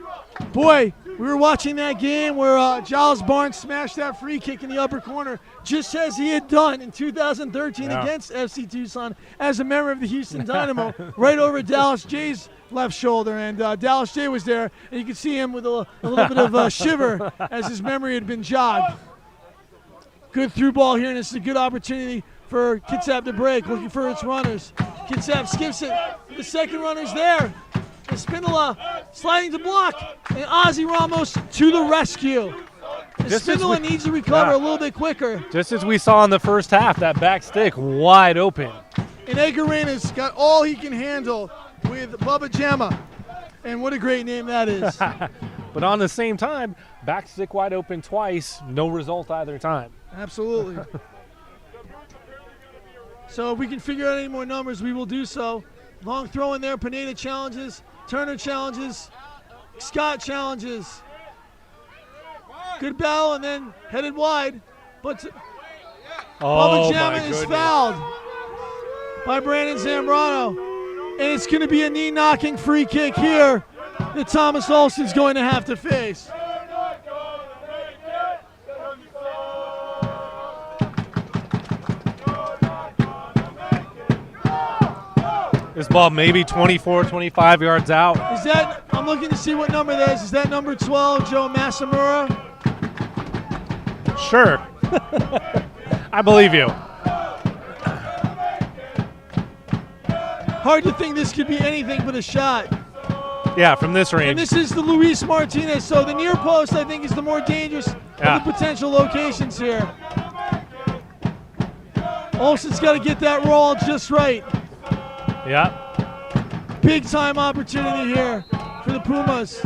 boy, we were watching that game where Giles Barnes smashed that free kick in the upper corner, just as he had done in 2013 against FC Tucson as a member of the Houston Dynamo, right over Dallas Jay's left shoulder. And Dallas Jay was there, and you could see him with a little bit of a shiver as his memory had been jogged. Good through ball here, and it's a good opportunity for Kitsap to break, looking for its runners. Kitsap skips it. The second runner's there. Espindola sliding to block, and Ozzy Ramos to the rescue. Espindola needs to recover a little bit quicker. Just as we saw in the first half, that back stick wide open. And Edgar Reyna's got all he can handle with Bubba Gemma. And what a great name that is. But on the same time, back stick wide open twice, no result either time. Absolutely. So if we can figure out any more numbers, we will do so. Long throw in there, Pineda challenges, Turner challenges, Scott challenges. Good battle, and then headed wide. But Bubba Gemma is fouled by Brandon Zambrano. And it's going to be a knee-knocking free kick here that Thomas Olsen's going to have to face. This ball maybe 24, 25 yards out. Is that, I'm looking to see what number that is. Is that number 12, Joe Masamura? Sure. I believe you. Hard to think this could be anything but a shot. Yeah, from this range. And this is the Luis Martinez, so the near post, I think, is the more dangerous of the potential locations here. Olsen's got to get that roll just right. Yeah. Big time opportunity here for the Pumas.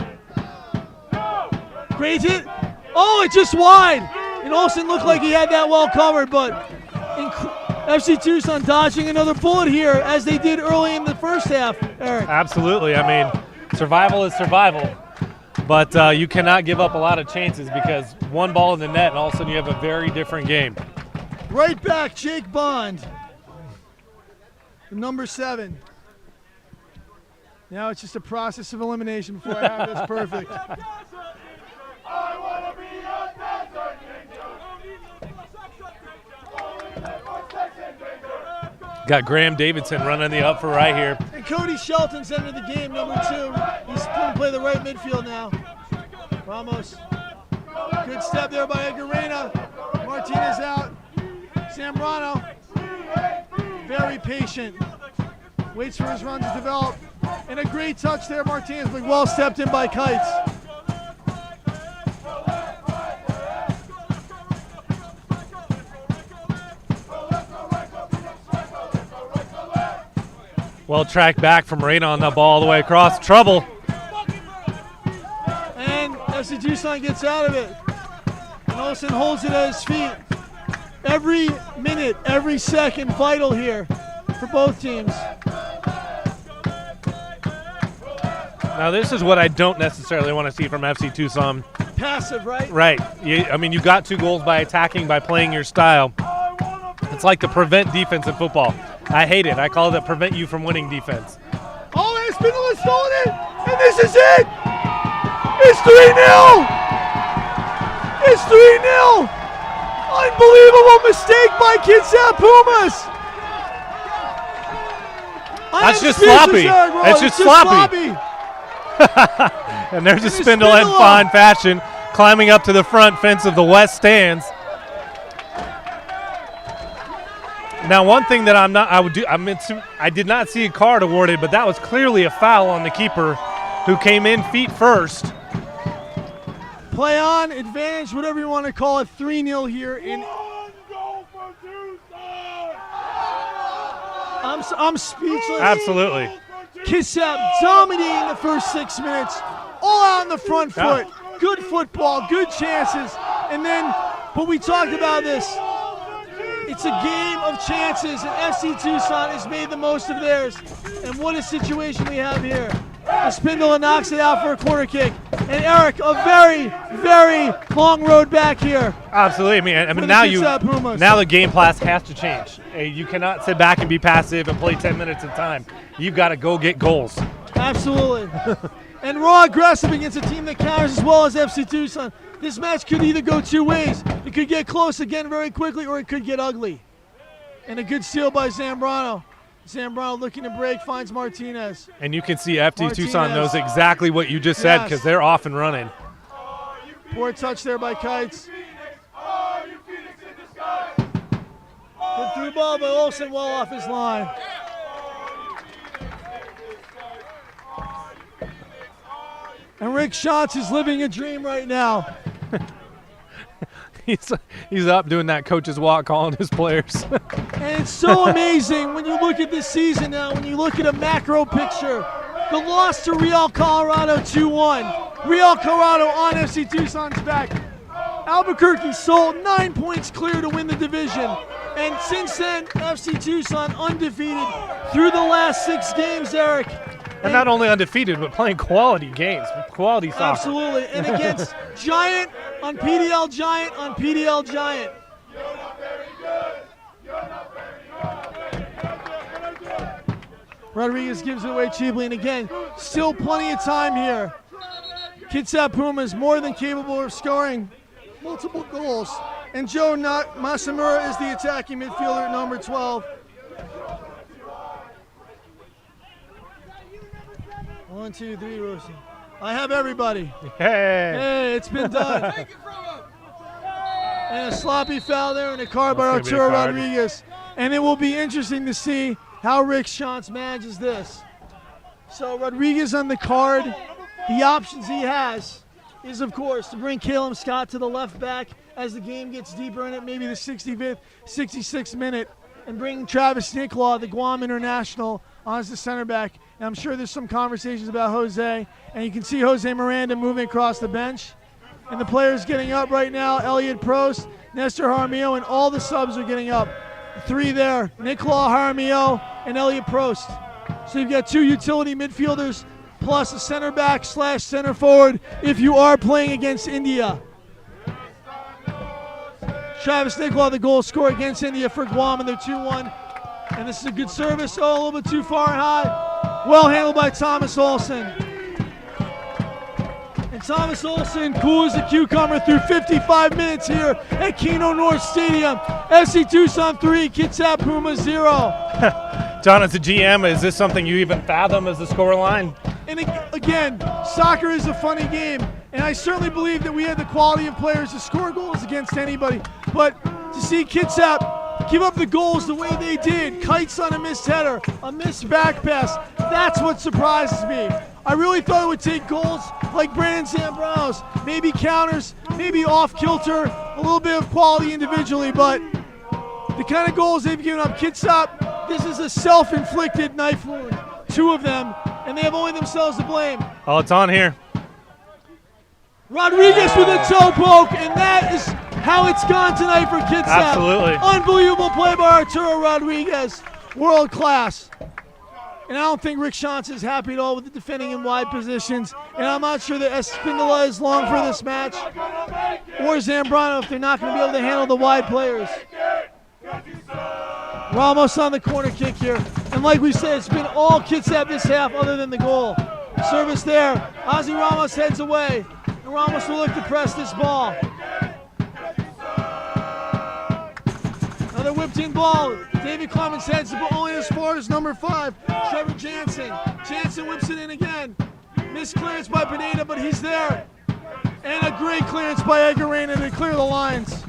Great hit. Oh, it's just wide. And Olsen looked like he had that well covered, but FC Tucson dodging another bullet here as they did early in the first half, Eric. Absolutely. I mean, survival is survival. But you cannot give up a lot of chances because one ball in the net and all of a sudden you have a very different game. Right back, Jake Bond. Number 7. Now it's just a process of elimination before I have this perfect. Got Graham Davidson running the up for right here. And Cody Shelton's entered the game, number 2. He's going to play the right midfield now. Ramos. Good step there by Edgar Reyna. Martinez out. Zambrano. Very patient. Waits for his run to develop. And a great touch there, Martinez, but well stepped in by Kites. Well tracked back from Reyna on that ball all the way across. Trouble. And FC Tucson gets out of it. And Olsen holds it at his feet. Every minute, every second vital here for both teams. Now this is what I don't necessarily want to see from FC Tucson. Passive, right? Right. I mean, you got 2 goals by attacking, by playing your style. It's like the prevent defense in football. I hate it. I call it the prevent you from winning defense. Oh, and Spindler's stolen it, and this is it. It's 3-0. It's 3-0. Unbelievable mistake by Kitsap Pumas. That's just sloppy. That's just sloppy. And there's a Spindle in fine fashion climbing up to the front fence of the west stands. Now, one thing that I did not see a card awarded, but that was clearly a foul on the keeper who came in feet first. Play on, advantage, whatever you want to call it. 3-0 here in. I'm speechless. Absolutely. Kitsap dominating the first 6 minutes, all out on the front foot. Good football, good chances, and then, but we talked about this. It's a game of chances, and FC Tucson has made the most of theirs. And what a situation we have here. The Spindle knocks it out for a corner kick. And Eric, a very, very long road back here. Absolutely. I mean now the game plan has to change. You cannot sit back and be passive and play 10 minutes at a time. You've got to go get goals. Absolutely. And raw aggressive against a team that counters as well as FC Tucson. This match could either go 2 ways. It could get close again very quickly, or it could get ugly. And a good steal by Zambrano. Zambrano looking to break, finds Martinez. And you can see FC Tucson knows exactly what you just said because they're off and running. Poor touch there by Kites. Good through ball by Olsen, well off his line. And Rick Schatz is living a dream right now. He's up doing that coach's walk, calling his players. And it's so amazing when you look at this season now, when you look at a macro picture. The loss to Real Colorado 2-1. Real Colorado on FC Tucson's back. Albuquerque sold 9 points clear to win the division. And since then, FC Tucson undefeated through the last 6 games, Eric. And not only undefeated, but playing quality games, quality soccer. Absolutely, and against Giant on PDL Giant on PDL Giant. Rodriguez gives it away cheaply, and again, still plenty of time here. Kitsap Pumas more than capable of scoring multiple goals. And Joe Masamura is the attacking midfielder at number 12. 1, 2, 3, Rosie. I have everybody. Hey, it's been done. And a sloppy foul there and a card by Arturo Rodriguez. And it will be interesting to see how Rick Schatz manages this. So Rodriguez on the card. The options he has is, of course, to bring Caleb Scott to the left back as the game gets deeper in it, maybe the 65th, 66th minute, and bring Travis Nicklaw, the Guam international, on as the center back. And I'm sure there's some conversations about Jose. And you can see Jose Miranda moving across the bench. And the players getting up right now, Elliot Prost, Nestor Jaramillo, and all the subs are getting up. three there, Nicola Jaramillo and Elliot Prost. So you've got two utility midfielders plus a center back / center forward if you are playing against India. Travis Nicola, the goal scorer against India for Guam, and they're 2-1. And this is a good service. Oh, a little bit too far and high. Well handled by Thomas Olsen. And Thomas Olsen, cool as a cucumber through 55 minutes here at Kino North Stadium. FC Tucson 3, Kitsap Pumas 0. John, as a GM, is this something you even fathom as the scoreline? And again, soccer is a funny game, and I certainly believe that we had the quality of players to score goals against anybody. But to see Kitsap give up the goals the way they did, kites on a missed header, a missed back pass, that's what surprises me. I really thought it would take goals like Brandon Zambrano's, maybe counters, maybe off kilter, a little bit of quality individually, but the kind of goals they've given up, Kitsap, this is a self-inflicted knife wound, two of them, and they have only themselves to blame. Oh, it's on here. Rodriguez with a toe poke, and that is how it's gone tonight for Kitsap. Absolutely. Unbelievable play by Arturo Rodriguez. World class. And I don't think Rick Shantz is happy at all with the defending in wide positions. And I'm not sure that Espindola is long for this match, or Zambrano if they're not going to be able to handle the wide players. Ramos on the corner kick here. And like we said, it's been all Kitsap this half other than the goal. Service there. Ozzy Ramos heads away. And Ramos will look to press this ball. Another whipped in ball. David Clemens heads the ball only as far as number 5, Trevor Jansen. Jansen whips it in again. Missed clearance by Pineda, but he's there. And a great clearance by Edgar Reyna to clear the lines.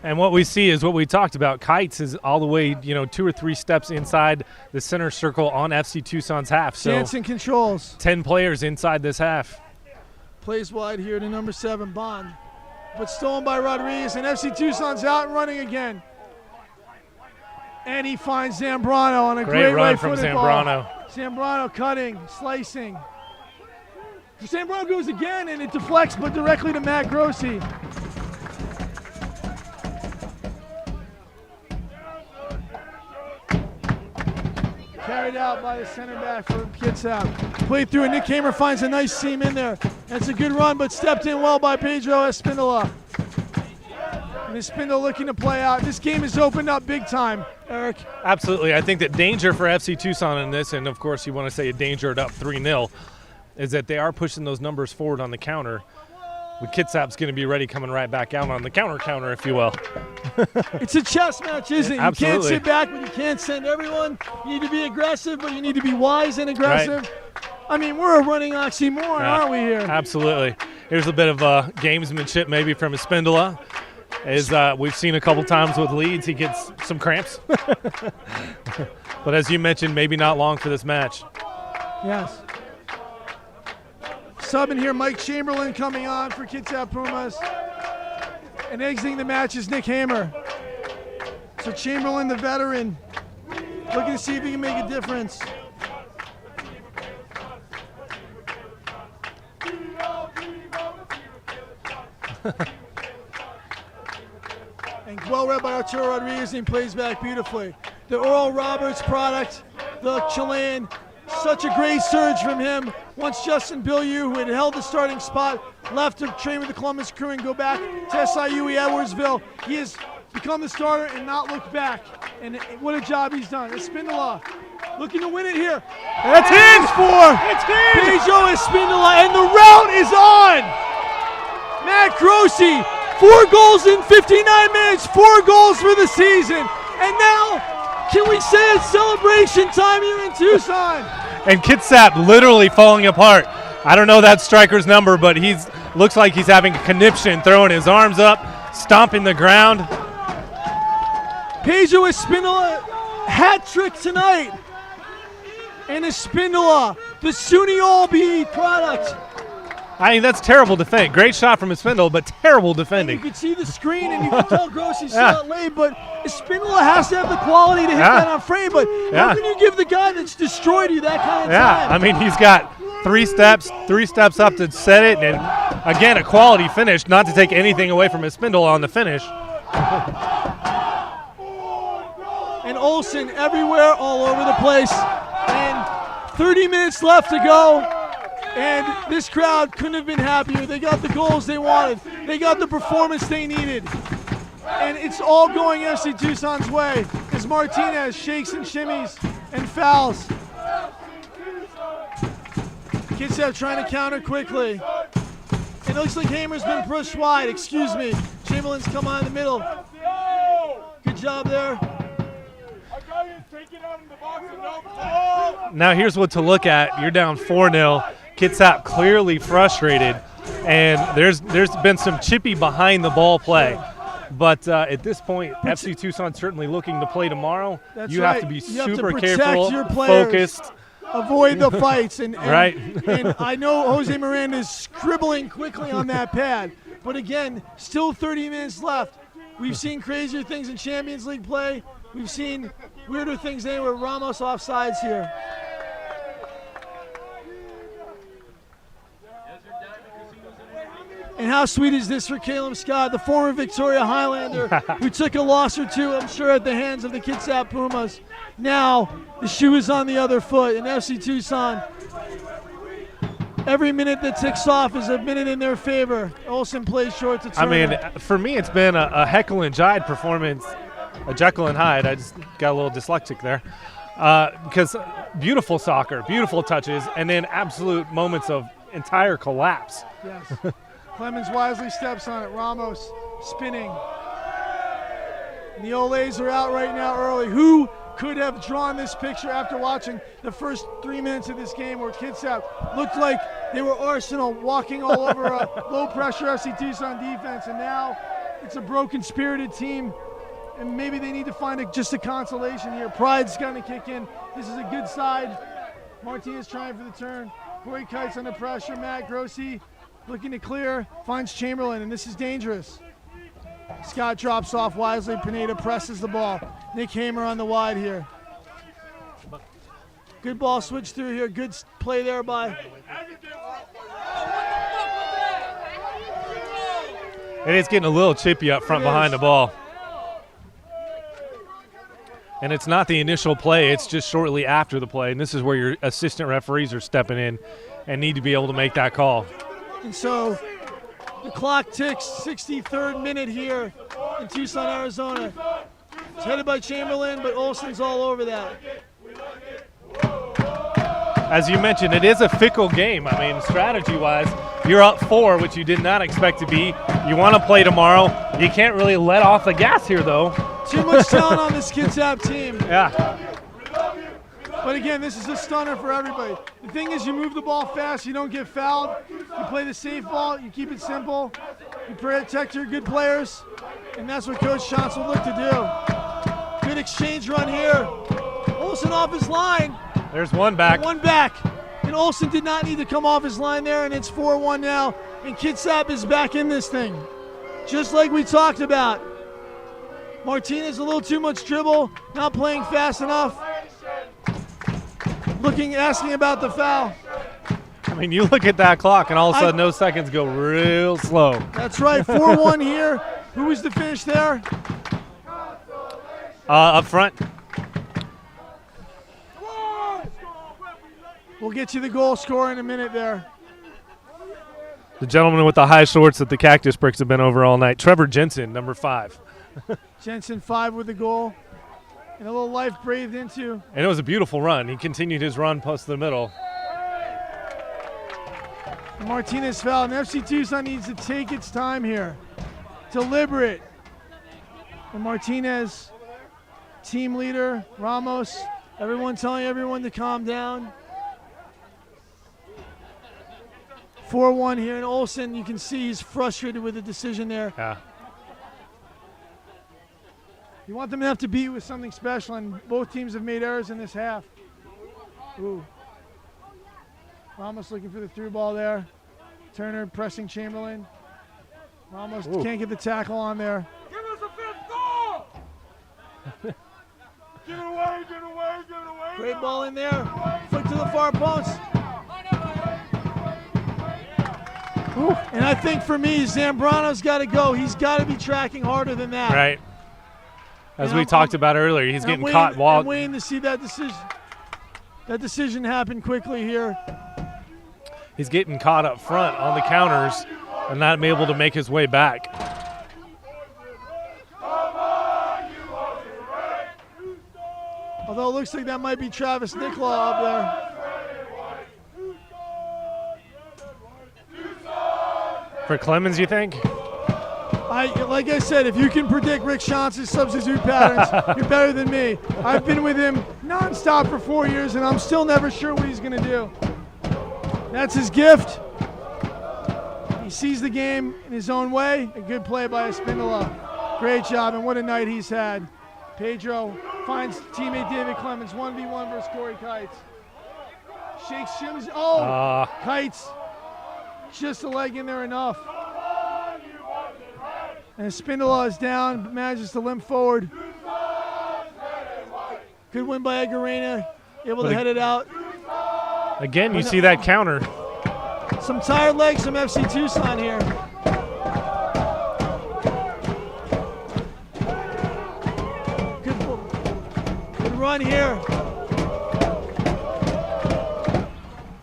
And what we see is what we talked about. Kites is all the way, 2 or 3 steps inside the center circle on FC Tucson's half. So Jansen controls. 10 players inside this half. Plays wide here to number 7, Bond. But stolen by Rodriguez, and FC Tucson's out and running again. And he finds Zambrano on a great run from right-footed Zambrano. ball. Zambrano cutting, slicing. Zambrano goes again, and it deflects, but directly to Matt Grossi. Carried out by the center back for Kitsap. Played through, and Nick Hamer finds a nice seam in there. That's a good run, but stepped in well by Pedro Espindola. And Espindola looking to play out. This game is opened up big time, Eric. Absolutely. I think that danger for FC Tucson in this, and of course you want to say a danger at up 3-0, is that they are pushing those numbers forward on the counter. But Kitsap's going to be ready coming right back out on the counter, if you will. It's a chess match, isn't it? Absolutely. You can't sit back, but you can't send everyone. You need to be aggressive, but you need to be wise and aggressive. Right. I mean, we're a running oxymoron, aren't we here? Absolutely. Here's a bit of gamesmanship maybe from Espindola. As we've seen a couple times with Leeds, he gets some cramps. But as you mentioned, maybe not long for this match. Yes. Sub in here, Mike Chamberlain coming on for Kitsap Pumas. And exiting the match is Nick Hamer. So Chamberlain, the veteran, looking to see if he can make a difference. And well read by Arturo Rodriguez, and he plays back beautifully. The Oral Roberts product, the Chilean, such a great surge from him. Once Justin Bilyeu, who had held the starting spot, left to train with the Columbus Crew and go back to SIU Edwardsville. He has become the starter and not looked back. And what a job he's done. Espindola looking to win it here. That's in! It's Pedro Espindola, and the route is on! Matt Grossi, 4 goals in 59 minutes, 4 goals for the season. And now, can we say it's celebration time here in Tucson? And Kitsap literally falling apart. I don't know that striker's number, but looks like he's having a conniption, throwing his arms up, stomping the ground. Pedro Espindola, hat trick tonight. And Espindola, the SUNY All-BE product. I mean, that's terrible defending. Great shot from Espindola, but terrible defending. And you can see the screen, and you can tell Grossi's still late, but Espindola has to have the quality to hit that on frame. But how can you give the guy that's destroyed you that kind of time? I mean, he's got 3 steps up to set it, and again, a quality finish, not to take anything away from Espindola on the finish. Olsen everywhere, all over the place. And 30 minutes left to go. And this crowd couldn't have been happier. They got the goals they wanted. They got the performance they needed. And it's all going FC Tucson's way as Martinez shakes and shimmies and fouls. Kitsap trying to counter quickly. It looks like Hamer's been pushed wide. Excuse me. Chamberlain's come on in the middle. Good job there. Now here's what to look at. You're down 4-0. Kitsap clearly frustrated, and there's been some chippy behind the ball play. But at this point, FC Tucson certainly looking to play tomorrow. You have to be super careful, your focused. Avoid the fights. And right. And I know Jose Miranda is scribbling quickly on that pad. But again, still 30 minutes left. We've seen crazier things in Champions League play. We've seen weirder things anywhere. Ramos offsides here. And how sweet is this for Caleb Scott, the former Victoria Highlander, who took a loss or two, I'm sure, at the hands of the Kitsap Pumas. Now, the shoe is on the other foot, and FC Tucson, every minute that ticks off is a minute in their favor. Olsen plays short to Turner. I mean, for me, it's been a Heckle and Hyde performance, a Jekyll and Hyde. I just got a little dyslexic there. Because beautiful soccer, beautiful touches, and then absolute moments of entire collapse. Yes. Clemens wisely steps on it. Ramos spinning. And the Olays are out right now early. Who could have drawn this picture after watching the first 3 minutes of this game where Kitsap looked like they were Arsenal walking all over a low-pressure FC Tucson defense, and now it's a broken-spirited team, and maybe they need to find just a consolation here. Pride's going to kick in. This is a good side. Martinez trying for the turn. Corey Kite's under pressure. Matt Grossi looking to clear, finds Chamberlain, and this is dangerous. Scott drops off wisely. Pineda presses the ball. Nick Hamer on the wide here. Good ball switch through here. Good play there by. And it's getting a little chippy up front behind the ball. And it's not the initial play, it's just shortly after the play. And this is where your assistant referees are stepping in and need to be able to make that call. And so the clock ticks, 63rd minute here in Tucson, Arizona. It's headed by Chamberlain, but Olsen's all over that. As you mentioned, it is a fickle game. I mean, strategy-wise, you're up 4, which you did not expect to be. You want to play tomorrow. You can't really let off the gas here, though. Too much talent on this Kitsap team. Yeah. But again, this is a stunner for everybody. The thing is, you move the ball fast, you don't get fouled. You play the safe ball, you keep it simple. You protect your good players, and that's what Coach Shantz will look to do. Good exchange run here. Olsen off his line. There's one back. One back. And Olsen did not need to come off his line there, and it's 4-1 now. And Kitsap is back in this thing. Just like we talked about. Martinez a little too much dribble, not playing fast enough. Asking about the foul. I mean, you look at that clock, and all of a sudden those seconds go real slow. That's right, 4-1 here. Who was the finish there? Up front. We'll get you the goal scorer in a minute there. The gentleman with the high shorts that the Cactus Bricks have been over all night. Trevor Jensen, number 5. Jensen 5 with the goal. And a little life breathed into. And it was a beautiful run. He continued his run post the middle. And Martinez foul, and FC Tucson needs to take its time here. Deliberate. And Martinez, team leader, Ramos, everyone telling everyone to calm down. 4-1 here, and Olsen, you can see he's frustrated with the decision there. Yeah. You want them to have to beat with something special, and both teams have made errors in this half. Ooh. Ramos looking for the through ball there. Turner pressing Chamberlain. Ramos can't get the tackle on there. Give us a fifth goal! Give it away, give it away, give it away. Great ball in there. Flick to the far post. Ooh. And I think for me, Zambrano's got to go. He's got to be tracking harder than that. Right. As we talked about earlier, he's getting caught while. I'm waiting to see that decision happen quickly here. He's getting caught up front on the counters and not able to make his way back. Although it looks like that might be Travis Nicola up there. For Clemens, you think? Like I said, if you can predict Rick Schantz's substitute patterns, you're better than me. I've been with him nonstop for 4 years, and I'm still never sure what he's going to do. That's his gift. He sees the game in his own way. A good play by Espindola. Great job, and what a night he's had. Pedro finds teammate David Clemens, 1v1 versus Corey Kites. Shakes shins. Kites. Just a leg in there enough. And Espindola is down, but manages to limp forward. Good win by Edgar Reyna, able to head it out. Again, you see that counter. Some tired legs from FC Tucson here. Good run here.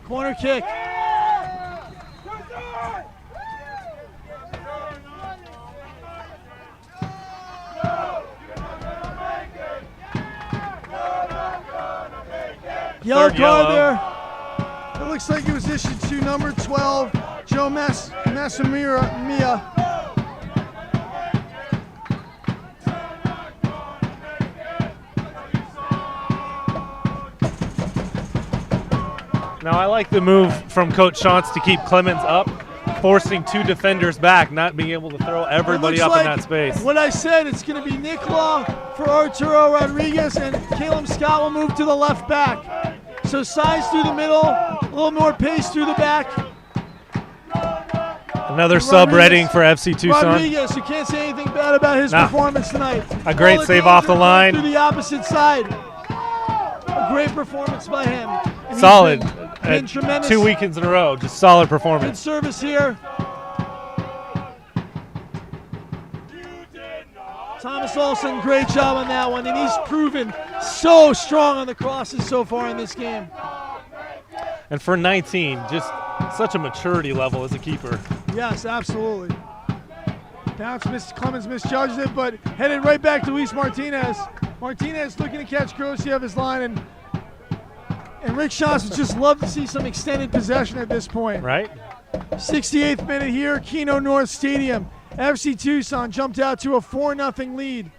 Corner kick. Yellow card there. It looks like it was issued to number 12, Joe Massamia. Now, I like the move from Coach Schanz to keep Clemens up, forcing two defenders back, not being able to throw everybody up in that space. What I said, it's going to be Nicola for Arturo Rodriguez, and Caleb Scott will move to the left back. So size through the middle, a little more pace through the back. Another sub Redding for FC Tucson. Rodriguez, you can't say anything bad about his performance tonight. A great save off the line. Through the opposite side. A great performance by him. And solid. Been tremendous. 2 weekends in a row, just solid performance. Good service here. Thomas Olsen, great job on that one, and he's proven so strong on the crosses so far in this game. And for 19, just such a maturity level as a keeper. Yes, absolutely. Bounce, Clemens misjudged it, but headed right back to Luis Martinez. Martinez looking to catch Grosieva's line, and Rick Schanz would just love to see some extended possession at this point. Right. 68th minute here, Kino North Stadium. FC Tucson jumped out to a 4-0 lead,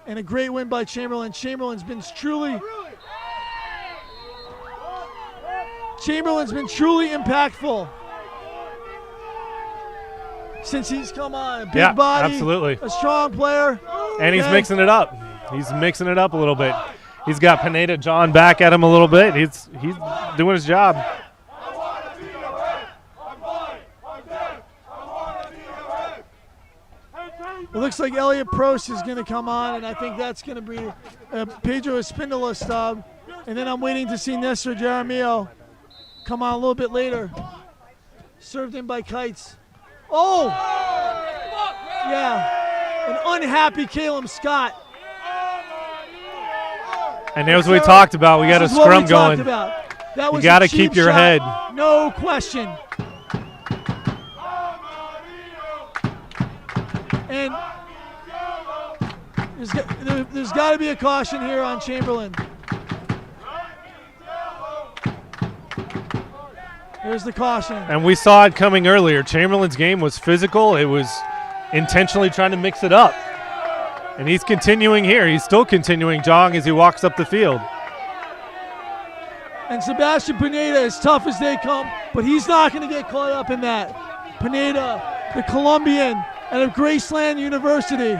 and a great win by Chamberlain. Chamberlain's been truly impactful since he's come on. Big body, absolutely. A strong player. And he's mixing it up. He's mixing it up a little bit. He's got Pineda John back at him a little bit. He's doing his job. It looks like Elliot Prost is going to come on, and I think that's going to be Pedro Espindola stub. And then I'm waiting to see Nestor Jaramillo come on a little bit later. Served in by Kites. Oh! Yeah. An unhappy Caleb Scott. And as we talked about, we got a scrum going. You got to keep your head. No question. And there's got to be a caution here on Chamberlain. There's the caution. And we saw it coming earlier. Chamberlain's game was physical. It was intentionally trying to mix it up. And he's continuing here. He's still continuing jog as he walks up the field. And Sebastian Pineda, as tough as they come, but he's not going to get caught up in that. Pineda, the Colombian out of Graceland University.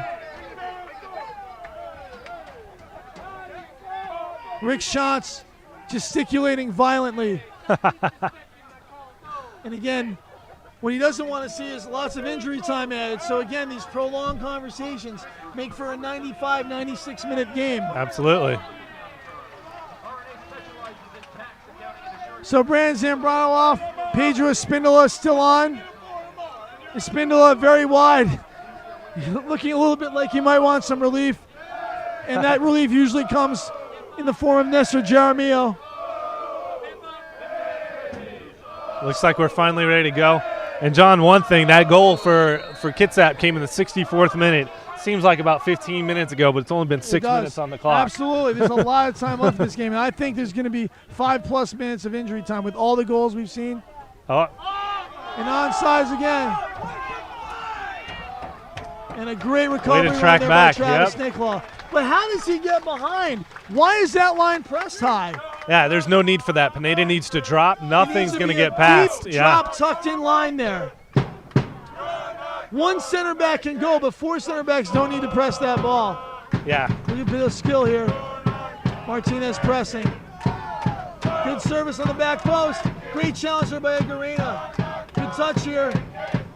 Rick Schanz gesticulating violently. And again, what he doesn't want to see is lots of injury time added. So again, these prolonged conversations make for a 95, 96-minute game. Absolutely. So Brandon Zambrano off. Pedro Espindola still on. Espindola very wide. Looking a little bit like he might want some relief. And that relief usually comes in the form of Nestor Jaramillo. Looks like we're finally ready to go. And, John, one thing, that goal for Kitsap came in the 64th minute. Seems like about 15 minutes ago, but it's only been 6 minutes on the clock. Absolutely. There's a lot of time left in this game, and I think there's going to be 5+ minutes of injury time with all the goals we've seen. Oh. And onside again. And a great recovery Way to track right there back. by Travis Nicola. But how does he get behind? Why is that line pressed high? Yeah, there's no need for that. Pineda needs to drop. Nothing's going to get past. Deep drop tucked in line there. One center back can go, but 4 center backs don't need to press that ball. Yeah. Look at a bit of skill here. Martinez pressing. Good service on the back post. Great challenge there by Edgarina. Good touch here.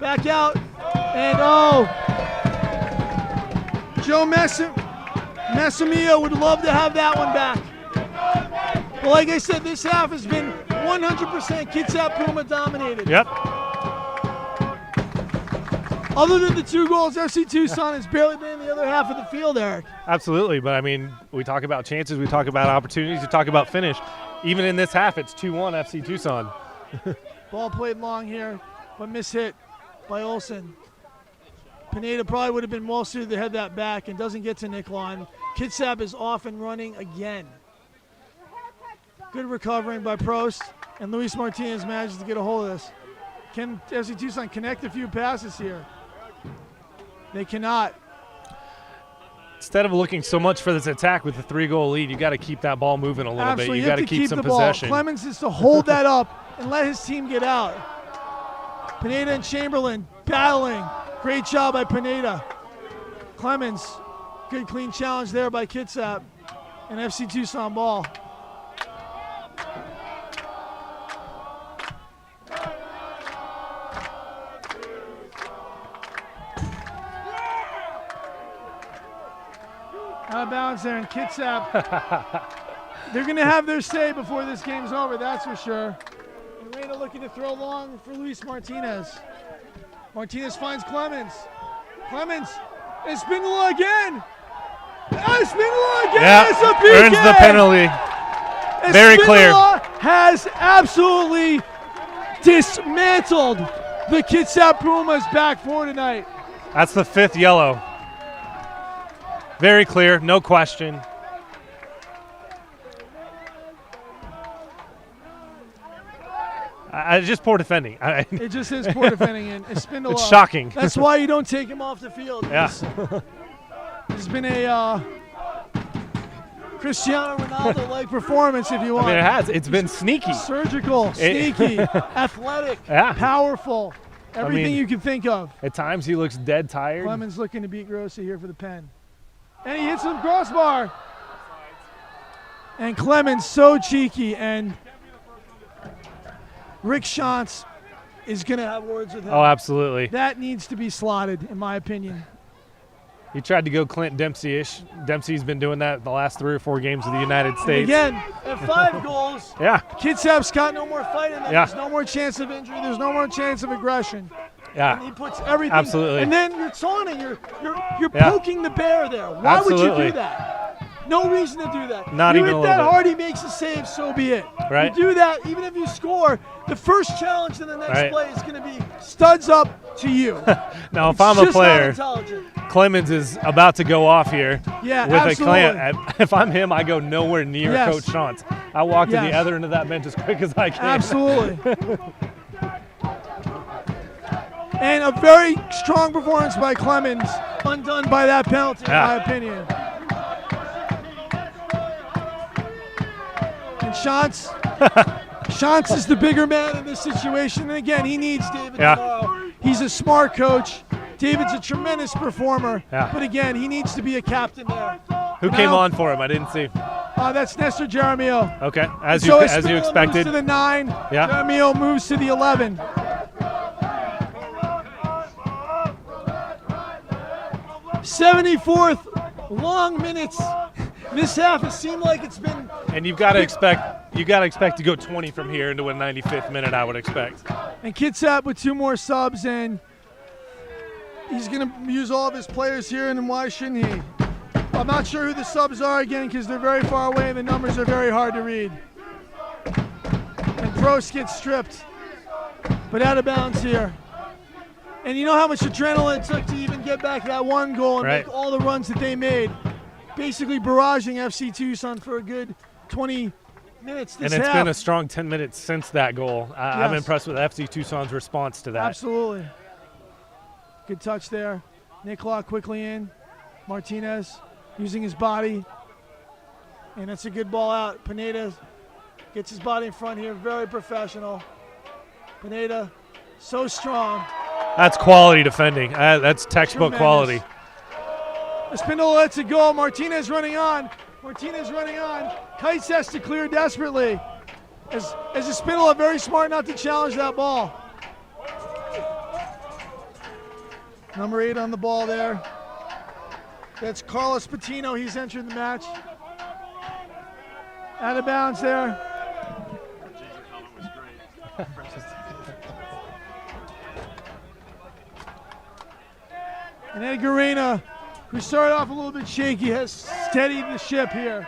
Back out. And Joe Massimillo would love to have that one back. But like I said, this half has been 100% Kitsap Puma dominated. Yep. Other than the 2 goals, FC Tucson has barely been in the other half of the field, Eric. Absolutely, but I mean, we talk about chances, we talk about opportunities, we talk about finish. Even in this half, it's 2-1 FC Tucson. Ball played long here, but mishit by Olsen. Pineda probably would have been well suited to head that back and doesn't get to Nicola. Kitsap is off and running again. Good recovering by Prost, and Luis Martinez manages to get a hold of this. Can FC Tucson connect a few passes here? They cannot. Instead of looking so much for this attack with the 3-goal lead, you got to keep that ball moving a little Absolutely. bit. You got to keep some possession. Clemens is to hold that up and let his team get out. Pineda and Chamberlain battling. Great job by Pineda. Clemens, good clean challenge there by Kitsap. And FC Tucson ball. Out of bounds there, and Kitsap, they're going to have their say before this game's over, that's for sure. And Reyna looking to throw long for Luis Martinez. Martinez finds Clemens. Clemens, Espinola again. Espinola again. Yeah, it's a PK. earns the penalty. Very clear. Espinola has absolutely dismantled the Kitsap Pumas back four tonight. That's the 5th yellow. Very clear, no question. Just poor defending. It just is poor defending, and Espinola. It's shocking. That's why you don't take him off the field. Yeah. It's been a Cristiano Ronaldo-like performance, if you want. I mean, it has. It's been sneaky. Surgical, sneaky, athletic, powerful, everything you can think of. At times he looks dead tired. Clemens looking to beat Grossi here for the pen. And he hits some crossbar. And Clemens so cheeky, and Rick Shantz is going to have words with him. Oh, absolutely. That needs to be slotted, in my opinion. He tried to go Clint Dempsey-ish. Dempsey's been doing that the last 3 or 4 games of the United States. And again, at 5 goals, yeah, Kitsap's got no more fight in them. Yeah. There's no more chance of injury. There's no more chance of aggression. Yeah, and he puts everything. Absolutely. And then you're taunting. You're Yeah. poking the bear there. Why would you Absolutely. do that? No reason to do that. Not you even hit a that little bit. hard, he makes a save, so be it. Right. You do that, even if you score, the first challenge in the next Right. play is going to be studs up to you. Now, if It's I'm a just not player, intelligent. Clemens is about to go off here. Yeah, with absolutely. a clamp. If I'm him, I go nowhere near Yes. Coach Shantz. I walk to the Yes. other end of that bench as quick as I can. Absolutely. And a very strong performance by Clemens, undone by that penalty, in my opinion. And Shantz is the bigger man in this situation. And again, he needs David tomorrow. He's a smart coach. David's a tremendous performer. Yeah. But again, he needs to be a captain there. Who And came I don't- on for him? I didn't see. That's Nestor Jaramillo. Okay, as So you Espinola expected. moves to the 9. Yeah. Jaramillo moves to the 11. '74th, long minutes. This half has seemed like it's been. And you've got to expect to go 20 from here into a 95th minute, I would expect. And Kitsap with 2 more subs, and he's going to use all of his players here, and why shouldn't he? I'm not sure who the subs are again because they're very far away and the numbers are very hard to read. And Prost gets stripped, but out of bounds here. And you know how much adrenaline it took to even get back that one goal and make all the runs that they made. Basically barraging FC Tucson for a good 20 minutes this And it's half. been a strong 10 minutes since that goal. I'm impressed with FC Tucson's response to that. Absolutely. Good touch there. Nicola quickly in. Martinez using his body. And that's a good ball out. Pineda gets his body in front here. Very professional. Pineda, so strong. That's quality defending. That's textbook quality. Espindola lets it go. Martinez running on. Kites has to clear desperately. As Espindola, very smart not to challenge that ball. Number 8 on the ball there. That's Carlos Patino. He's entered the match. Out of bounds there. And Edgar Reyna, who started off a little bit shaky, has steadied the ship here.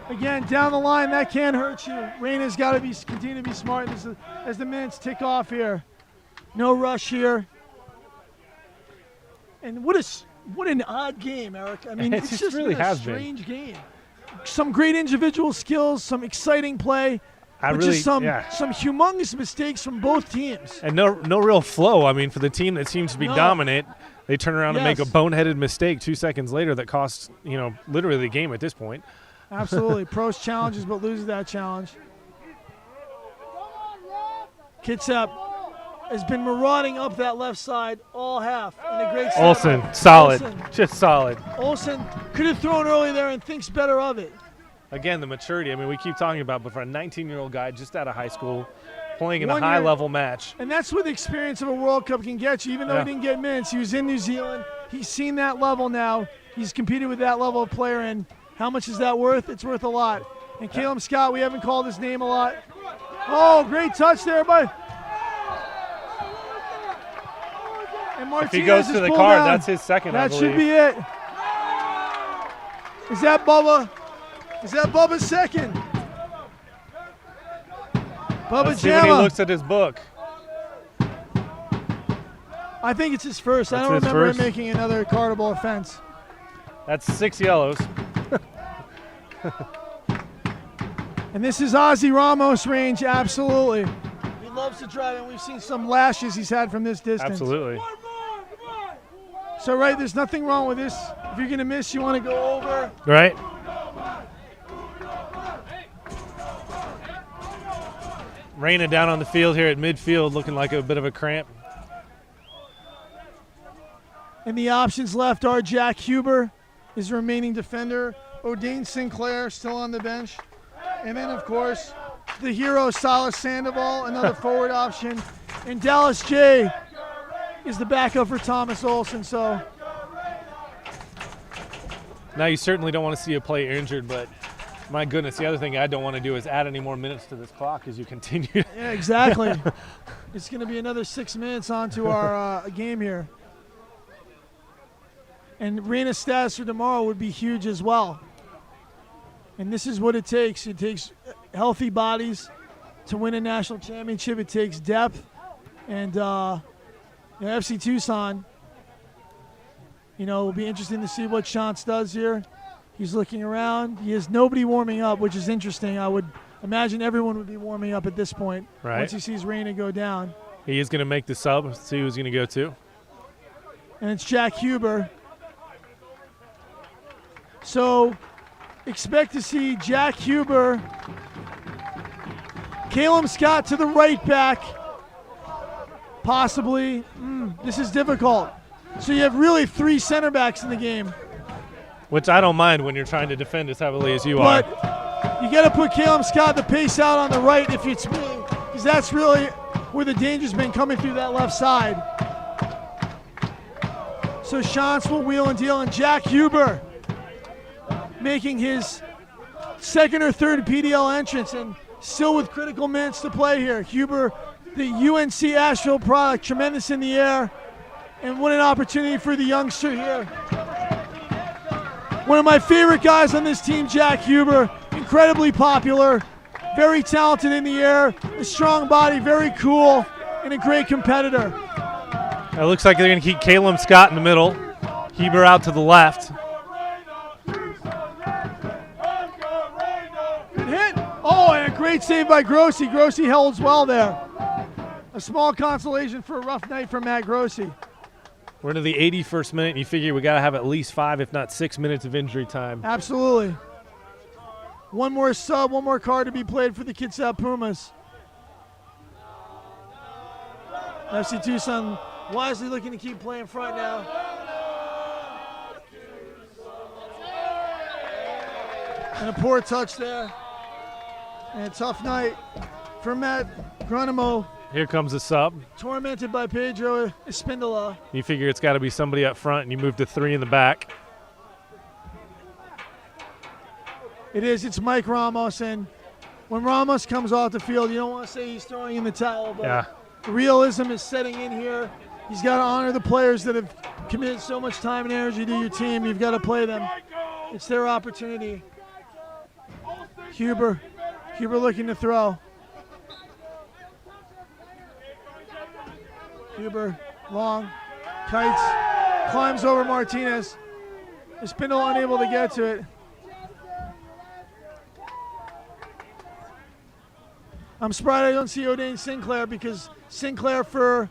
Again, down the line, that can hurt you. Reyna's got to continue to be smart as the minutes tick off here. No rush here. And what an odd game, Eric. I mean, it's just really a strange game. Some great individual skills, some exciting play. Just some humongous mistakes from both teams. And no real flow. I mean, for the team that seems to be dominant, they turn around and make a boneheaded mistake 2 seconds later that costs, literally the game at this point. Absolutely. Prost challenges but loses that challenge. Kitsap has been marauding up that left side all half in a great start. Olsen, solid. Just solid. Olsen could have thrown early there and thinks better of it. Again, the maturity. I mean, we keep talking about, but for a 19-year-old guy just out of high school, playing in a high-level match. And that's what the experience of a World Cup can get you. Even though he didn't get minutes, he was in New Zealand. He's seen that level now. He's competed with that level of player, and how much is that worth? It's worth a lot. And Caleb Scott, we haven't called his name a lot. Oh, great touch there by... And Martinez if he goes to the card, that's his second, I believe. That should be it. Is that Bubba? Is that Bubba's second? Bubba Let's see when he Jama. looks at his book. I think it's his first. That's I don't his remember first? him making another cardable offense. That's 6 yellows. And this is Ozzy Ramos' range, absolutely. He loves to drive, and we've seen some lashes he's had from this distance. Absolutely. So, there's nothing wrong with this. If you're going to miss, you want to go over. Right. Reyna down on the field here at midfield, looking like a bit of a cramp. And the options left are Jack Huber, his remaining defender. O'Dane Sinclair still on the bench. And then, of course, the hero Salas Sandoval, another forward option. And Dallas J is the backup for Thomas Olsen. So Now, you certainly don't want to see a player injured, but my goodness, the other thing I don't want to do is add any more minutes to this clock as you continue. Yeah, exactly. It's going to be another 6 minutes onto our game here. And Reyna's status for tomorrow would be huge as well. And this is what it takes. It takes healthy bodies to win a national championship. It takes depth. And FC Tucson, it'll be interesting to see what Chance does here. He's looking around. He has nobody warming up, which is interesting. I would imagine everyone would be warming up at this point once he sees Reyna go down. He is going to make the sub, see who's going to go to. And it's Jack Huber. So expect to see Jack Huber, Caleb Scott to the right back, possibly. This is difficult. So you have really 3 center backs in the game. Which I don't mind when you're trying to defend as heavily as you are. But you got to put Caleb Scott the pace out on the right if it's me, because that's really where the danger's been, coming through that left side. So Chance will wheel and deal, and Jack Huber making his second or third PDL entrance, and still with critical minutes to play here. Huber, the UNC Asheville product, tremendous in the air. And what an opportunity for the youngster here. One of my favorite guys on this team, Jack Huber, incredibly popular, very talented in the air, a strong body, very cool, and a great competitor. It looks like they're going to keep Caleb Scott in the middle, Huber out to the left. Good hit. Oh, and a great save by Grossi. Grossi holds well there. A small consolation for a rough night for Matt Grossi. We're into the 81st minute, and you figure we got to have at least 5, if not 6 minutes of injury time. Absolutely. One more sub, one more card to be played for the Kitsap Pumas. FC Tucson wisely looking to keep playing front now. And a poor touch there. And a tough night for Matt Grunemo. Here comes the sub. Tormented by Pedro Espindola. You figure it's got to be somebody up front, and you move to 3 in the back. It is. It's Mike Ramos, and when Ramos comes off the field, you don't want to say he's throwing in the towel, but yeah. The realism is setting in here. He's got to honor the players that have committed so much time and energy to your team. You've got to play them. It's their opportunity. Huber looking to throw. Huber, long, kites, climbs over Martinez. Espindola unable to get to it. I'm surprised I don't see O'Dane Sinclair, because Sinclair for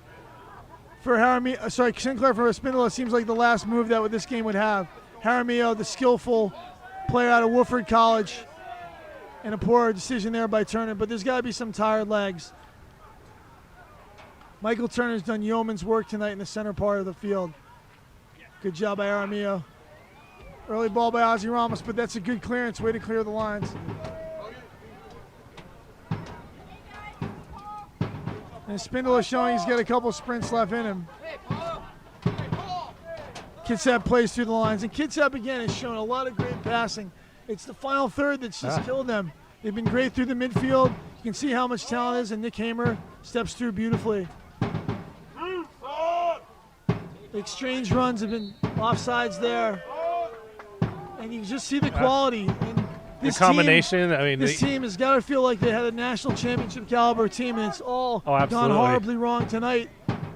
Espindola seems like the last move that this game would have. Jaramillo, the skillful player out of Woodford College, and a poor decision there by Turner, but there's got to be some tired legs. Michael Turner's done yeoman's work tonight in the center part of the field. Good job by Jaramillo. Early ball by Ozzy Ramos, but that's a good clearance. Way to clear the lines. And Espindola showing he's got a couple sprints left in him. Kitsap plays through the lines, and Kitsap again has shown a lot of great passing. It's the final third that's just killed them. They've been great through the midfield. You can see how much talent is, and Nick Hamer steps through beautifully. The exchange runs have been offsides there, and you can just see the quality. And this the combination, this team has got to feel like they had a national championship caliber team, and it's all gone horribly wrong tonight.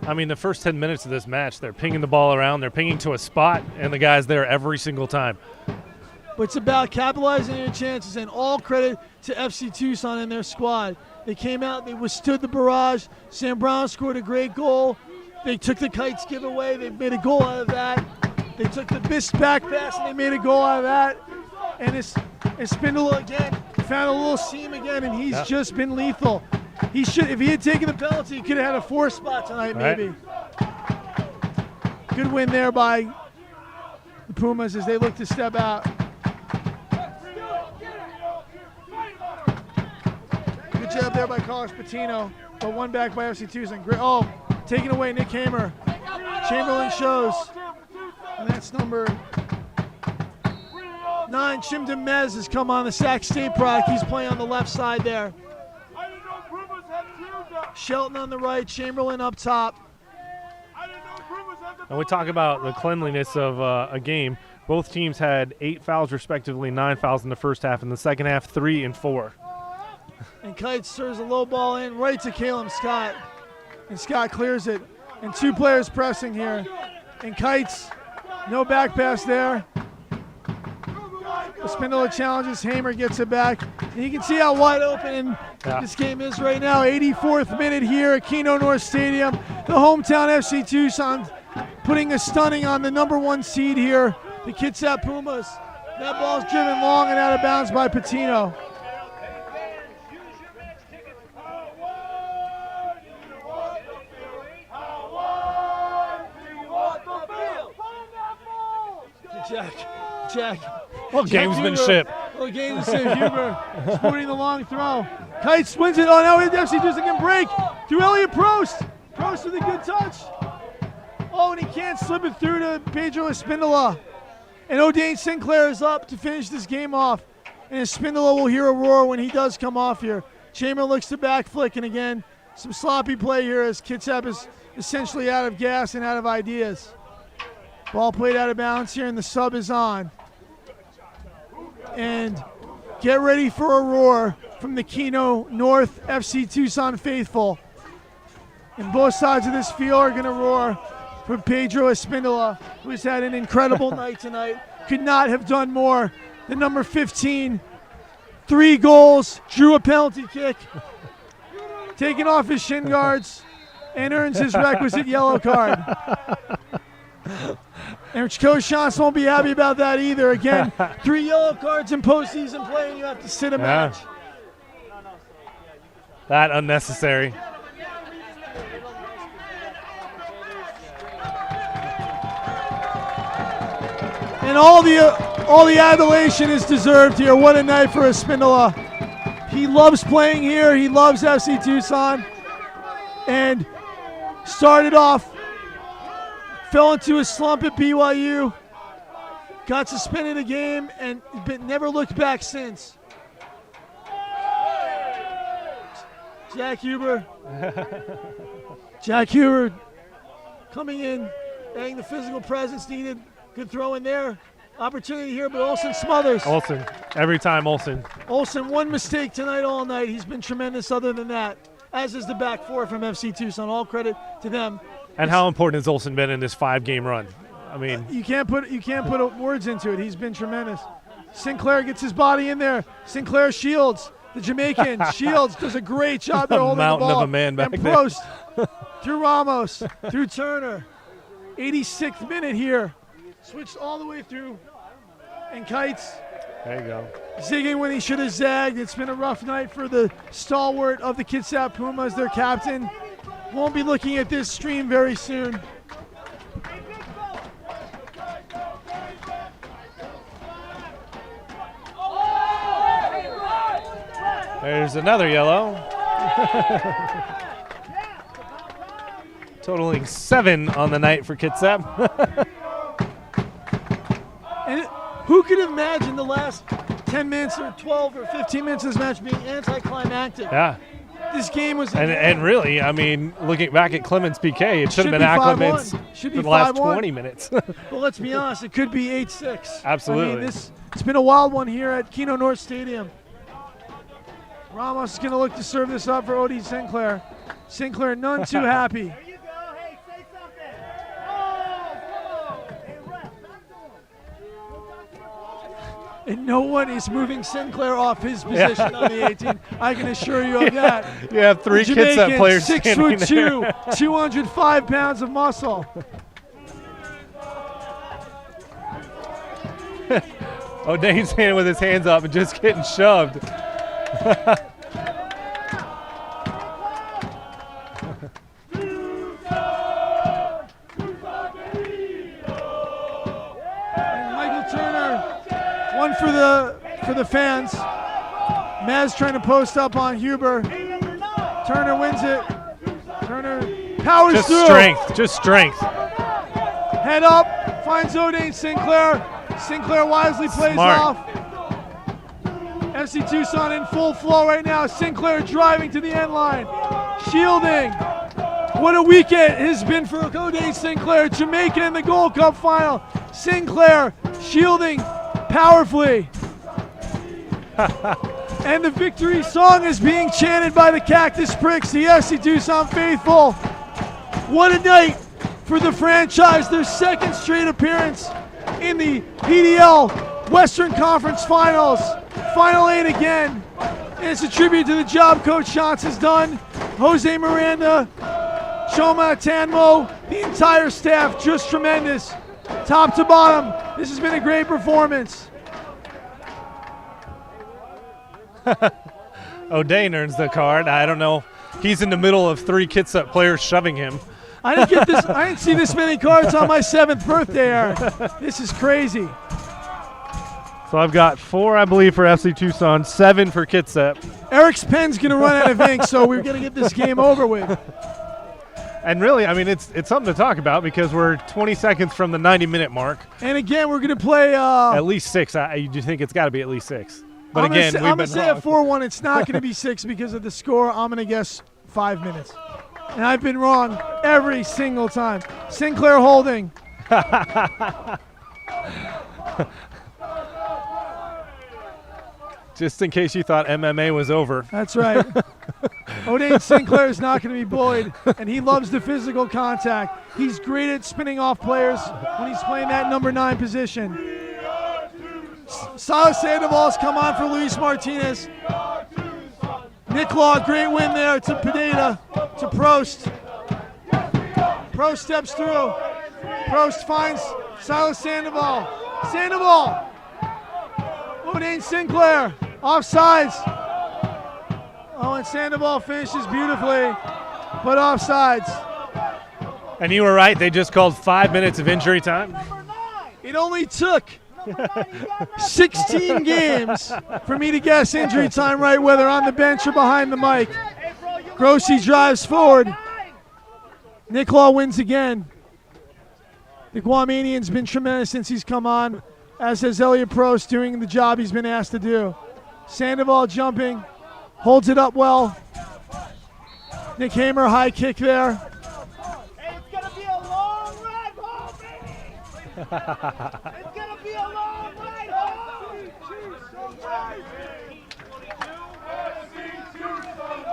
I mean, the first 10 minutes of this match, they're pinging the ball around, they're pinging to a spot, and the guy's there every single time. But it's about capitalizing on your chances, and all credit to FC Tucson and their squad. They came out, they withstood the barrage. Sam Brown scored a great goal. They took the kites giveaway, they made a goal out of that. They took the Biss back pass, and they made a goal out of that. And Espindola again found a little seam again, and he's just been lethal. He should, if he had taken the penalty, he could have had a 4 spot tonight, maybe. Good win there by the Pumas as they look to step out. Good job there by Carlos Patino, but one back by FC Tucson. Oh, taking away Nick Hamer. Chamberlain shows, and that's number 9. Chimden Mez has come on, the Sac State product. He's playing on the left side there. Shelton on the right, Chamberlain up top. And we talk about the cleanliness of a game. Both teams had 8 fouls respectively, 9 fouls in the first half. In the second half, 3 and 4. And Kites serves a low ball in right to Caleb Scott. And Scott clears it. And 2 players pressing here. And Kites, no back pass there. Espindola challenges, Hamer gets it back. And you can see how wide open this game is right now. 84th minute here at Kino North Stadium. The hometown FC Tucson putting a stunning on the number 1 seed here, the Kitsap Pumas. That ball's driven long and out of bounds by Patino. Jack. Well, gamesmanship. Well, gamesmanship. Huber sporting the long throw. Kites wins it. Oh, now FC Tucson can break through Elliot Prost. Prost with a good touch. Oh, and he can't slip it through to Pedro Espindola. And O'Dane Sinclair is up to finish this game off. And Espindola will hear a roar when he does come off here. Chamberlain looks to back flick, and again, some sloppy play here as Kitsap is essentially out of gas and out of ideas. Ball played out of bounds here, and the sub is on. And get ready for a roar from the Kino North FC Tucson faithful. And both sides of this field are going to roar for Pedro Espindola, who has had an incredible night tonight. Could not have done more. The number 15, 3 goals, drew a penalty kick, taking off his shin guards, and earns his requisite yellow card. And Coach Johnson won't be happy about that either. Again, 3 yellow cards in postseason play, and you have to sit a match. That unnecessary. And all the adulation is deserved here. What a night for Espindola. He loves playing here. He loves FC Tucson. And started off, fell into a slump at BYU, got suspended a game, and never looked back since. Jack Huber. Jack Huber coming in, adding the physical presence needed. Good throw in there. Opportunity here, but Olsen smothers. Olsen. Every time Olsen. Olsen, one mistake tonight all night. He's been tremendous other than that, as is the back four from FC Tucson. All credit to them. And how important has Olsen been in this 5-game run? I mean, you can't put words into it. He's been tremendous. Sinclair gets his body in there. Sinclair shields the Jamaican. Shields does a great job there holding the ball. Mountain of a man back and there. Prost through Ramos, through Turner. 86th minute here. Switched all the way through. And Kites. There you go. Zigging when he should have zagged. It's been a rough night for the stalwart of the Kitsap Pumas, their captain. Won't be looking at this stream very soon. There's another yellow. Totaling 7 on the night for Kitsap. And who could have imagined the last 10 minutes or 12 or 15 minutes of this match being anticlimactic? Yeah. This game was... And really, I mean, looking back at Clemens PK, it should have been acclimates for the last 20 minutes. Well, let's be honest, it could be 8-6. Absolutely. I mean, it's been a wild one here at Kino North Stadium. Ramos is going to look to serve this up for Odie Sinclair. Sinclair none too happy. And no one is moving Sinclair off his position on the 18. I can assure you of that. You have 3 Kitsap players standing 6'2", there. 205 pounds of muscle. O'Dane's standing with his hands up and just getting shoved. One for the fans. Maz trying to post up on Huber. Turner wins it. Turner powers through. Just strength. Head up, finds O'Dane Sinclair. Sinclair wisely plays Smart. off. FC Tucson in full flow right now. Sinclair driving to the end line. Shielding. What a week it has been for O'Dane Sinclair. Jamaica in the Gold Cup final. Sinclair shielding powerfully. And the victory song is being chanted by the Cactus Pricks, the FC Tucson faithful. What a night for the franchise, their second straight appearance in the PDL Western Conference Finals. Final 8 again. And it's a tribute to the job Coach Shantz has done. Jose Miranda, Choma Tanmo, the entire staff, just tremendous. Top to bottom, this has been a great performance. O'Dane earns the card. I don't know. He's in the middle of 3 Kitsap players shoving him. I didn't see this many cards on my 7th birthday, Eric. This is crazy. So I've got 4, I believe, for FC Tucson, 7 for Kitsap. Eric's pen's going to run out of ink, so we're going to get this game over with. And really, I mean, it's something to talk about because we're 20 seconds from the 90-minute mark. And again, we're going to play... at least 6. You do think it's got to be at least 6. But I'm going to say wrong. at 4-1, it's not going to be 6 because of the score. I'm going to guess 5 minutes. And I've been wrong every single time. Sinclair holding. Just in case you thought MMA was over. That's right. O'Dane Sinclair is not going to be bullied, and he loves the physical contact. He's great at spinning off players when he's playing that number 9 position. Silas Sandoval's come on for Luis Martinez. Nick Law, great win there to Pineda, to Prost. Prost steps through. Prost finds Silas Sandoval. Sandoval! O'Dane Sinclair, offsides. Oh, and Sandoval finishes beautifully, but offsides. And you were right, they just called 5 minutes of injury time. It only took 16 games for me to guess injury time right, whether on the bench or behind the mic. Grossi drives forward. Nick Law wins again. The Guamanian's been tremendous since he's come on, as has Elliot Prost doing the job he's been asked to do. Sandoval jumping, holds it up well. Nick Hamer, high kick there. It's gonna be a long ride home, baby! It's gonna be a long ride home!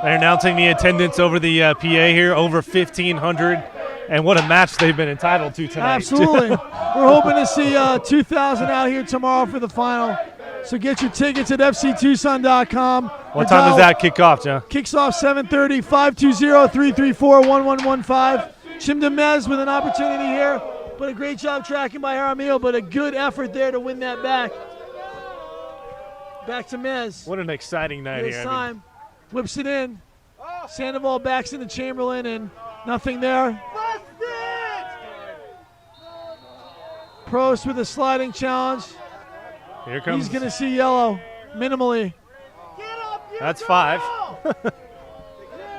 They're announcing the attendance over the PA here, over 1,500. And what a match they've been entitled to tonight. Absolutely. We're hoping to see 2,000 out here tomorrow for the final. So get your tickets at fctucson.com. What time does that kick off, John? Kicks off 7:30, 520-334-1115. Chimda Mez with an opportunity here, but a great job tracking by Jaramillo, but a good effort there to win that back. Back to Mez. What an exciting night This here. time, whips it in. Sandoval backs into Chamberlain, and nothing there. Prost with a sliding challenge. Here comes. He's going to see yellow, minimally. That's 5.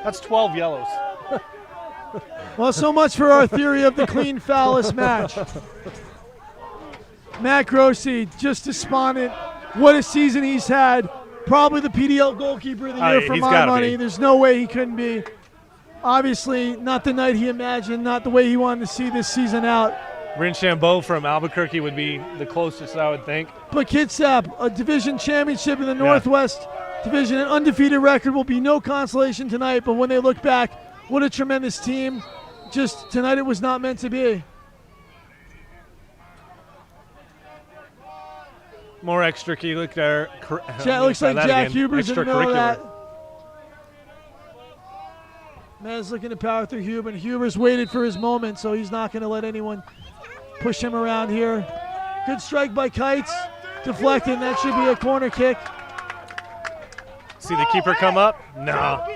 That's 12 yellows. Well, so much for our theory of the clean foul-less match. Matt Grossi, just despondent. What a season he's had. Probably the PDL goalkeeper of the year for my money. Be. There's no way he couldn't be. Obviously, not the night he imagined, not the way he wanted to see this season out. Rinchambeau from Albuquerque would be the closest, I would think. But Kitsap, a division championship in the Northwest Division, an undefeated record will be no consolation tonight. But when they look back, what a tremendous team. Just tonight it was not meant to be. More extracurricular. Looks like Jack Huber's in the middle of that. Mez looking to power through Huber, and Huber's waited for his moment, so he's not going to let anyone push him around here. Good strike by Kites. Deflected, and that should be a corner kick. See the keeper come up? No.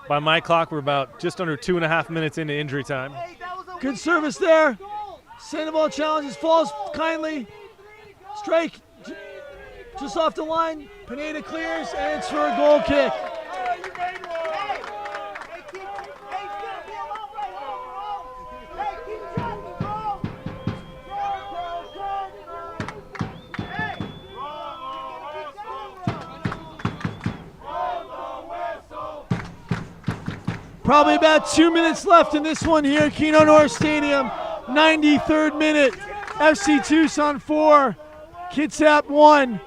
By my clock, we're about just under 2.5 minutes into injury time. Good service there. Sandoval challenges, falls kindly. Strike just off the line. Pineda clears, and it's for a goal kick. Probably about 2 minutes left in this one here at Kino North Stadium. 93rd minute. FC Tucson 4, Kitsap 1.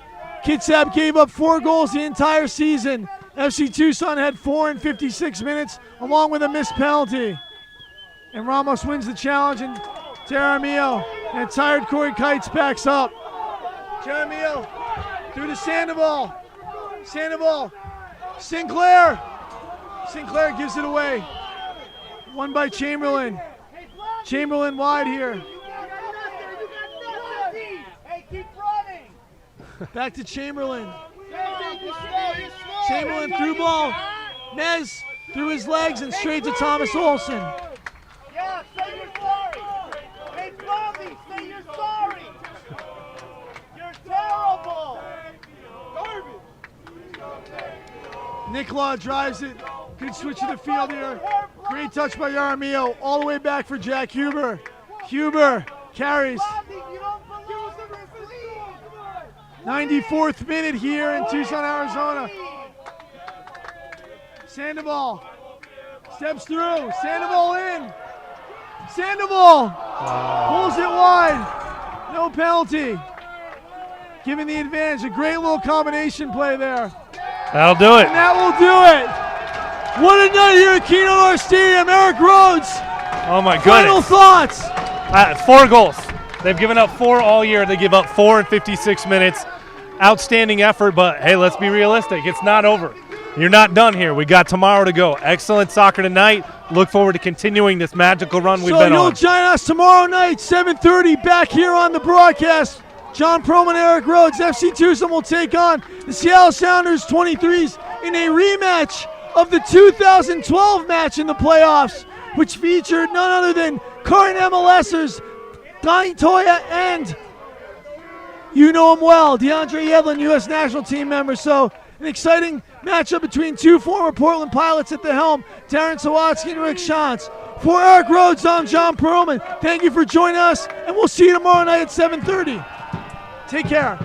Kitsap gave up 4 goals the entire season. FC Tucson had 4 in 56 minutes, along with a missed penalty. And Ramos wins the challenge, and Jaramillo and tired Corey Kites backs up. Jaramillo through to Sandoval. Sandoval. Sinclair. Sinclair gives it away. Won by Chamberlain. Chamberlain wide here. Back to Chamberlain. Chamberlain through ball. Mez through his legs and straight to Thomas Olsen. Yeah, say you're sorry. Hey, Bobby, say you're sorry. You're terrible. Nick Law drives it. Good switch of the field here. Great touch by Jaramillo. All the way back for Jack Huber. Huber carries. 94th minute here in Tucson, Arizona. Sandoval steps through. Sandoval in. Sandoval pulls it wide. No penalty. Giving the advantage. A great little combination play there. That'll do it. And that will do it. What a night here at Kino North Stadium. Eric Rhodes. Oh my Final goodness. thoughts. 4 goals. They've given up 4 all year. They give up 4 in 56 minutes. Outstanding effort, but hey, let's be realistic. It's not over. You're not done here. We got tomorrow to go. Excellent soccer tonight. Look forward to continuing this magical run we've been So you'll on. join us tomorrow night, 7:30, back here on the broadcast. John Perlman, Eric Rhodes, FC Tucson will take on the Seattle Sounders 23s in a rematch of the 2012 match in the playoffs, which featured none other than current MLSers Donnie Toya and, you know him well, DeAndre Yedlin, U.S. national team member. So an exciting matchup between 2 former Portland Pilots at the helm, Darren Sawatsky and Rick Shantz. For Eric Rhodes, I'm John Perlman. Thank you for joining us, and we'll see you tomorrow night at 7:30. Take care.